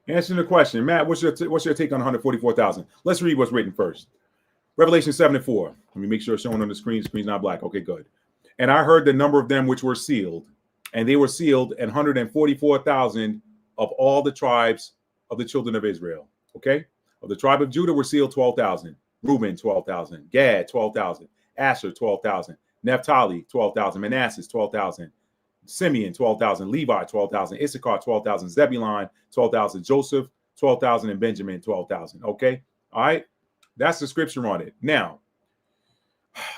Answering the question, Matt, what's your take on 144,000? Let's read what's written first. Revelation 7:4. Let me make sure it's showing on the screen. The screen's not black. Okay, good. And I heard the number of them which were sealed, and they were sealed, and 144,000 of all the tribes of the children of Israel. Okay, of the tribe of Judah were sealed 12,000. Reuben 12,000. Gad 12,000. Asher 12,000. Naphtali 12,000. Manasseh 12,000. Simeon 12,000. Levi 12,000. Issachar 12,000. Zebulon 12,000. Joseph 12,000, and Benjamin 12,000. Okay, all right. That's the scripture on it. Now,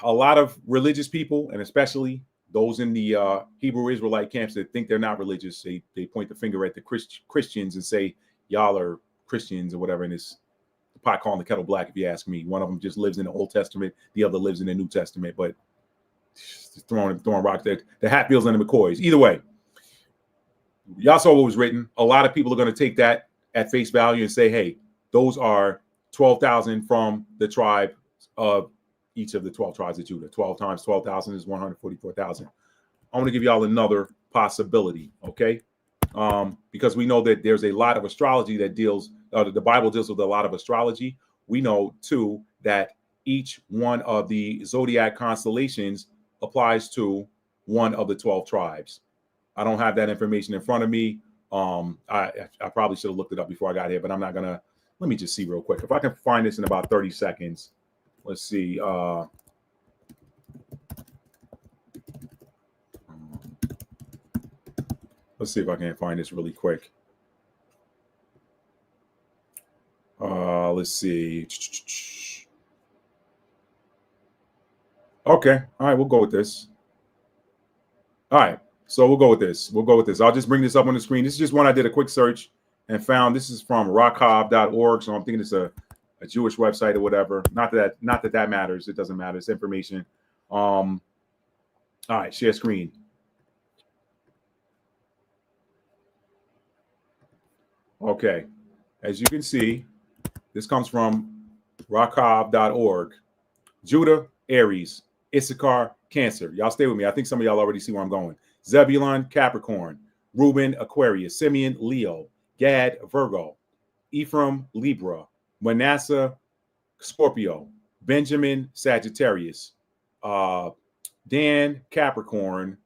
a lot of religious people, and especially those in the Hebrew Israelite camps that think they're not religious, they point the finger at the Christians and say, y'all are Christians or whatever. And it's the pot calling the kettle black, if you ask me. One of them just lives in the Old Testament. The other lives in the New Testament. But just throwing rocks there. The Hatfields and the McCoys. Either way, y'all saw what was written. A lot of people are going to take that at face value and say, hey, those are 12,000 from the tribe of each of the 12 tribes of Judah. 12 times 12,000 is 144,000. I want to give y'all another possibility. Okay. Because we know that there's a lot of astrology that deals, the Bible deals with a lot of astrology. We know too that each one of the zodiac constellations applies to one of the 12 tribes. I don't have that information in front of me. I probably should have looked it up before I got here, but I'm not gonna. Let me just see real quick if I can find this in about 30 seconds. Let's see. Let's see if I can find this really quick. Let's see. Okay. All right. We'll go with this. All right. So we'll go with this. I'll just bring this up on the screen. This is just one I did a quick search and found. This is from rockhob.org. So I'm thinking it's a Jewish website or whatever. Not that matters. It doesn't matter. It's information. All right. Share screen. Okay. As you can see, this comes from rockhob.org. Judah, Aries. Issachar, Cancer. Y'all stay with me. I think some of y'all already see where I'm going. Zebulun, Capricorn. Reuben, Aquarius. Simeon, Leo. Gad, Virgo. Ephraim, Libra. Manasseh, Scorpio. Benjamin, Sagittarius. Dan, Capricorn.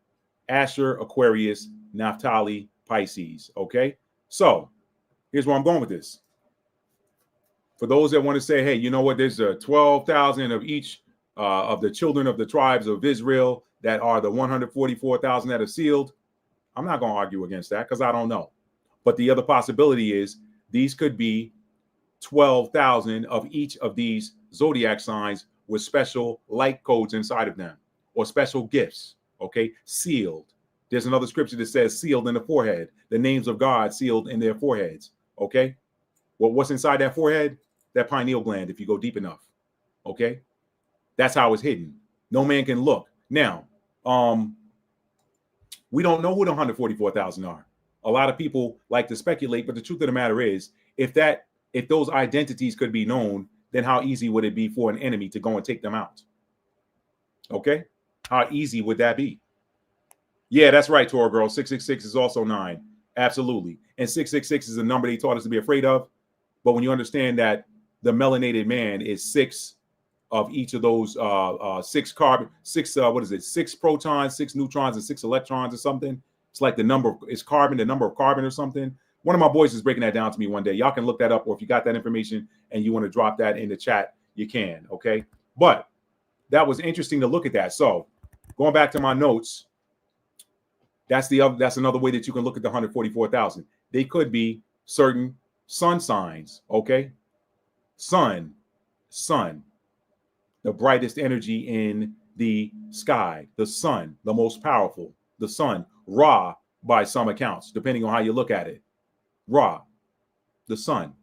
Asher, Aquarius. Naphtali, Pisces. Okay? So, here's where I'm going with this. For those that want to say, hey, you know what? There's 12,000 of each of the children of the tribes of Israel that are the 144,000 that are sealed. I'm not going to argue against that because I don't know. But the other possibility is these could be 12,000 of each of these zodiac signs with special light codes inside of them or special gifts. Okay, sealed. There's another scripture that says sealed in the forehead, the names of God sealed in their foreheads. Okay, well, what's inside that forehead? That pineal gland, if you go deep enough. Okay, that's how it's hidden. No man can look. Now, we don't know who the 144,000 are. A lot of people like to speculate, but the truth of the matter is, if those identities could be known, then how easy would it be for an enemy to go and take them out? Okay, how easy would that be? Yeah, that's right, Toro Girl. 666 is also 9. Absolutely. And 666 is a number they taught us to be afraid of. But when you understand that the melanated man is 6 of each of those 6 carbon, 6 6 protons, 6 neutrons, and 6 electrons or something. It's like the number is carbon, the number of carbon or something. One of my boys is breaking that down to me one day. Y'all can look that up, or if you got that information and you want to drop that in the chat, you can. Okay. But that was interesting to look at that. So going back to my notes, that's another way that you can look at the 144,000. They could be certain sun signs. Okay. Sun, the brightest energy in the sky, the sun, the most powerful, the sun, Ra, by some accounts, depending on how you look at it. Ra, the sun,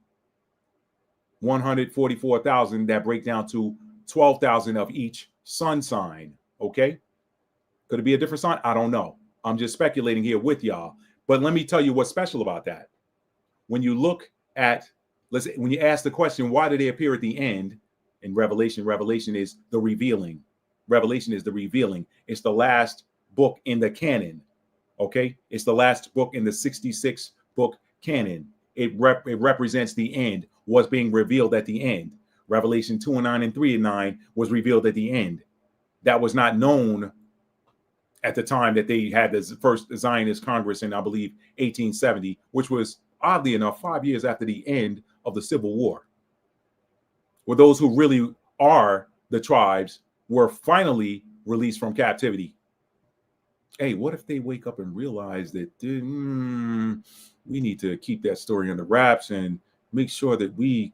144,000 that break down to 12,000 of each sun sign. Okay. Could it be a different sign? I don't know. I'm just speculating here with y'all. But let me tell you what's special about that. When you look at, when you ask the question, why do they appear at the end in Revelation? Revelation is the revealing. Revelation is the revealing. It's the last book in the canon. Okay. It's the last book in the 66 book canon. It represents the end, what's being revealed at the end. Revelation 2 and 9 and 3 and 9 was revealed at the end. That was not known at the time that they had the first Zionist Congress in, I believe, 1870, which was oddly enough 5 years after the end of the Civil War, where those who really are the tribes were finally released from captivity. Hey, what if they wake up and realize that we need to keep that story under wraps and make sure that we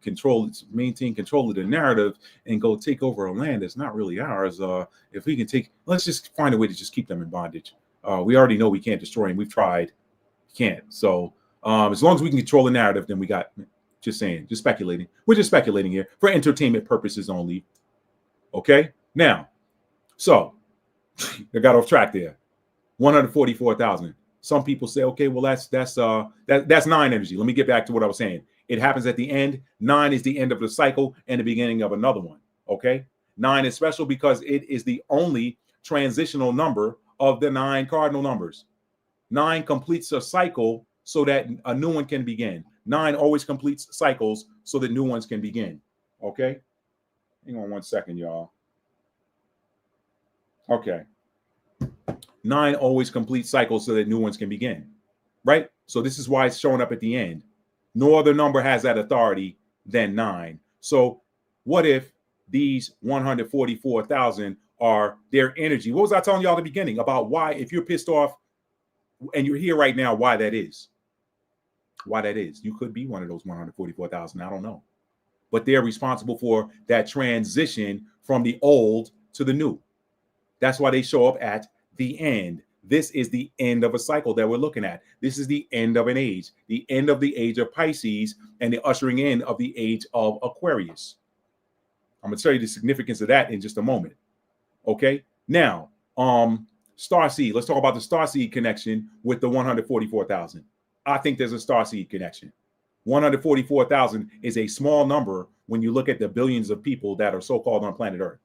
maintain control of the narrative and go take over a land that's not really ours. If we can let's just find a way to just keep them in bondage. We already know we can't destroy them. We've tried, can't. So as long as we can control the narrative, then we got, just saying, just speculating. We're just speculating here for entertainment purposes only. Okay. Now, so I got off track there. 144,000. Some people say, okay, well, that's 9 energy. Let me get back to what I was saying. It happens at the end. 9 is the end of the cycle and the beginning of another one. Okay. 9 is special because it is the only transitional number of the 9 cardinal numbers. 9 completes a cycle so that a new one can begin. 9 always completes cycles so that new ones can begin. Okay? Hang on one second, y'all. Okay. 9 always completes cycles so that new ones can begin. Right? So this is why it's showing up at the end. No other number has that authority than 9. So what if these 144,000 are their energy? What was I telling y'all at the beginning about why, if you're pissed off and you're here right now, why that is? Why that is? You could be one of those 144,000. I don't know. But they're responsible for that transition from the old to the new. That's why they show up at the end. This is the end of a cycle that we're looking at. This is the end of an age, the end of the age of Pisces and the ushering in of the age of Aquarius. I'm going to tell you the significance of that in just a moment. Okay. Now, starseed. Let's talk about the starseed connection with the 144,000. I think there's a starseed connection. 144,000 is a small number when you look at the billions of people that are so-called on planet Earth.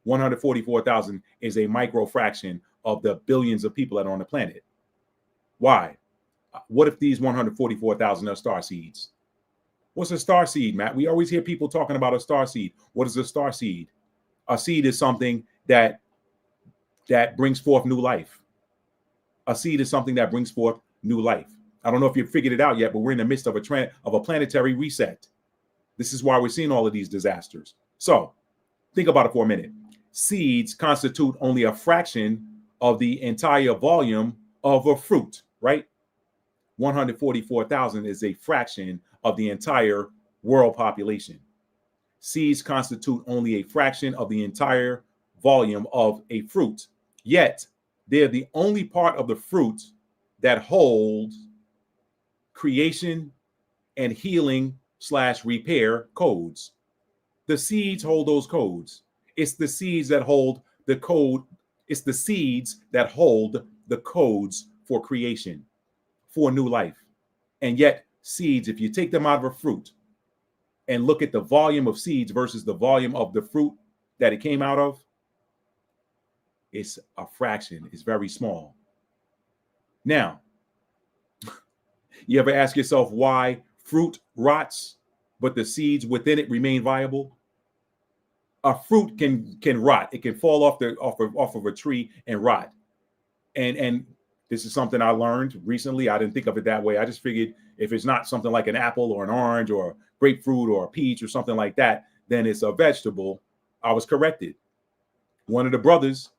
144,000 is a micro fraction of the billions of people that are on the planet. Why? What if these 144,000 are star seeds? What's a star seed, Matt? We always hear people talking about a star seed. What is a star seed? A seed is something that brings forth new life. A seed is something that brings forth new life. I don't know if you've figured it out yet, but we're in the midst of a planetary reset. This is why we're seeing all of these disasters. So think about it for a minute. Seeds constitute only a fraction of the entire volume of a fruit, right? 144,000 is a fraction of the entire world population. Seeds constitute only a fraction of the entire volume of a fruit. Yet, they're the only part of the fruit that holds creation and healing / repair codes. The seeds hold those codes. It's the seeds that hold the code. It's the seeds that hold the codes for creation, for new life. And yet seeds, if you take them out of a fruit and look at the volume of seeds versus the volume of the fruit that it came out of, it's a fraction. It's very small. Now, you ever ask yourself why fruit rots, but the seeds within it remain viable? A fruit can rot. It can fall off of a tree and rot. And this is something I learned recently. I didn't think of it that way. I just figured if it's not something like an apple or an orange or a grapefruit or a peach or something like that, then it's a vegetable. I was corrected. One of the brothers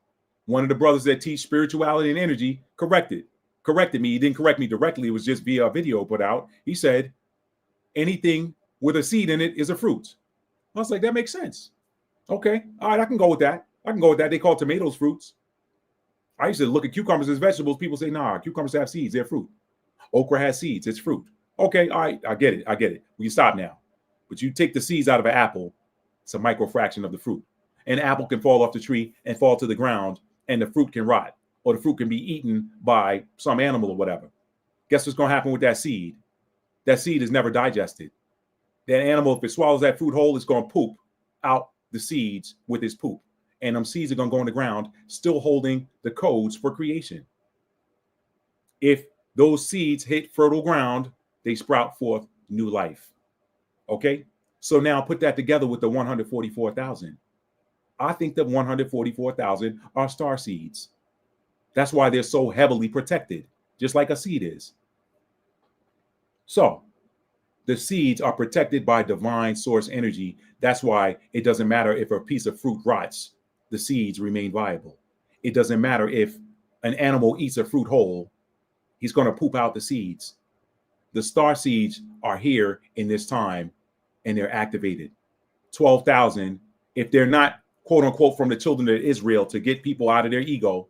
that teach spirituality and energy corrected me. He didn't correct me directly. It was just via a video put out. He said, anything with a seed in it is a fruit. I was like, that makes sense. Okay. All right. I can go with that. They call tomatoes fruits. I used to look at cucumbers as vegetables. People say, nah, cucumbers have seeds. They're fruit. Okra has seeds. It's fruit. Okay. All right. I get it. We can stop now. But you take the seeds out of an apple, it's a micro fraction of the fruit. An apple can fall off the tree and fall to the ground, and the fruit can rot, or the fruit can be eaten by some animal or whatever. Guess what's going to happen with that seed? That seed is never digested. That animal, if it swallows that fruit whole, it's going to poop out the seeds with its poop. And them seeds are going to go in the ground, still holding the codes for creation. If those seeds hit fertile ground, they sprout forth new life. Okay? So now put that together with the 144,000. I think the 144,000 are star seeds. That's why they're so heavily protected, just like a seed is. So the seeds are protected by divine source energy. That's why it doesn't matter if a piece of fruit rots, the seeds remain viable. It doesn't matter if an animal eats a fruit whole, he's going to poop out the seeds. The star seeds are here in this time and they're activated. 12,000, if they're not quote unquote from the children of Israel to get people out of their ego.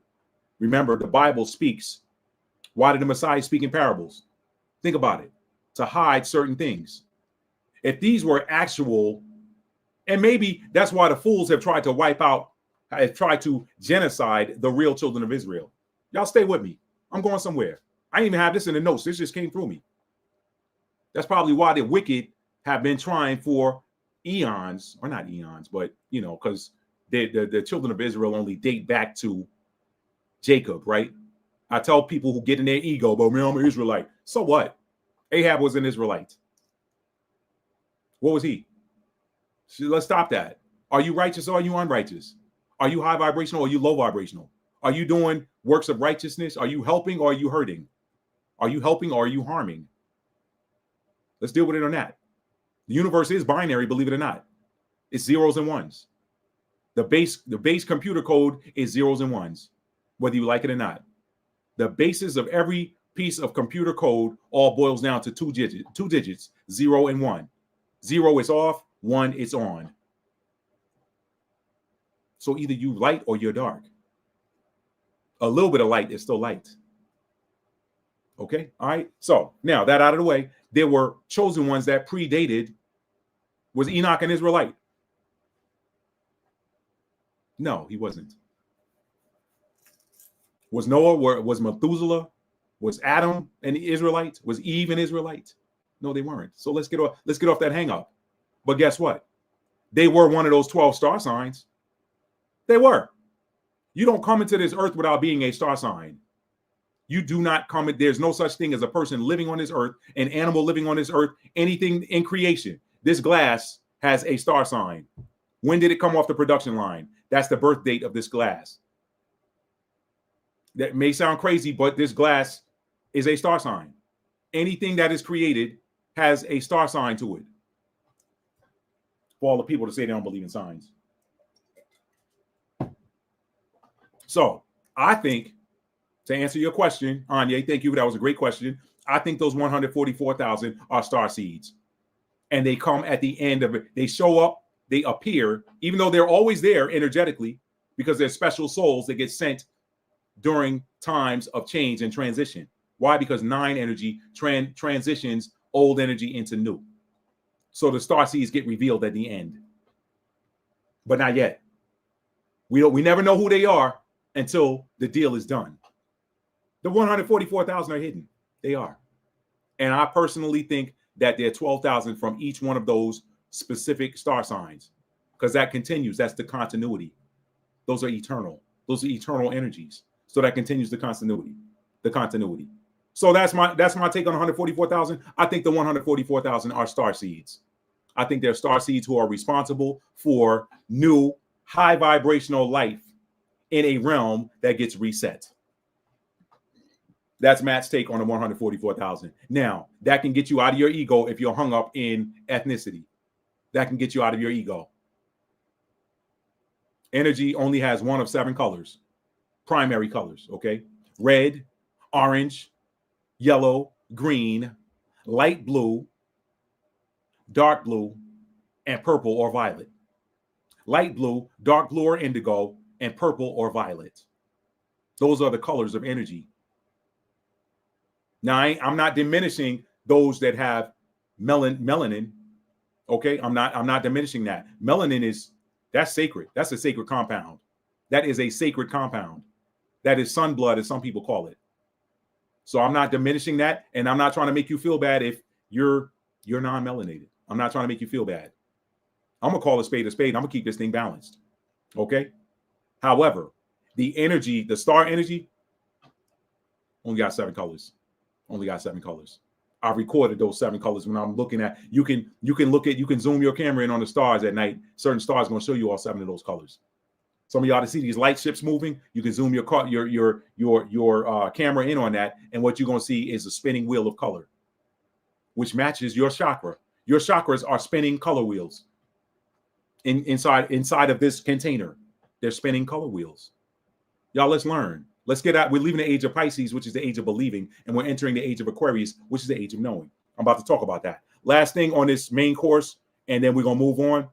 Remember, the Bible speaks. Why did the Messiah speak in parables? Think about it. To hide certain things. If these were actual, and maybe that's why the fools have tried to genocide the real children of Israel. Y'all stay with me. I'm going somewhere. I didn't even have this in the notes. This just came through me. That's probably why the wicked have been trying for eons, or not eons, but, because the children of Israel only date back to Jacob, right? I tell people who get in their ego, but man, I'm an Israelite. So what? Ahab was an Israelite. What was he? So let's stop that. Are you righteous or are you unrighteous? Are you high vibrational or are you low vibrational? Are you doing works of righteousness? Are you helping or are you hurting? Are you helping or are you harming? Let's deal with it on that. The universe is binary, believe it or not. It's zeros and ones. The base computer code is zeros and ones, whether you like it or not. The basis of every piece of computer code all boils down to two digits, 0 and 1. 0 is off, 1 is on. So either you light or you're dark. A little bit of light is still light. Okay, all right. So now that out of the way, there were chosen ones that predated. Was Enoch an Israelite? No, he wasn't. Was Noah? Was Methuselah? Was Adam an Israelite? Was Eve an Israelite? No, they weren't. So let's get off that hang up. But guess what? They were one of those 12 star signs. They were. You don't come into this earth without being a star sign. You do not come in. There's no such thing as a person living on this earth, an animal living on this earth, anything in creation. This glass has a star sign. When did it come off the production line? That's the birth date of this glass. That may sound crazy, but this glass is a star sign. Anything that is created has a star sign to it. For all the people to say they don't believe in signs. So I think, to answer your question, Anya, thank you. That was a great question. I think those 144,000 are star seeds. And they come at the end of it. They show up, they appear, even though they're always there energetically, because they're special souls that get sent during times of change and transition. Why? Because 9 energy transitions old energy into new. So the star seeds get revealed at the end. But not yet. We never know who they are until the deal is done. The 144,000 are hidden. They are. And I personally think that there are 12,000 from each one of those specific star signs, because that continues. That's the continuity. Those are eternal. Those are eternal energies. So that continues the continuity. So that's my take on 144,000. I think the 144,000 are star seeds. I think they're star seeds who are responsible for new high vibrational life in a realm that gets reset. That's Matt's take on the 144,000. Now, that can get you out of your ego if you're hung up in ethnicity. That can get you out of your ego. Energy only has one of 7 colors, primary colors, okay? Red, orange, yellow, green, light blue, dark blue, and purple or violet. Light blue, dark blue or indigo, and purple or violet. Those are the colors of energy. Now, I'm not diminishing those that have melanin. Okay, I'm not diminishing that. Melanin that's sacred. That's a sacred compound. That is a sacred compound. That is sun blood, as some people call it. So I'm not diminishing that, and I'm not trying to make you feel bad if you're non-melanated. I'm not trying to make you feel bad. I'm gonna call a spade a spade. I'm gonna keep this thing balanced. Okay. However, the energy, the star energy, only got 7 colors. I've recorded those 7 colors when I'm looking at. You can zoom your camera in on the stars at night. Certain stars going to show you all 7 of those colors. Some of y'all to see these light ships moving. You can zoom your camera in on that, and what you're going to see is a spinning wheel of color, which matches your chakra. Your chakras are spinning color wheels. Inside of this container, they're spinning color wheels. Y'all, let's learn. Let's get out. We're leaving the age of Pisces, which is the age of believing, and we're entering the age of Aquarius, which is the age of knowing. I'm about to talk about that. Last thing on this main course, and then we're going to move on.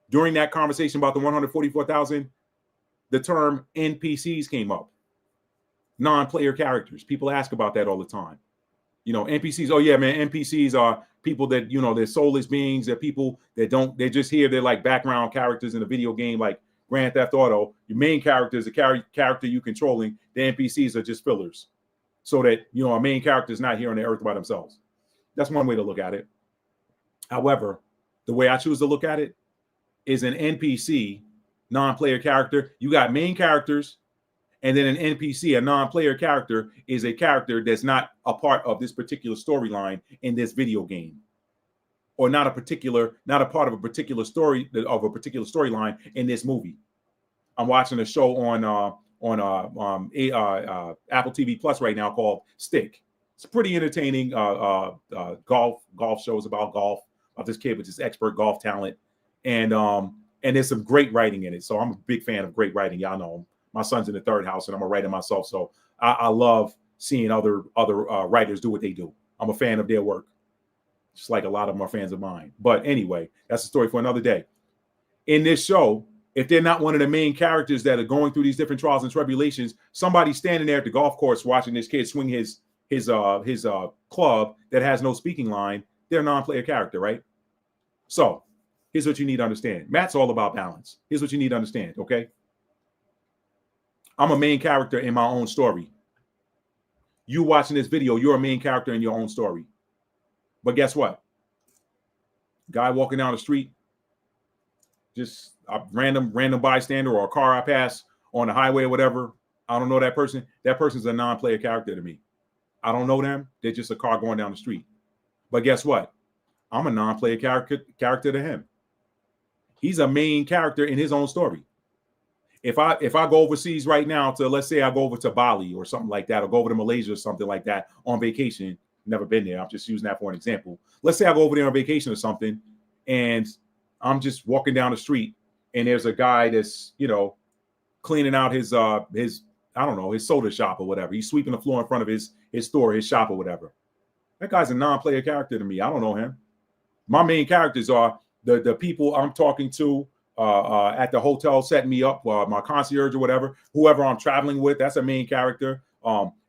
During that conversation about the 144,000, the term NPCs came up. Non-player characters. People ask about that all the time. You know, NPCs, oh yeah, man, NPCs are people that, you know, they're soulless beings. They're people that they're just here. They're like background characters in a video game like Grand Theft Auto. Your main character is a character you're controlling. The NPCs are just fillers, so that, you know, our main character is not here on the earth by themselves. That's one way to look at it. However, the way I choose to look at it is an NPC, non-player character. You got main characters, And then an NPC, a non-player character, is a character that's not a part of this particular storyline in this video game, or not a part of a particular storyline in this movie. I'm watching a show on Apple TV Plus right now called Stick. It's pretty entertaining. Golf shows about golf, about this kid with this expert golf talent, and there's some great writing in it. So I'm a big fan of great writing. Y'all know my son's in the third house, and I'm a writer myself. So I love seeing other writers do what they do. I'm a fan of their work, just like a lot of them are fans of mine. But anyway, that's a story for another day. In this show, if they're not one of the main characters that are going through these different trials and tribulations, somebody's standing there at the golf course watching this kid swing his club that has no speaking line, they're a non-player character, right? So here's what you need to understand. Matt's all about balance. Here's what you need to understand, okay? I'm a main character in my own story. You watching this video, you're a main character in your own story. But guess what? Guy walking down the street, just a random bystander or a car I pass on the highway or whatever. I don't know that person. That person's a non-player character to me. I don't know them. They're just a car going down the street. But guess what? I'm a non-player character to him. He's a main character in his own story. If I go overseas right now to, let's say I go over to Bali or something like that, or go over to Malaysia or something like that on vacation, never been there. I'm just using that for an example. Let's say I go over there on vacation or something, and I'm just walking down the street, and there's a guy that's, cleaning out his I don't know, his soda shop or whatever. He's sweeping the floor in front of his store, his shop or whatever. That guy's a non-player character to me. I don't know him. My main characters are the people I'm talking to at the hotel, setting me up, my concierge or whatever, whoever I'm traveling with. That's a main character.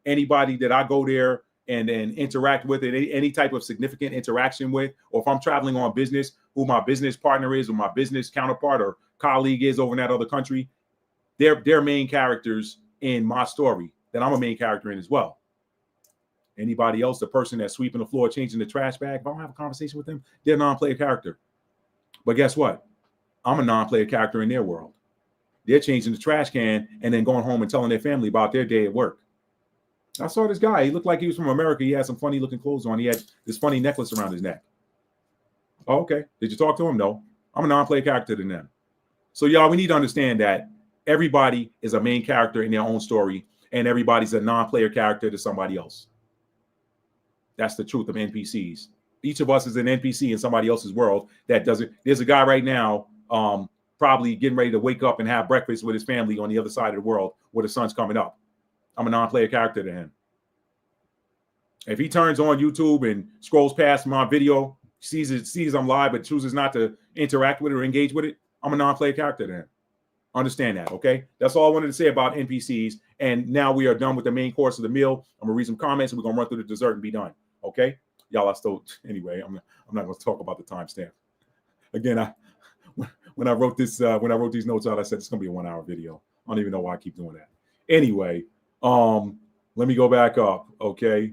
Anybody that I go there and interact with, any type of significant interaction with, or if I'm traveling on business, who my business partner is, or my business counterpart or colleague is over in that other country, they're main characters in my story that I'm a main character in as well. Anybody else, the person that's sweeping the floor, changing the trash bag, if I don't have a conversation with them, they're a non-player character. But guess what? I'm a non-player character in their world. They're changing the trash can and then going home and telling their family about their day at work. I saw this guy. He looked like he was from America. He had some funny looking clothes on. He had this funny necklace around his neck. Oh, okay. Did you talk to him? No. I'm a non-player character to them. So y'all, we need to understand that everybody is a main character in their own story, and everybody's a non-player character to somebody else. That's the truth of NPCs. Each of us is an NPC in somebody else's world that doesn't. There's a guy right now probably getting ready to wake up and have breakfast with his family on the other side of the world where the sun's coming up. I'm a non-player character to him. If he turns on YouTube and scrolls past my video, sees I'm live, but chooses not to interact with it or engage with it, I'm a non-player character to him. Understand that, okay? That's all I wanted to say about NPCs. And now we are done with the main course of the meal. I'm gonna read some comments and we're gonna run through the dessert and be done. Okay, y'all. Anyway. I'm not going to talk about the timestamp again. When I wrote these notes out, I said it's going to be a 1 hour video. I don't even know why I keep doing that. Anyway, let me go back up. Okay,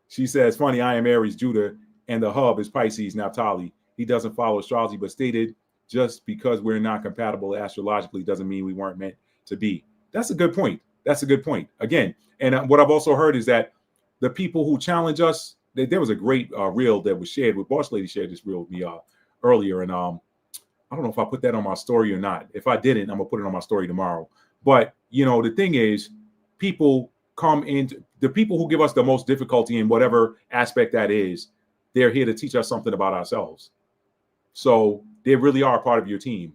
she says, "Funny, I am Aries, Judah, and the hub is Pisces, Naphtali. He doesn't follow astrology, but stated just because we're not compatible astrologically doesn't mean we weren't meant to be." That's a good point. Again, and what I've also heard is that the people who challenge us, there was a great reel that was shared with Boss Lady shared this reel with me earlier. And I don't know if I put that on my story or not. If I didn't, I'm going to put it on my story tomorrow. But, the thing is, people come into the people who give us the most difficulty in whatever aspect that is. They're here to teach us something about ourselves. So they really are part of your team.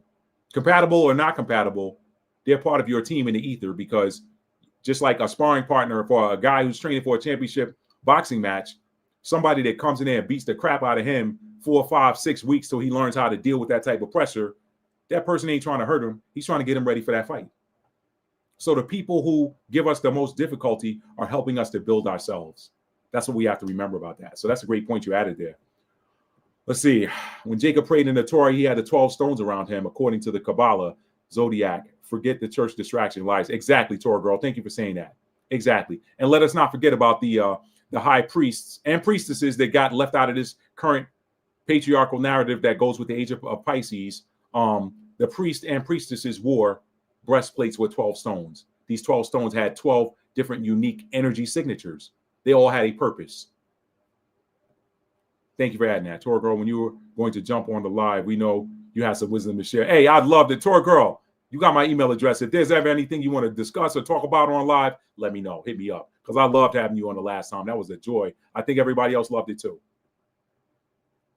Compatible or not compatible, they're part of your team in the ether, because just like a sparring partner for a guy who's training for a championship boxing match, somebody that comes in there and beats the crap out of him 4, 5, 6 weeks till he learns how to deal with that type of pressure, that person ain't trying to hurt him. He's trying to get him ready for that fight. So the people who give us the most difficulty are helping us to build ourselves. That's what we have to remember about that. So that's a great point you added there. Let's see. When Jacob prayed in the Torah, he had the 12 stones around him, according to the Kabbalah, Zodiac. Forget the church distraction lies. Exactly, Torah girl. Thank you for saying that. Exactly. And let us not forget about the high priests and priestesses that got left out of this current patriarchal narrative that goes with the age of Pisces. The priests and priestesses wore breastplates with 12 stones. these 12 stones had 12 different unique energy signatures. They all had a purpose. Thank you for adding that. Tora Girl, when you were going to jump on the live, we know you have some wisdom to share. Hey, I'd love it. Tora Girl, you got my email address. If there's ever anything you want to discuss or talk about on live, let me know. Hit me up. Because I loved having you on the last time. That was a joy. I think everybody else loved it too.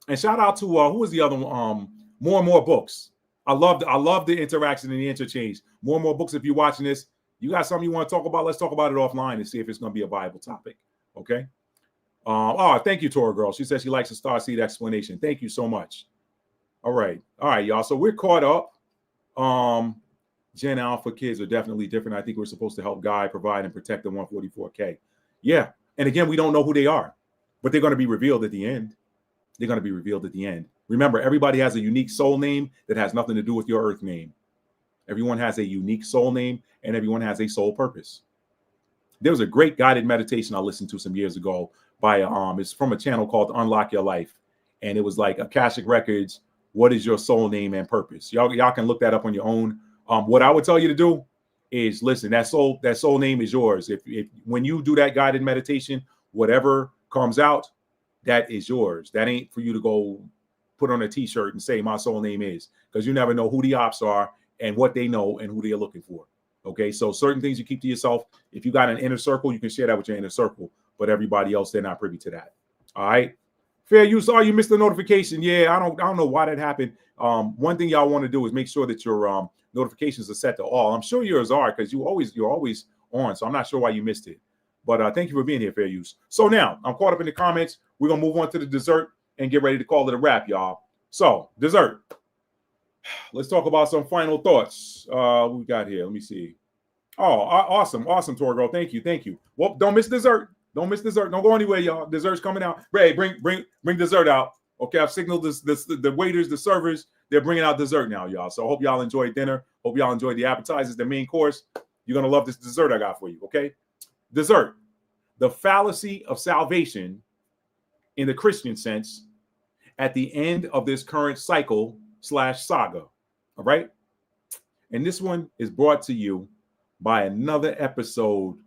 And shout out to who was the other one? More and More Books. I love the interaction and the interchange. More and More Books. If you're watching this, you got something you want to talk about, let's talk about it offline and see if it's going to be a viable topic. Okay. Thank you, Tora Girl. She says she likes a starseed explanation. Thank you so much. All right, y'all. So we're caught up. Gen Alpha kids are definitely different. I think we're supposed to help guide, provide, and protect the 144K. Yeah. And again, we don't know who they are, but they're going to be revealed at the end. They're going to be revealed at the end. Remember, everybody has a unique soul name that has nothing to do with your earth name. Everyone has a unique soul name and everyone has a soul purpose. There was a great guided meditation I listened to some years ago by it's from a channel called Unlock Your Life, and it was like Akashic Records. What is your soul name and purpose? Y'all can look that up on your own. What I would tell you to do is listen. That soul name is yours. If when you do that guided meditation, whatever comes out, that is yours. That ain't for you to go put on a T-shirt and say my soul name is, because you never know who the ops are and what they know and who they are looking for. Okay, so certain things you keep to yourself. If you got an inner circle, you can share that with your inner circle. But everybody else, they're not privy to that. All right. Fair use. Oh, you missed the notification. Yeah, I don't know why that happened. One thing y'all want to do is make sure that your notifications are set to all. I'm sure yours are because you're always on. So I'm not sure why you missed it. But thank you for being here, Fair Use. So now I'm caught up in the comments. We're gonna move on to the dessert and get ready to call it a wrap, y'all. So dessert. Let's talk about some final thoughts. What we got here? Let me see. Oh, awesome, Tora Girl. Thank you. Well, don't miss dessert. Don't miss dessert. Don't go anywhere, y'all. Dessert's coming out. Ray, bring dessert out. Okay, I've signaled the waiters, the servers. They're bringing out dessert now, y'all. So I hope y'all enjoyed dinner. Hope y'all enjoyed the appetizers, the main course. You're gonna love this dessert I got for you. Okay, dessert. The fallacy of salvation, in the Christian sense, at the end of this current cycle / saga. All right, and this one is brought to you by another episode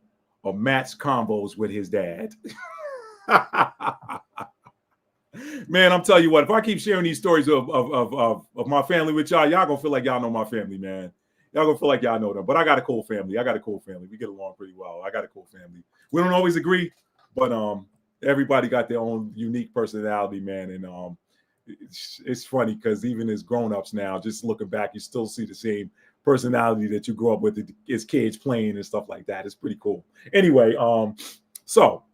of Matt's Combos with his dad. Man, I'm telling you what, if I keep sharing these stories of my family with y'all gonna feel like y'all know my family, man. Y'all gonna feel like y'all know them. But I got a cool family. We get along pretty well. I got a cool family. We don't always agree, but everybody got their own unique personality, man. And it's funny because even as grown-ups now, just looking back, you still see the same personality that you grew up with as kids playing and stuff like that. It's pretty cool. Anyway, so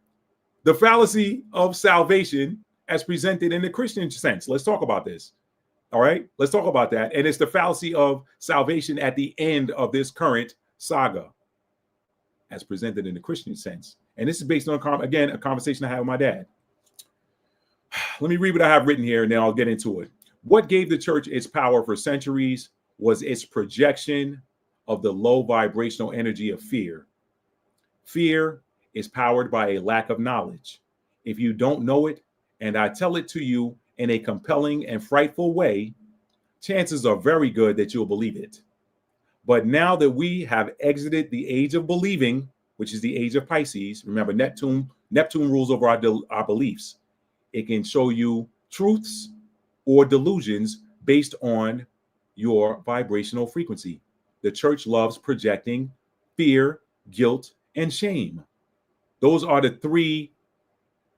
the fallacy of salvation as presented in the Christian sense. Let's talk about this. All right, let's talk about that. And it's the fallacy of salvation at the end of this current saga as presented in the Christian sense. And this is based on, again, a conversation I had with my dad. Let me read what I have written here and then I'll get into it. What gave the church its power for centuries was its projection of the low vibrational energy of fear. Fear is powered by a lack of knowledge. If you don't know it, and I tell it to you in a compelling and frightful way, chances are very good that you'll believe it. But now that we have exited the age of believing, which is the age of Pisces, remember Neptune rules over our beliefs. It can show you truths or delusions based on your vibrational frequency. The church loves projecting fear, guilt, and shame. Those are the three.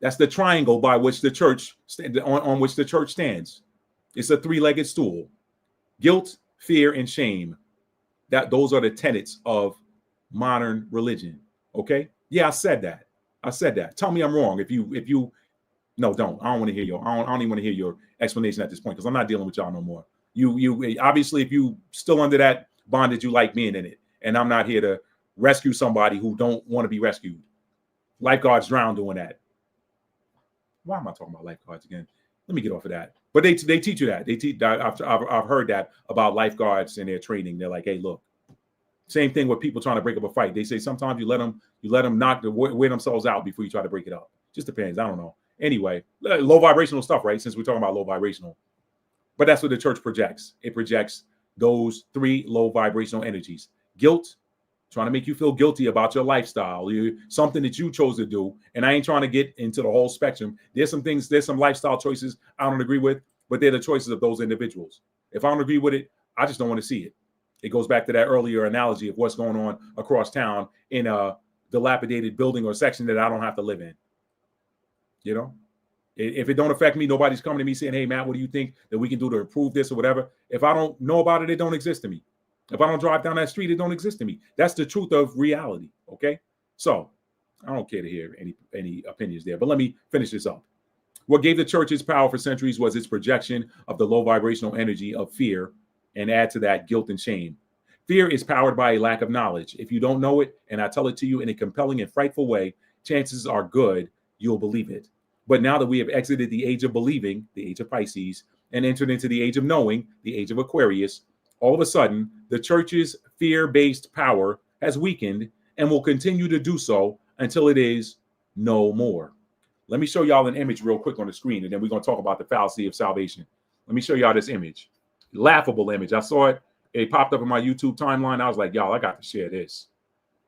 That's the triangle by which the church on which the church stands. It's a three-legged stool. Guilt, fear, and shame. Those are the tenets of modern religion. Okay? Yeah, I said that. Tell me I'm wrong. If you no, don't. I don't want to hear I don't even want to hear your explanation at this point because I'm not dealing with y'all no more. You obviously, if you still under that bondage, you like being in it, and I'm not here to rescue somebody who don't want to be rescued. Lifeguards drown doing that. Why am I talking about lifeguards again? Let me get off of that. But they teach you that. They teach. I've heard that about lifeguards and their training. They're like, hey, look. Same thing with people trying to break up a fight. They say sometimes you let them wear themselves out before you try to break it up. Just depends. I don't know. Anyway, low vibrational stuff, right? Since we're talking about low vibrational. But that's what the church projects. It projects those three low vibrational energies: guilt, trying to make you feel guilty about your lifestyle, something that you chose to do. And I ain't trying to get into the whole spectrum. There's some lifestyle choices I don't agree with, but they're the choices of those individuals. If I don't agree with it, I just don't want to see it. It goes back to that earlier analogy of what's going on across town in a dilapidated building or section that I don't have to live in. You know, if it don't affect me, nobody's coming to me saying, hey, Matt, what do you think that we can do to improve this or whatever? If I don't know about it, it don't exist to me. If I don't drive down that street, it don't exist to me. That's the truth of reality, okay? So I don't care to hear any opinions there, but let me finish this up. What gave the church its power for centuries was its projection of the low vibrational energy of fear, and add to that guilt and shame. Fear is powered by a lack of knowledge. If you don't know it, and I tell it to you in a compelling and frightful way, chances are good you'll believe it. But now that we have exited the age of believing, the age of Pisces, and entered into the age of knowing, the age of Aquarius, all of a sudden, the church's fear-based power has weakened and will continue to do so until it is no more. Let me show y'all an image real quick on the screen, and then we're going to talk about the fallacy of salvation. Let me show y'all this image. Laughable image. I saw it. It popped up in my YouTube timeline. I was like, y'all, I got to share this.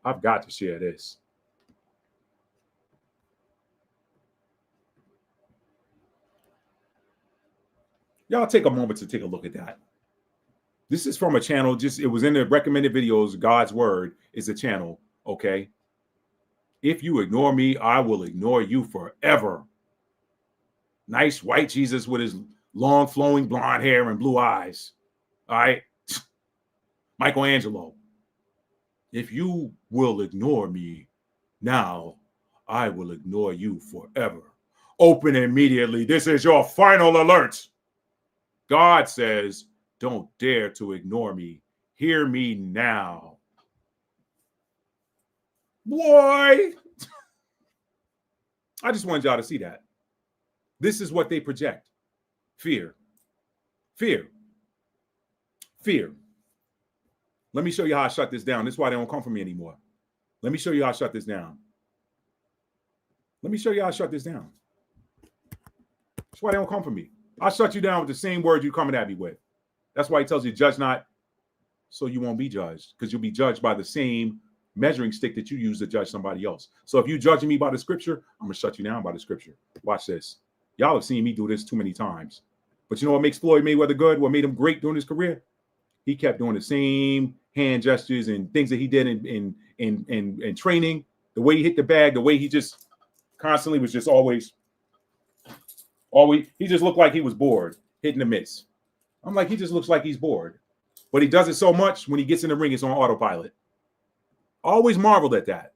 I've got to share this. Y'all take a moment to take a look at that. This is from a channel, it was in the recommended videos. God's Word is a channel, okay? If you ignore me, I will ignore you forever. Nice white Jesus with his long flowing blonde hair and blue eyes. All right? Michelangelo. If you will ignore me now, I will ignore you forever. Open immediately. This is your final alert. God says, don't dare to ignore me. Hear me now. Boy. I just wanted y'all to see that. This is what they project. Fear. Fear. Fear. Let me show you how I shut this down. This is why they don't come for me anymore. Let me show you how I shut this down. Let me show you how I shut this down. That's why they don't come for me. I'll shut you down with the same words you're coming at me with. That's why he tells you, judge not, so you won't be judged, because you'll be judged by the same measuring stick that you use to judge somebody else. So if you're judging me by the scripture, I'm going to shut you down by the scripture. Watch this. Y'all have seen me do this too many times. But you know what makes Floyd Mayweather good? What made him great during his career? He kept doing the same hand gestures and things that he did in training. The way he hit the bag, the way he just constantly was just always, he just looked like he was bored, hitting the mitts. I'm like, he just looks like he's bored. But he does it so much, when he gets in the ring, it's on autopilot. Always marveled at that.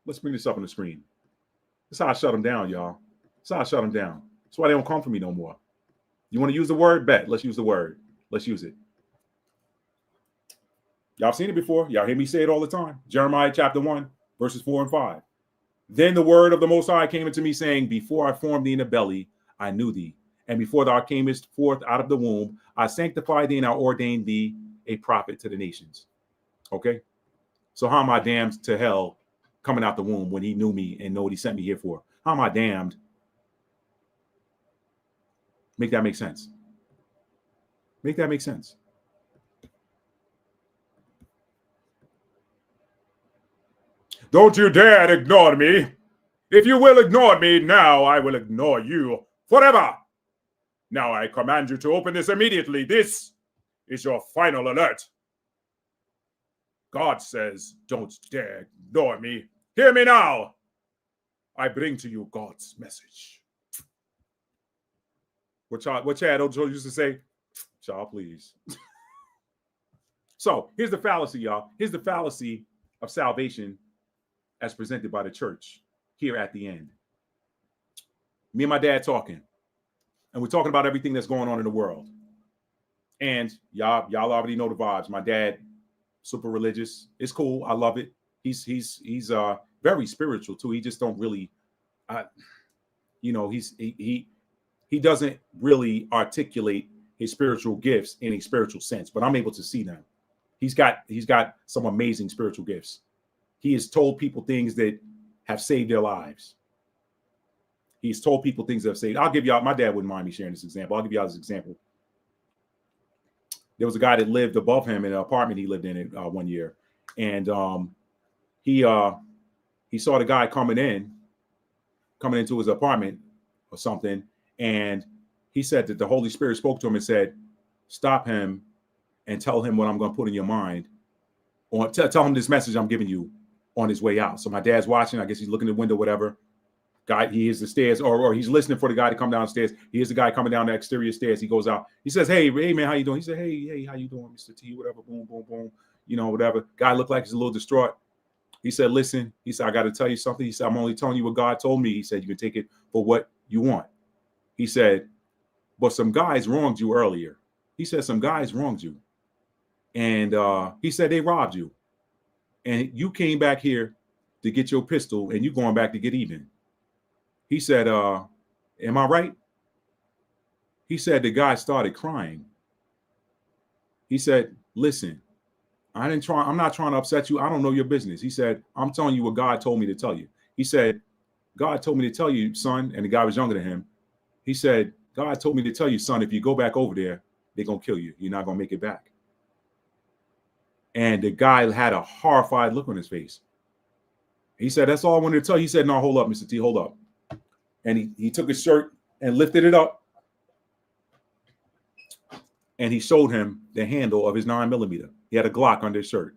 Let's bring this up on the screen. That's how I shut him down, y'all. That's how I shut him down. That's why they don't come for me no more. You want to use the word? Bet. Let's use the word. Let's use it. Y'all seen it before. Y'all hear me say it all the time. Jeremiah chapter 1, verses 4 and 5. Then the word of the Most High came unto me, saying, before I formed thee in the belly, I knew thee. And before thou camest forth out of the womb, I sanctified thee and I ordained thee a prophet to the nations. Okay? So how am I damned to hell coming out the womb when he knew me and know what he sent me here for? How am I damned? Make that make sense. Make that make sense. Don't you dare ignore me. If you will ignore me now, I will ignore you forever. Now I command you to open this immediately. This is your final alert. God says, don't dare ignore me. Hear me now. I bring to you God's message. What Chad Ojo used to say, child, please. So here's the fallacy, y'all. Here's the fallacy of salvation as presented by the church here at the end. Me and my dad talking, and we're talking about everything that's going on in the world. And y'all already know the vibes. My dad, super religious. It's cool. I love it. He's very spiritual too. He just don't really, he doesn't really articulate his spiritual gifts in a spiritual sense, but I'm able to see them. He's got some amazing spiritual gifts. He has told people things that have saved their lives. He's told people things that have saved. I'll give y'all, my dad wouldn't mind me sharing this example. I'll give y'all this example. there was a guy that lived above him in an apartment he lived in it one year, and he saw the guy coming into his apartment or something, and he said that the Holy Spirit spoke to him and said, "Stop him and tell him what I'm going to put in your mind, or tell him this message I'm giving you on his way out." So my dad's watching. I guess he's looking in the window, whatever. Guy, he hears the stairs, or he's listening for the guy to come downstairs. He hears the guy coming down the exterior stairs. He goes out. He says, "Hey, man, how you doing?" He said, "Hey, how you doing, Mr. T? Whatever, boom, boom, boom. Whatever." Guy looked like he's a little distraught. He said, "Listen," he said, "I got to tell you something." He said, "I'm only telling you what God told me." He said, "You can take it for what you want." He said, "But some guys wronged you earlier." He said, "Some guys wronged you. And he said, they robbed you. And you came back here to get your pistol, and you going back to get even." He said, "Am I right?" He said the guy started crying. He said, "Listen, I'm not trying to upset you. I don't know your business." He said, "I'm telling you what God told me to tell you." He said, "God told me to tell you, son," and the guy was younger than him. He said, "God told me to tell you, son, if you go back over there, they're going to kill you. You're not going to make it back." And the guy had a horrified look on his face. He said, "That's all I wanted to tell you." He said, "No, hold up, Mr. T, hold up." And he took his shirt and lifted it up. And he showed him the handle of his 9mm. He had a Glock under his shirt.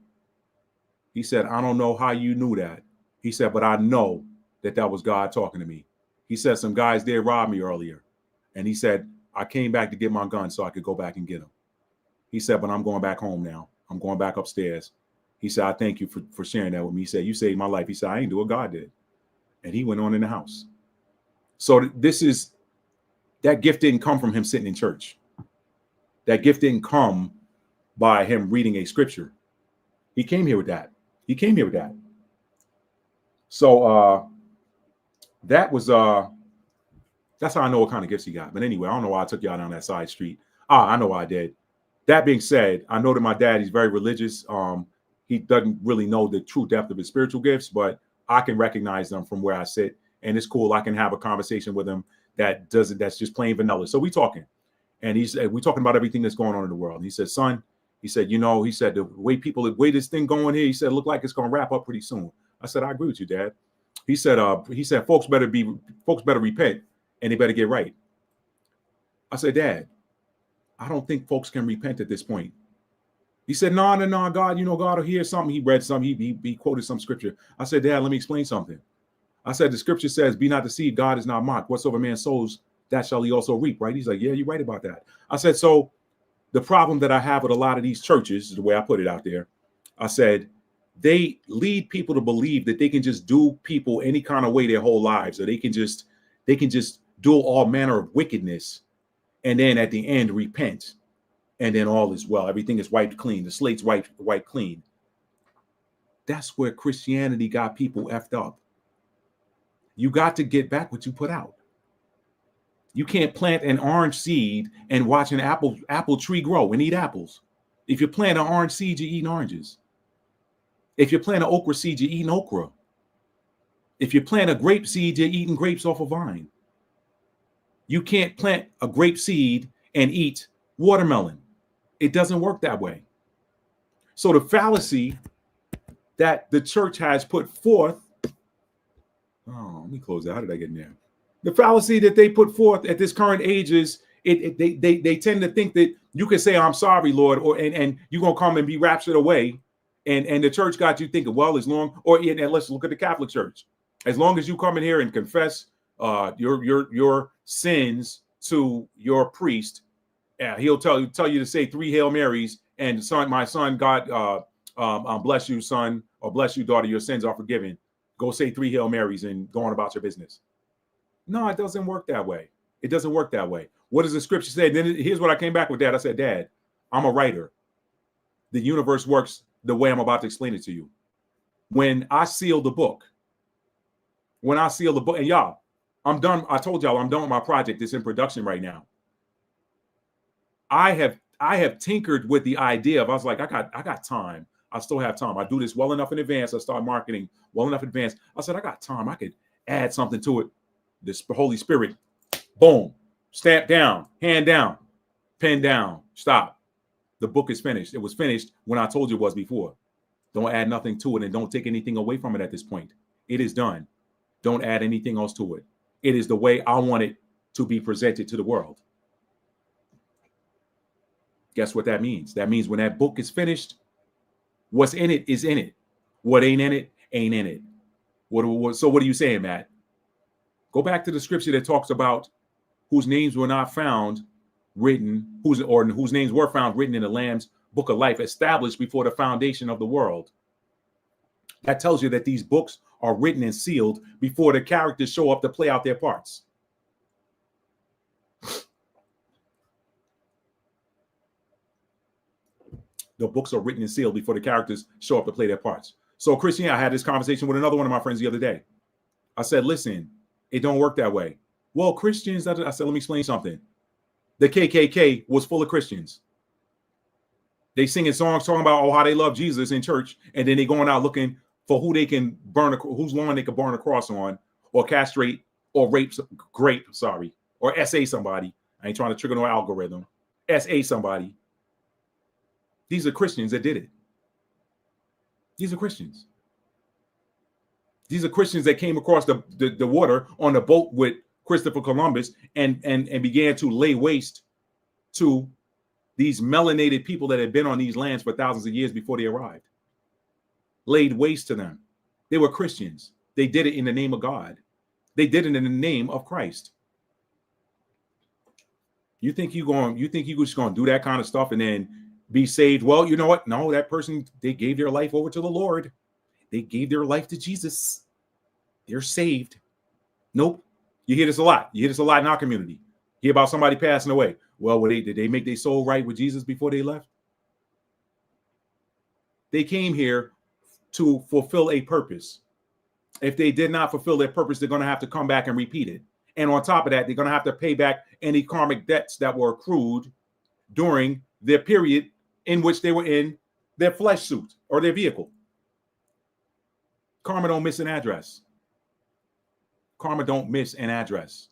He said, "I don't know how you knew that." He said, "But I know that was God talking to me." He said, "Some guys did rob me earlier." And he said, "I came back to get my gun so I could go back and get them." He said, "But I'm going back home now. I'm going back upstairs." He said, "I thank you for sharing that with me." He said, "You saved my life." He said, "I ain't do what God did." And he went on in the house. So that gift didn't come from him sitting in church. That gift didn't come by him reading a scripture. He came here with that. So that's how I know what kind of gifts he got. But anyway, I don't know why I took y'all down that side street. I know why I did. That being said, I know that my dad, he's very religious. He doesn't really know the true depth of his spiritual gifts, but I can recognize them from where I sit. And it's cool. I can have a conversation with him that's just plain vanilla. So we talking. And we're talking about everything that's going on in the world. And he said, "Son," he said, he said, "the way this thing going here," he said, "look like it's going to wrap up pretty soon." I said, "I agree with you, Dad." He said, folks better repent and they better get right." I said, "Dad, I don't think folks can repent at this point." He said, no, God, God will hear something. He read something. He quoted some scripture. I said, "Dad, let me explain something." I said, "The scripture says, be not deceived. God is not mocked. Whatsoever man sows, that shall he also reap," right? He's like, "Yeah, you're right about that." I said, "So the problem that I have with a lot of these churches," is the way I put it out there, I said, "they lead people to believe that they can just do people any kind of way their whole lives, or they can just do all manner of wickedness, and then at the end repent, and then all is well. Everything is wiped clean. The slate's wiped clean." That's where Christianity got people effed up. You got to get back what you put out. You can't plant an orange seed and watch an apple tree grow and eat apples. If you plant an orange seed, you're eating oranges. If you plant an okra seed, you're eating okra. If you plant a grape seed, you're eating grapes off a vine. You can't plant a grape seed and eat watermelon. It doesn't work that way. So the fallacy that the church has put forth, let me close that. How did I get in there? The fallacy that they put forth at this current age is they tend to think that you can say, "I'm sorry, Lord," and you're gonna come and be raptured away, and the church got you thinking, well, and let's look at the Catholic Church. As long as you come in here and confess your sins to your priest, he'll tell you to say 3 Hail Marys, and my son, God bless you, son, or bless you, daughter, your sins are forgiven. Go say 3 Hail Marys and go on about your business. No, it doesn't work that way. It doesn't work that way. What does the scripture say? Then here's what I came back with, Dad. I said, "Dad, I'm a writer. The universe works the way I'm about to explain it to you. When I seal the book, and y'all, I'm done. I told y'all I'm done with my project. It's in production right now. I have tinkered with the idea of, I was like, I got time. I still have time. I do this well enough in advance. I start marketing well enough in advance. I said, I got time. I could add something to it. This Holy Spirit, boom, stamp down, hand down, pen down, stop. The book is finished. It was finished when I told you it was before. Don't add nothing to it and don't take anything away from it at this point. It is done. Don't add anything else to it. It is the way I want it to be presented to the world. Guess what that means? That means when that book is finished, what's in it is in it. What ain't in it, ain't in it. So what are you saying, Matt? Go back to the scripture that talks about whose names were not found written, whose names were found written in the Lamb's book of life, established before the foundation of the world. That tells you that these books are written and sealed before the characters show up to play out their parts. The books are written and sealed before the characters show up to play their parts. So, Christian, I had this conversation with another one of my friends the other day. I said, listen, it don't work that way. Well, Christians, I said, let me explain something. The KKK was full of Christians. They singing songs talking about how they love Jesus in church, and then they going out looking for who they can burn, whose lawn they can burn a cross on, or castrate, or grape, or SA somebody. I ain't trying to trigger no algorithm. SA somebody. These are Christians that did it. These are Christians. These are Christians that came across the water on the boat with Christopher Columbus and began to lay waste to these melanated people that had been on these lands for thousands of years before they arrived. Laid waste to them. They were Christians. They did it in the name of God. They did it in the name of Christ. You think you're just going to do that kind of stuff and then be saved? Well, you know what? No, that person, they gave their life over to the Lord. They gave their life to Jesus. They're saved. Nope. You hear this a lot. You hear this a lot in our community. You hear about somebody passing away. Well, did they make their soul right with Jesus before they left? They came here to fulfill a purpose. If they did not fulfill their purpose, they're going to have to come back and repeat it. And on top of that, they're going to have to pay back any karmic debts that were accrued during their period in which they were in their flesh suit or their vehicle. Karma don't miss an address. Karma don't miss an address.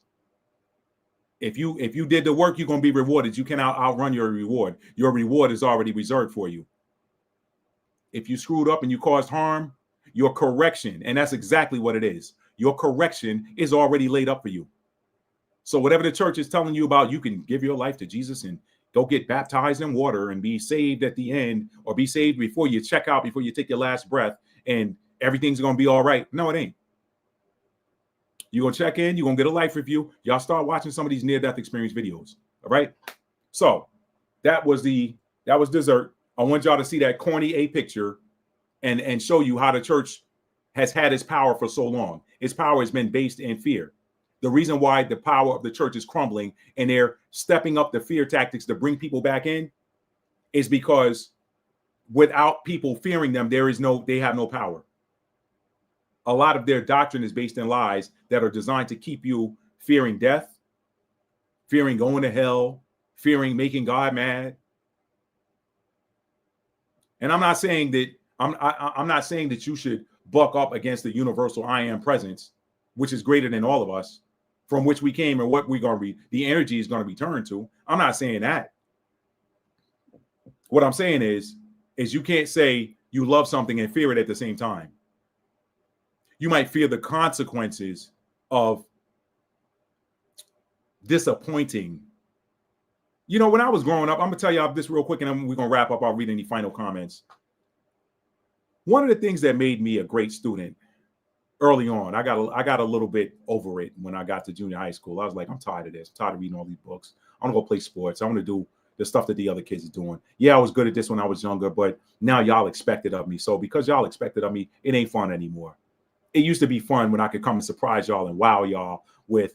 If you did the work, you're going to be rewarded. You cannot outrun your reward. Your reward is already reserved for you. If you screwed up and you caused harm, your correction, and that's exactly what it is. Your correction is already laid up for you. So whatever the church is telling you about, you can give your life to Jesus and go get baptized in water and be saved at the end, or be saved before you check out, before you take your last breath, and everything's going to be all right. No, it ain't. You're going to check in. You're going to get a life review. Y'all start watching some of these near-death experience videos. All right. So that was dessert. I want y'all to see that corny A picture and show you how the church has had its power for so long. Its power has been based in fear. The reason why the power of the church is crumbling and they're stepping up the fear tactics to bring people back in is because without people fearing them, they have no power. A lot of their doctrine is based in lies that are designed to keep you fearing death, fearing going to hell, fearing making God mad. And I'm not saying that I'm not saying that you should buck up against the universal I am presence, which is greater than all of us, from which we came and what we're going to be, the energy is going to be turned to. I'm not saying that. What I'm saying is you can't say you love something and fear it at the same time. You might fear the consequences of disappointing. You know, when I was growing up, I'm going to tell y'all this real quick, and then we're going to wrap up. I'll read any final comments. One of the things that made me a great student early on, I got a little bit over it when I got to junior high school. I was like, I'm tired of this. I'm tired of reading all these books. I want to go play sports. I want to do the stuff that the other kids are doing. Yeah, I was good at this when I was younger, but now y'all expect it of me. So because y'all expect it of me, it ain't fun anymore. It used to be fun when I could come and surprise y'all and wow y'all with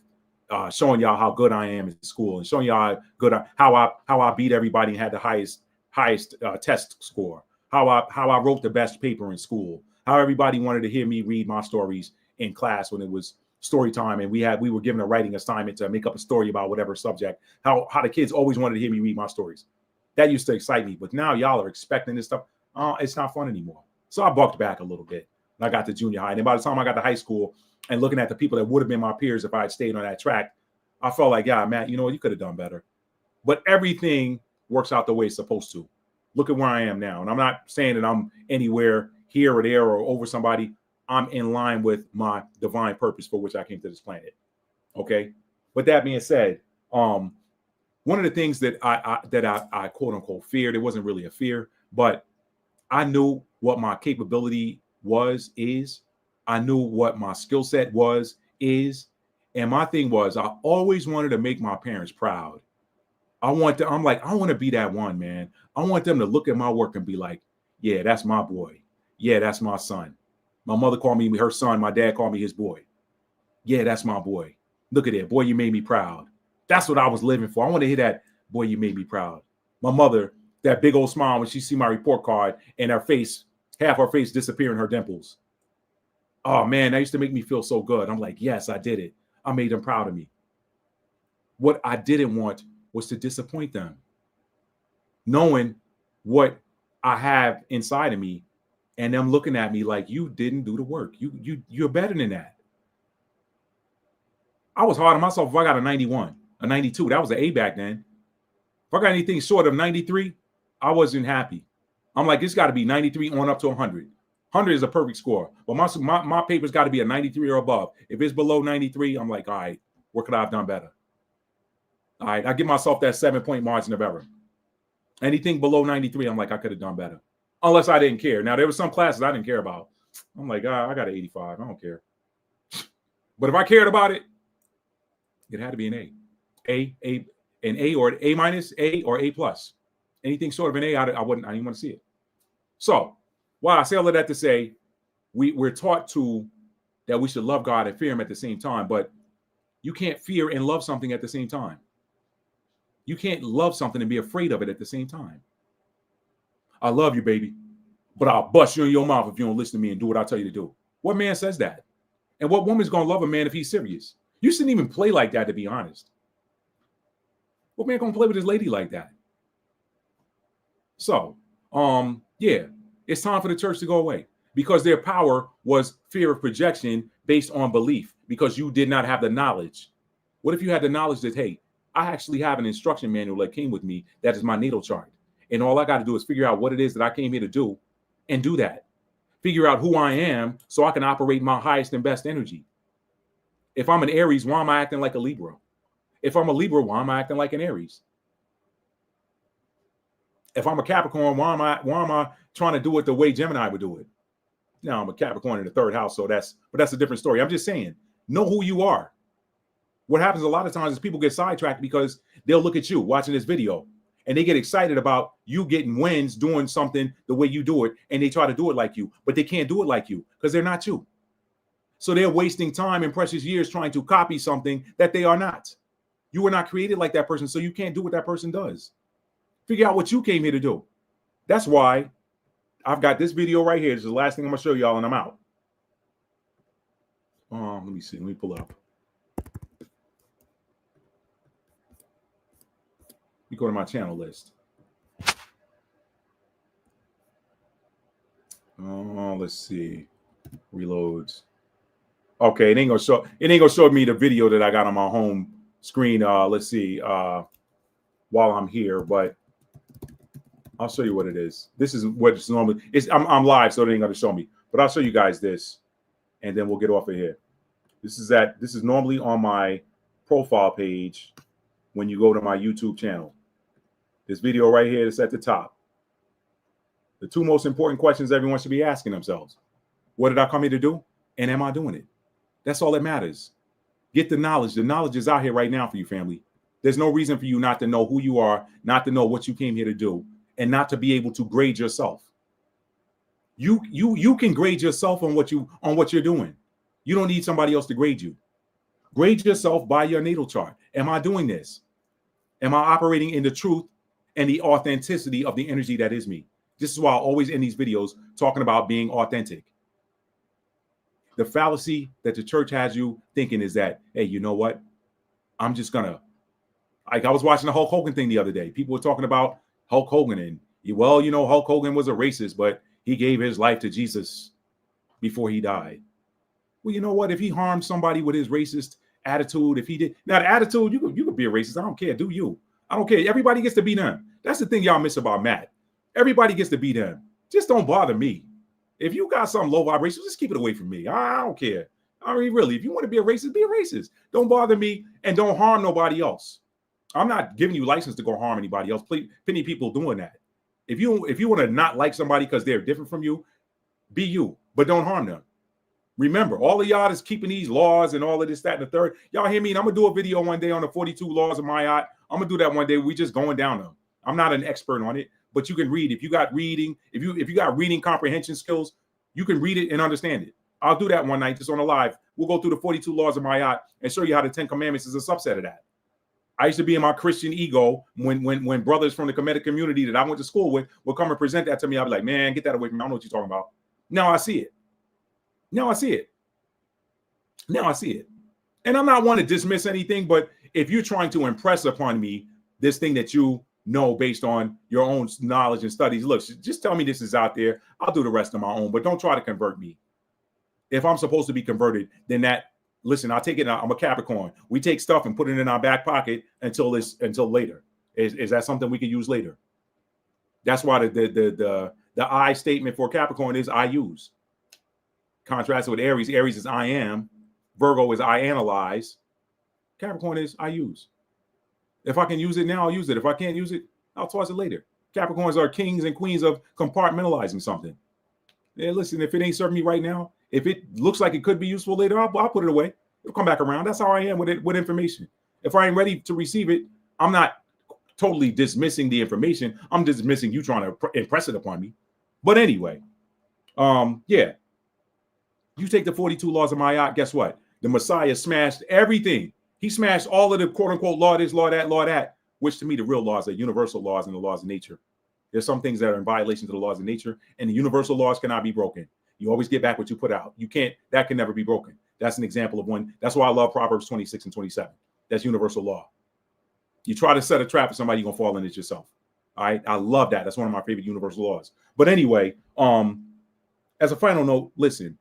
showing y'all how good I am in school and showing y'all how I beat everybody and had the highest test score. How I wrote the best paper in school. How everybody wanted to hear me read my stories in class when it was story time, and we were given a writing assignment to make up a story about whatever subject. How the kids always wanted to hear me read my stories. That used to excite me, but now y'all are expecting this stuff. It's not fun anymore. So I bucked back a little bit. I got to junior high. And by the time I got to high school and looking at the people that would have been my peers if I had stayed on that track, I felt like, yeah, Matt, you know what? You could have done better. But everything works out the way it's supposed to. Look at where I am now. And I'm not saying that I'm anywhere here or there or over somebody. I'm in line with my divine purpose for which I came to this planet. Okay. With that being said, one of the things that I quote unquote feared, it wasn't really a fear, but I knew what my capability is. I knew what my skill set is. And my thing was, I always wanted to make my parents proud. I want to be that one, man. I want them to look at my work and be like, yeah, that's my boy. Yeah, that's my son. My mother called me her son. My dad called me his boy. Yeah, that's my boy. Look at it. Boy, you made me proud. That's what I was living for. I want to hear that. Boy, you made me proud. My mother, that big old smile when she see my report card and her face, half her face disappear in her dimples. Oh, man, that used to make me feel so good. I'm like, yes, I did it. I made them proud of me. What I didn't want was to disappoint them. Knowing what I have inside of me and them looking at me like, you didn't do the work. You're better than that. I was hard on myself if I got a 91, a 92. That was an A back then. If I got anything short of 93, I wasn't happy. I'm like, it's got to be 93 on up to 100. 100 is a perfect score. But my paper's got to be a 93 or above. If it's below 93, I'm like, all right, what could I have done better? All right, I give myself that 7-point margin of error. Anything below 93, I'm like, I could have done better. Unless I didn't care. Now, there were some classes I didn't care about. I'm like, I got an 85. I don't care. But if I cared about it, it had to be an A. An A or an A minus, A or A plus. Anything short of an A, I didn't want to see it. So, I say all of that to say, we're taught that we should love God and fear him at the same time, but you can't fear and love something at the same time. You can't love something and be afraid of it at the same time. I love you, baby, but I'll bust you in your mouth if you don't listen to me and do what I tell you to do. What man says that? And what woman's going to love a man if he's serious? You shouldn't even play like that, to be honest. What man going to play with his lady like that? So, yeah, it's time for the church to go away because their power was fear of projection based on belief because you did not have the knowledge. What if you had the knowledge that, hey, I actually have an instruction manual that came with me that is my natal chart. And all I got to do is figure out what it is that I came here to do and do that. Figure out who I am so I can operate my highest and best energy. If I'm an Aries, why am I acting like a Libra? If I'm a Libra, why am I acting like an Aries? If I'm a Capricorn, why am I trying to do it the way Gemini would do it? Now I'm a Capricorn in the third house, but that's a different story. I'm just saying, know who you are. What happens a lot of times is people get sidetracked because they'll look at you watching this video and they get excited about you getting wins doing something the way you do it, and they try to do it like you, but they can't do it like you because they're not you. So they're wasting time and precious years trying to copy something that they are not. You were not created like that person, so you can't do what that person does. Figure out what you came here to do. That's why I've got this video right here. This is the last thing I'm going to show y'all, and I'm out. Let me see. Let me pull it up. You go to my channel list. Let's see. Reloads. Okay, it ain't gonna show me the video that I got on my home screen. Let's see. While I'm here, but I'll show you what it is. This is what it's normally. I'm live, so it ain't gonna show me. But I'll show you guys this, and then we'll get off of here. This is normally on my profile page when you go to my YouTube channel. This video right here is at the top. The two most important questions everyone should be asking themselves: what did I come here to do? And am I doing it? That's all that matters. Get the knowledge. The knowledge is out here right now for you, family. There's no reason for you not to know who you are, not to know what you came here to do, and not to be able to grade yourself. You can grade yourself on what you're doing. You don't need somebody else to grade you. Grade yourself by your natal chart. Am I doing this? Am I operating in the truth and the authenticity of the energy that is me? This is why I always end these videos talking about being authentic. The fallacy that the church has you thinking is that, hey, you know what? I'm just gonna, like I was watching the Hulk Hogan thing the other day. People were talking about Hulk Hogan and, well, you know, Hulk Hogan was a racist, but he gave his life to Jesus before he died. Well, you know what? If he harmed somebody with his racist attitude, if he did, now the attitude, you could be a racist. I don't care. Do you? I don't care. Everybody gets to be them. That's the thing y'all miss about Matt. Everybody gets to be them. Just don't bother me. If you got some low vibration, just keep it away from me. I don't care. I mean, really, if you want to be a racist, be a racist. Don't bother me and don't harm nobody else. I'm not giving you license to go harm anybody else. Plenty of people doing that. If you want to not like somebody because they're different from you, be you, but don't harm them. Remember, all of y'all is keeping these laws and all of this, that, and the third. Y'all hear me? And I'm gonna do a video one day on the 42 laws of Ma'at. I'm gonna do that one day. We just going down them. I'm not an expert on it, but you can read. If you got reading, if you got reading comprehension skills, you can read it and understand it. I'll do that one night just on a live. We'll go through the 42 laws of Ma'at and show you how the 10 commandments is a subset of that. I used to be in my Christian ego when brothers from the Kemetic community that I went to school with would come and present that to me. I'd be like, man, get that away from me. I don't know what you're talking about. Now I see it. Now I see it. Now I see it. And I'm not one to dismiss anything, but if you're trying to impress upon me this thing that you know based on your own knowledge and studies, look, just tell me this is out there. I'll do the rest on my own, but don't try to convert me. If I'm supposed to be converted, then listen, I'll take it. I'm a Capricorn. We take stuff and put it in our back pocket until later. Is that something we can use later? That's why the I statement for Capricorn is I use. Contrasted with Aries. Aries is I am. Virgo is I analyze. Capricorn is I use. If I can use it now, I'll use it. If I can't use it, I'll toss it later. Capricorns are kings and queens of compartmentalizing something. Yeah, listen, if it ain't serving me right now, if it looks like it could be useful later, I'll put it away. It'll come back around. That's how I am with information. If I ain't ready to receive it, I'm not totally dismissing the information. I'm dismissing you trying to impress it upon me. But anyway, yeah. You take the 42 laws of Ma'at, guess what? The Messiah smashed everything. He smashed all of the quote-unquote law this, law that, which to me, the real laws are universal laws and the laws of nature. There's some things that are in violation to the laws of nature, and the universal laws cannot be broken. You always get back what you put out. You can't, that can never be broken. That's an example of one. That's why I love Proverbs 26 and 27. That's universal law. You try to set a trap for somebody, you're gonna fall in it yourself. All right. I love that. That's one of my favorite universal laws. But anyway, as a final note, listen,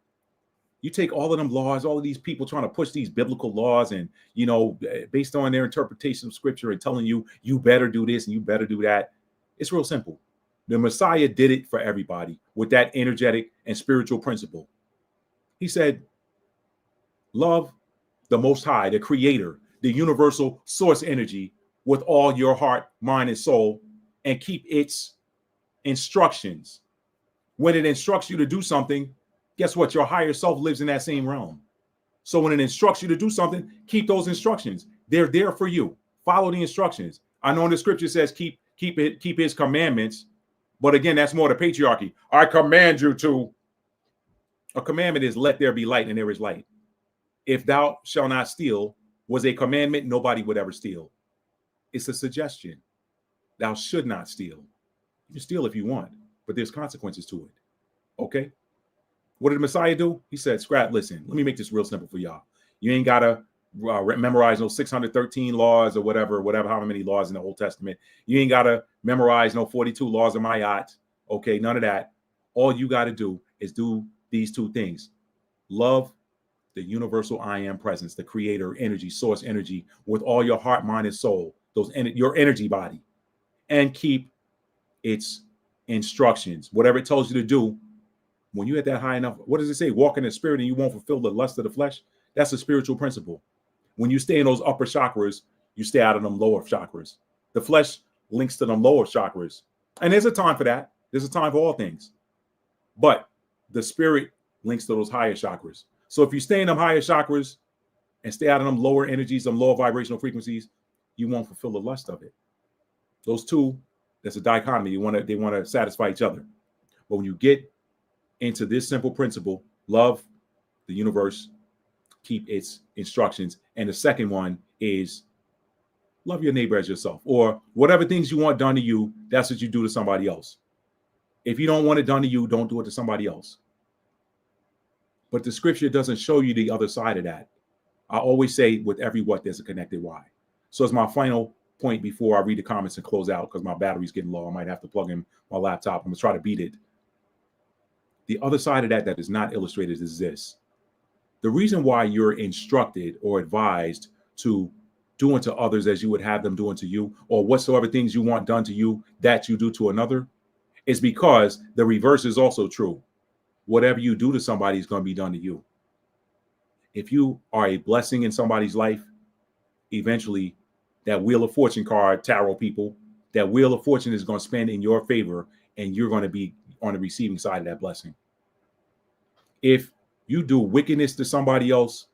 you take all of them laws, all of these people trying to push these biblical laws and, you know, based on their interpretation of scripture and telling you, you better do this and you better do that. It's real simple. The Messiah did it for everybody with that energetic and spiritual principle. He said, love the Most High, the Creator, the universal source energy with all your heart, mind, and soul, and keep its instructions. When it instructs you to do something, guess what? Your higher self lives in that same realm. So when it instructs you to do something, keep those instructions. They're there for you. Follow the instructions. I know in the scripture says keep his commandments. But again, that's more the patriarchy. I command you to. A commandment is let there be light, and there is light. If thou shalt not steal was a commandment, nobody would ever steal. It's a suggestion. Thou should not steal. You can steal if you want, but there's consequences to it. Okay? What did the Messiah do? He said, scrap, listen, let me make this real simple for y'all. You ain't got to memorize those 613 laws or whatever, however many laws in the Old Testament. You ain't got to memorize no 42 laws of Ma'at. Okay, none of that. All you got to do is do these two things. Love the universal I am presence, the creator energy, source energy with all your heart, mind, and soul, your energy body, and keep its instructions. Whatever it tells you to do, when you at that high enough, what does it say? Walk in the spirit and you won't fulfill the lust of the flesh. That's a spiritual principle. When you stay in those upper chakras, you stay out of them lower chakras. The flesh links to them lower chakras. And there's a time for that. There's a time for all things. But the spirit links to those higher chakras. So if you stay in them higher chakras and stay out of them lower energies, them lower vibrational frequencies, you won't fulfill the lust of it. Those two, that's a dichotomy. They want to satisfy each other. But when you get into this simple principle, love the universe, keep its instructions. And the second one is love your neighbor as yourself, or whatever things you want done to you, that's what you do to somebody else. If you don't want it done to you, don't do it to somebody else. But the scripture doesn't show you the other side of that. I always say with every what, there's a connected why. So as my final point before I read the comments and close out, because my battery's getting low, I might have to plug in my laptop. I'm going to try to beat it. The other side of that is not illustrated is this. The reason why you're instructed or advised to do unto others as you would have them do unto you, or whatsoever things you want done to you that you do to another, It's because the reverse is also true. Whatever you do to somebody is going to be done to you. If you are a blessing in somebody's life, eventually that Wheel of Fortune card, tarot people, that Wheel of Fortune is going to spin in your favor, and you're going to be on the receiving side of that blessing. If you do wickedness to somebody else,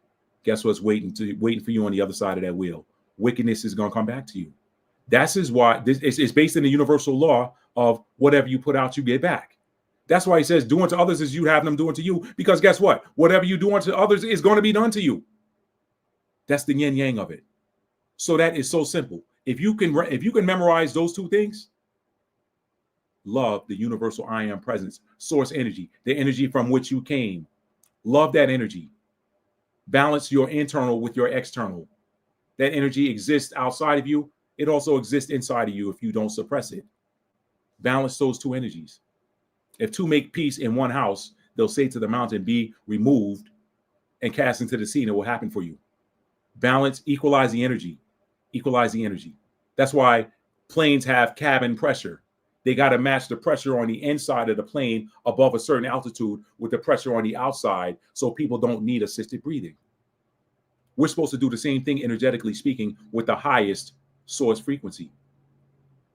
guess what's waiting for you on the other side of that wheel? Wickedness is going to come back to you. That's why this is based in the universal law of whatever you put out, you get back. That's why he says, do unto others as you have them do unto you. Because guess what? Whatever you do unto others is going to be done to you. That's the yin yang of it. So that is so simple. If you can memorize those two things, love the universal I am presence, source energy, the energy from which you came. Love that energy. Balance your internal with your external. That energy exists outside of you. It also exists inside of you if you don't suppress it. Balance those two energies. If two make peace in one house, they'll say to the mountain, be removed and cast into the sea, and it will happen for you. Balance, equalize the energy. Equalize the energy. That's why planes have cabin pressure. They got to match the pressure on the inside of the plane above a certain altitude with the pressure on the outside, so people don't need assisted breathing. We're supposed to do the same thing, energetically speaking, with the highest source frequency.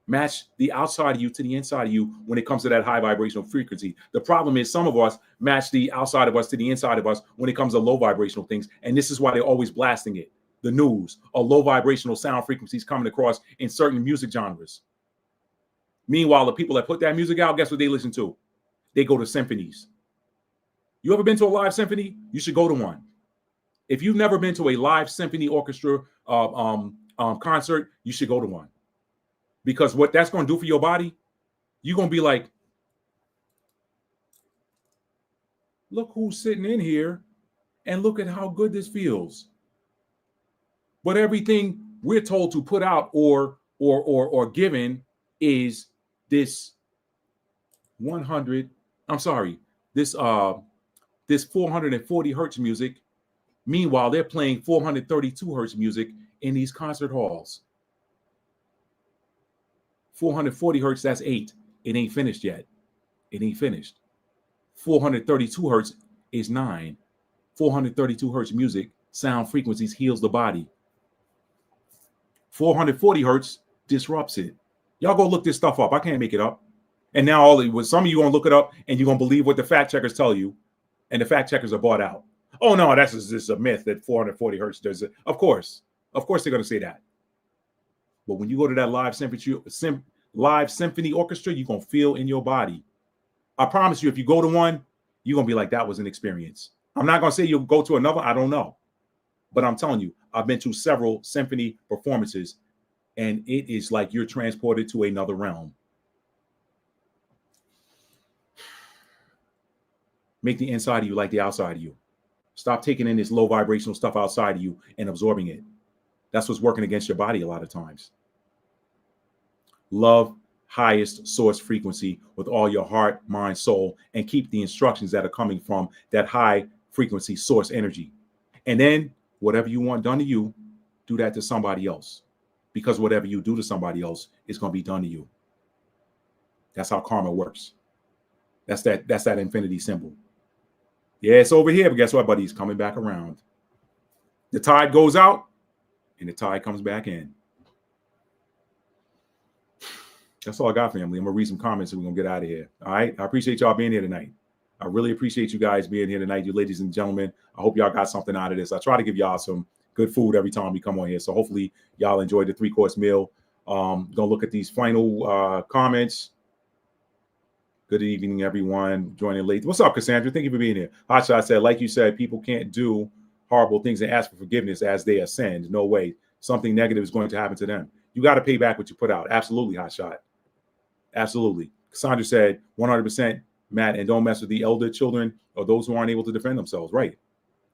Match the outside of you to the inside of you when it comes to that high vibrational frequency. The problem is some of us match the outside of us to the inside of us when it comes to low vibrational things. And this is why they're always blasting it. The news or low vibrational sound frequencies coming across in certain music genres. Meanwhile, the people that put that music out, guess what they listen to? They go to symphonies. You ever been to a live symphony? You should go to one. If you've never been to a live symphony orchestra concert, you should go to one. Because what that's going to do for your body, you're going to be like, look who's sitting in here and look at how good this feels. But everything we're told to put out or given is this 440 hertz music. Meanwhile, they're playing 432 hertz music in these concert halls. 440 hertz, that's 8. It ain't finished yet. It ain't finished. 432 hertz is 9. 432 hertz music, sound frequencies heals the body. 440 hertz disrupts it. Y'all go look this stuff up. I can't make it up. And now some of you gonna look it up and you're gonna believe what the fact checkers tell you, and the fact checkers are bought out. Oh no, that's just a myth that 440 hertz does it. Of course they're gonna say that. But when you go to that live symphony orchestra, you're going to feel in your body. I promise you, if you go to one, you're going to be like, that was an experience. I'm not going to say you'll go to another. I don't know. But I'm telling you, I've been to several symphony performances, and it is like you're transported to another realm. Make the inside of you like the outside of you. Stop taking in this low vibrational stuff outside of you and absorbing it. That's what's working against your body a lot of times. Love highest source frequency with all your heart, mind, soul, and keep the instructions that are coming from that high frequency source energy. And then whatever you want done to you, do that to somebody else. Because whatever you do to somebody else is going to be done to you. That's how karma works. That's that infinity symbol. Yeah, it's over here, but guess what, buddy? It's coming back around. The tide goes out and the tide comes back in. That's all I got, family. I'm going to read some comments and we're going to get out of here. All right. I appreciate y'all being here tonight. I really appreciate you guys being here tonight, you ladies and gentlemen. I hope y'all got something out of this. I try to give y'all some good food every time we come on here. So hopefully y'all enjoyed the 3-course meal. Gonna look at these final comments. Good evening, everyone. Joining late. What's up, Cassandra? Thank you for being here. Hotshot said, like you said, people can't do horrible things and ask for forgiveness as they ascend. No way. Something negative is going to happen to them. You got to pay back what you put out. Absolutely, Hotshot. Absolutely. Cassandra said 100%, Matt, and don't mess with the elder children or those who aren't able to defend themselves. Right.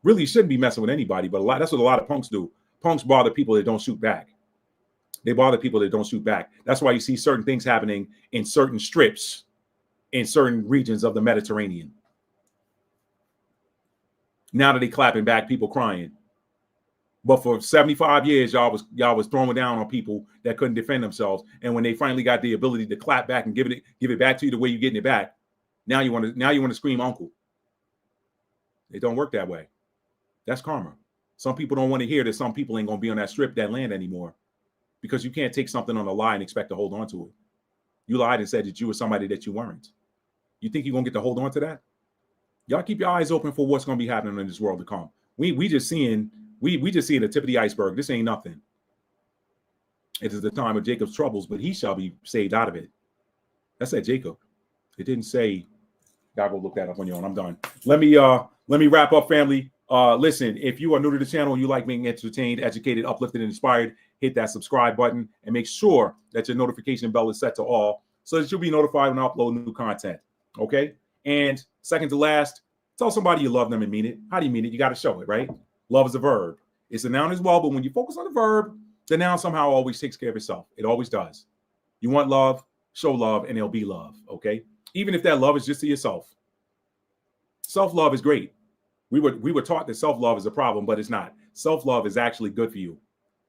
Really, you shouldn't be messing with anybody, but that's what a lot of punks do. Punks bother people that don't shoot back. They bother people that don't shoot back. That's why you see certain things happening in certain strips in certain regions of the Mediterranean. Now that they clapping back, people crying. But for 75 years, y'all was throwing down on people that couldn't defend themselves. And when they finally got the ability to clap back and give it back to you the way you're getting it back, now you want to scream uncle. It don't work that way. That's karma. Some people don't want to hear that some people ain't gonna be on that land anymore, because you can't take something on a lie and expect to hold on to it. You lied and said that you were somebody that you weren't. You think you're gonna get to hold on to that? Y'all keep your eyes open for what's gonna be happening in this world to come. We just seeing the tip of the iceberg. This ain't nothing. It is the time of Jacob's troubles, but he shall be saved out of it. That said Jacob. It didn't say. Gotta go look that up on your own. I'm done. Let me wrap up, family. Listen, if you are new to the channel and you like being entertained, educated, uplifted, and inspired, hit that subscribe button and make sure that your notification bell is set to all so that you'll be notified when I upload new content. Okay? And second to last, tell somebody you love them and mean it. How do you mean it? You got to show it, right? Love is a verb. It's a noun as well, but when you focus on the verb, the noun somehow always takes care of itself. It always does. You want love, show love, and it'll be love, okay? Even if that love is just to yourself. Self-love is great. We were taught that self-love is a problem, but it's not. Self-love is actually good for you.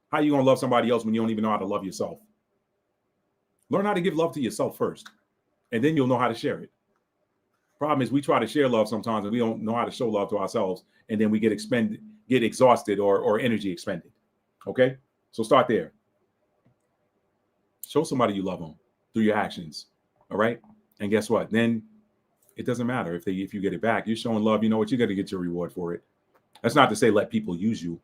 How are you going to love somebody else when you don't even know how to love yourself? Learn how to give love to yourself first, and then you'll know how to share it. Problem is, we try to share love sometimes, and we don't know how to show love to ourselves, and then we get exhausted or energy expended. Okay? So start there. Show somebody you love them through your actions. All right? And guess what? Then it doesn't matter if you get it back. You're showing love. You know what? You're going to get your reward for it. That's not to say let people use you.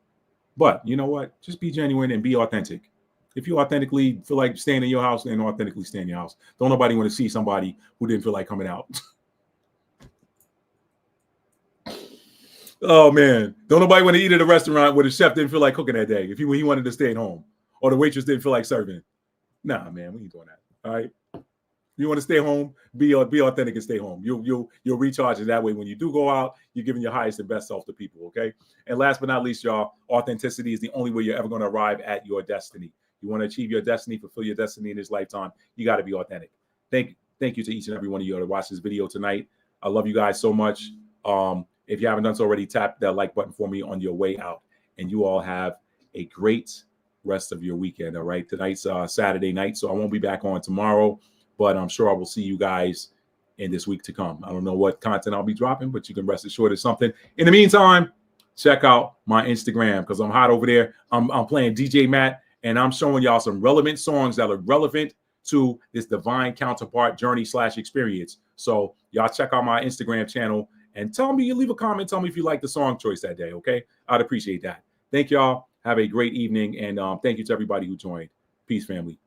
But you know what? Just be genuine and be authentic. If you authentically feel like staying in your house, then authentically stay in your house. Don't nobody want to see somebody who didn't feel like coming out. Oh, man. Don't nobody want to eat at a restaurant where the chef didn't feel like cooking that day if he wanted to stay at home, or the waitress didn't feel like serving. Nah, man, we ain't doing that. All right? You want to stay home, be authentic and stay home. You'll recharge it that way. When you do go out, you're giving your highest and best self to people, okay? And last but not least, y'all, authenticity is the only way you're ever going to arrive at your destiny. You want to achieve your destiny, fulfill your destiny in this lifetime, you got to be authentic. Thank you to each and every one of you that watched this video tonight. I love you guys so much. If you haven't done so already, tap that like button for me on your way out. And you all have a great rest of your weekend, all right? Tonight's Saturday night, so I won't be back on tomorrow. But I'm sure I will see you guys in this week to come. I don't know what content I'll be dropping, but you can rest assured it's something. In the meantime, check out my Instagram because I'm hot over there. I'm playing DJ Matt, and I'm showing y'all some relevant songs that are relevant to this divine counterpart journey / experience. So y'all check out my Instagram channel and leave a comment. Tell me if you like the song choice that day, okay? I'd appreciate that. Thank y'all. Have a great evening, and thank you to everybody who joined. Peace, family.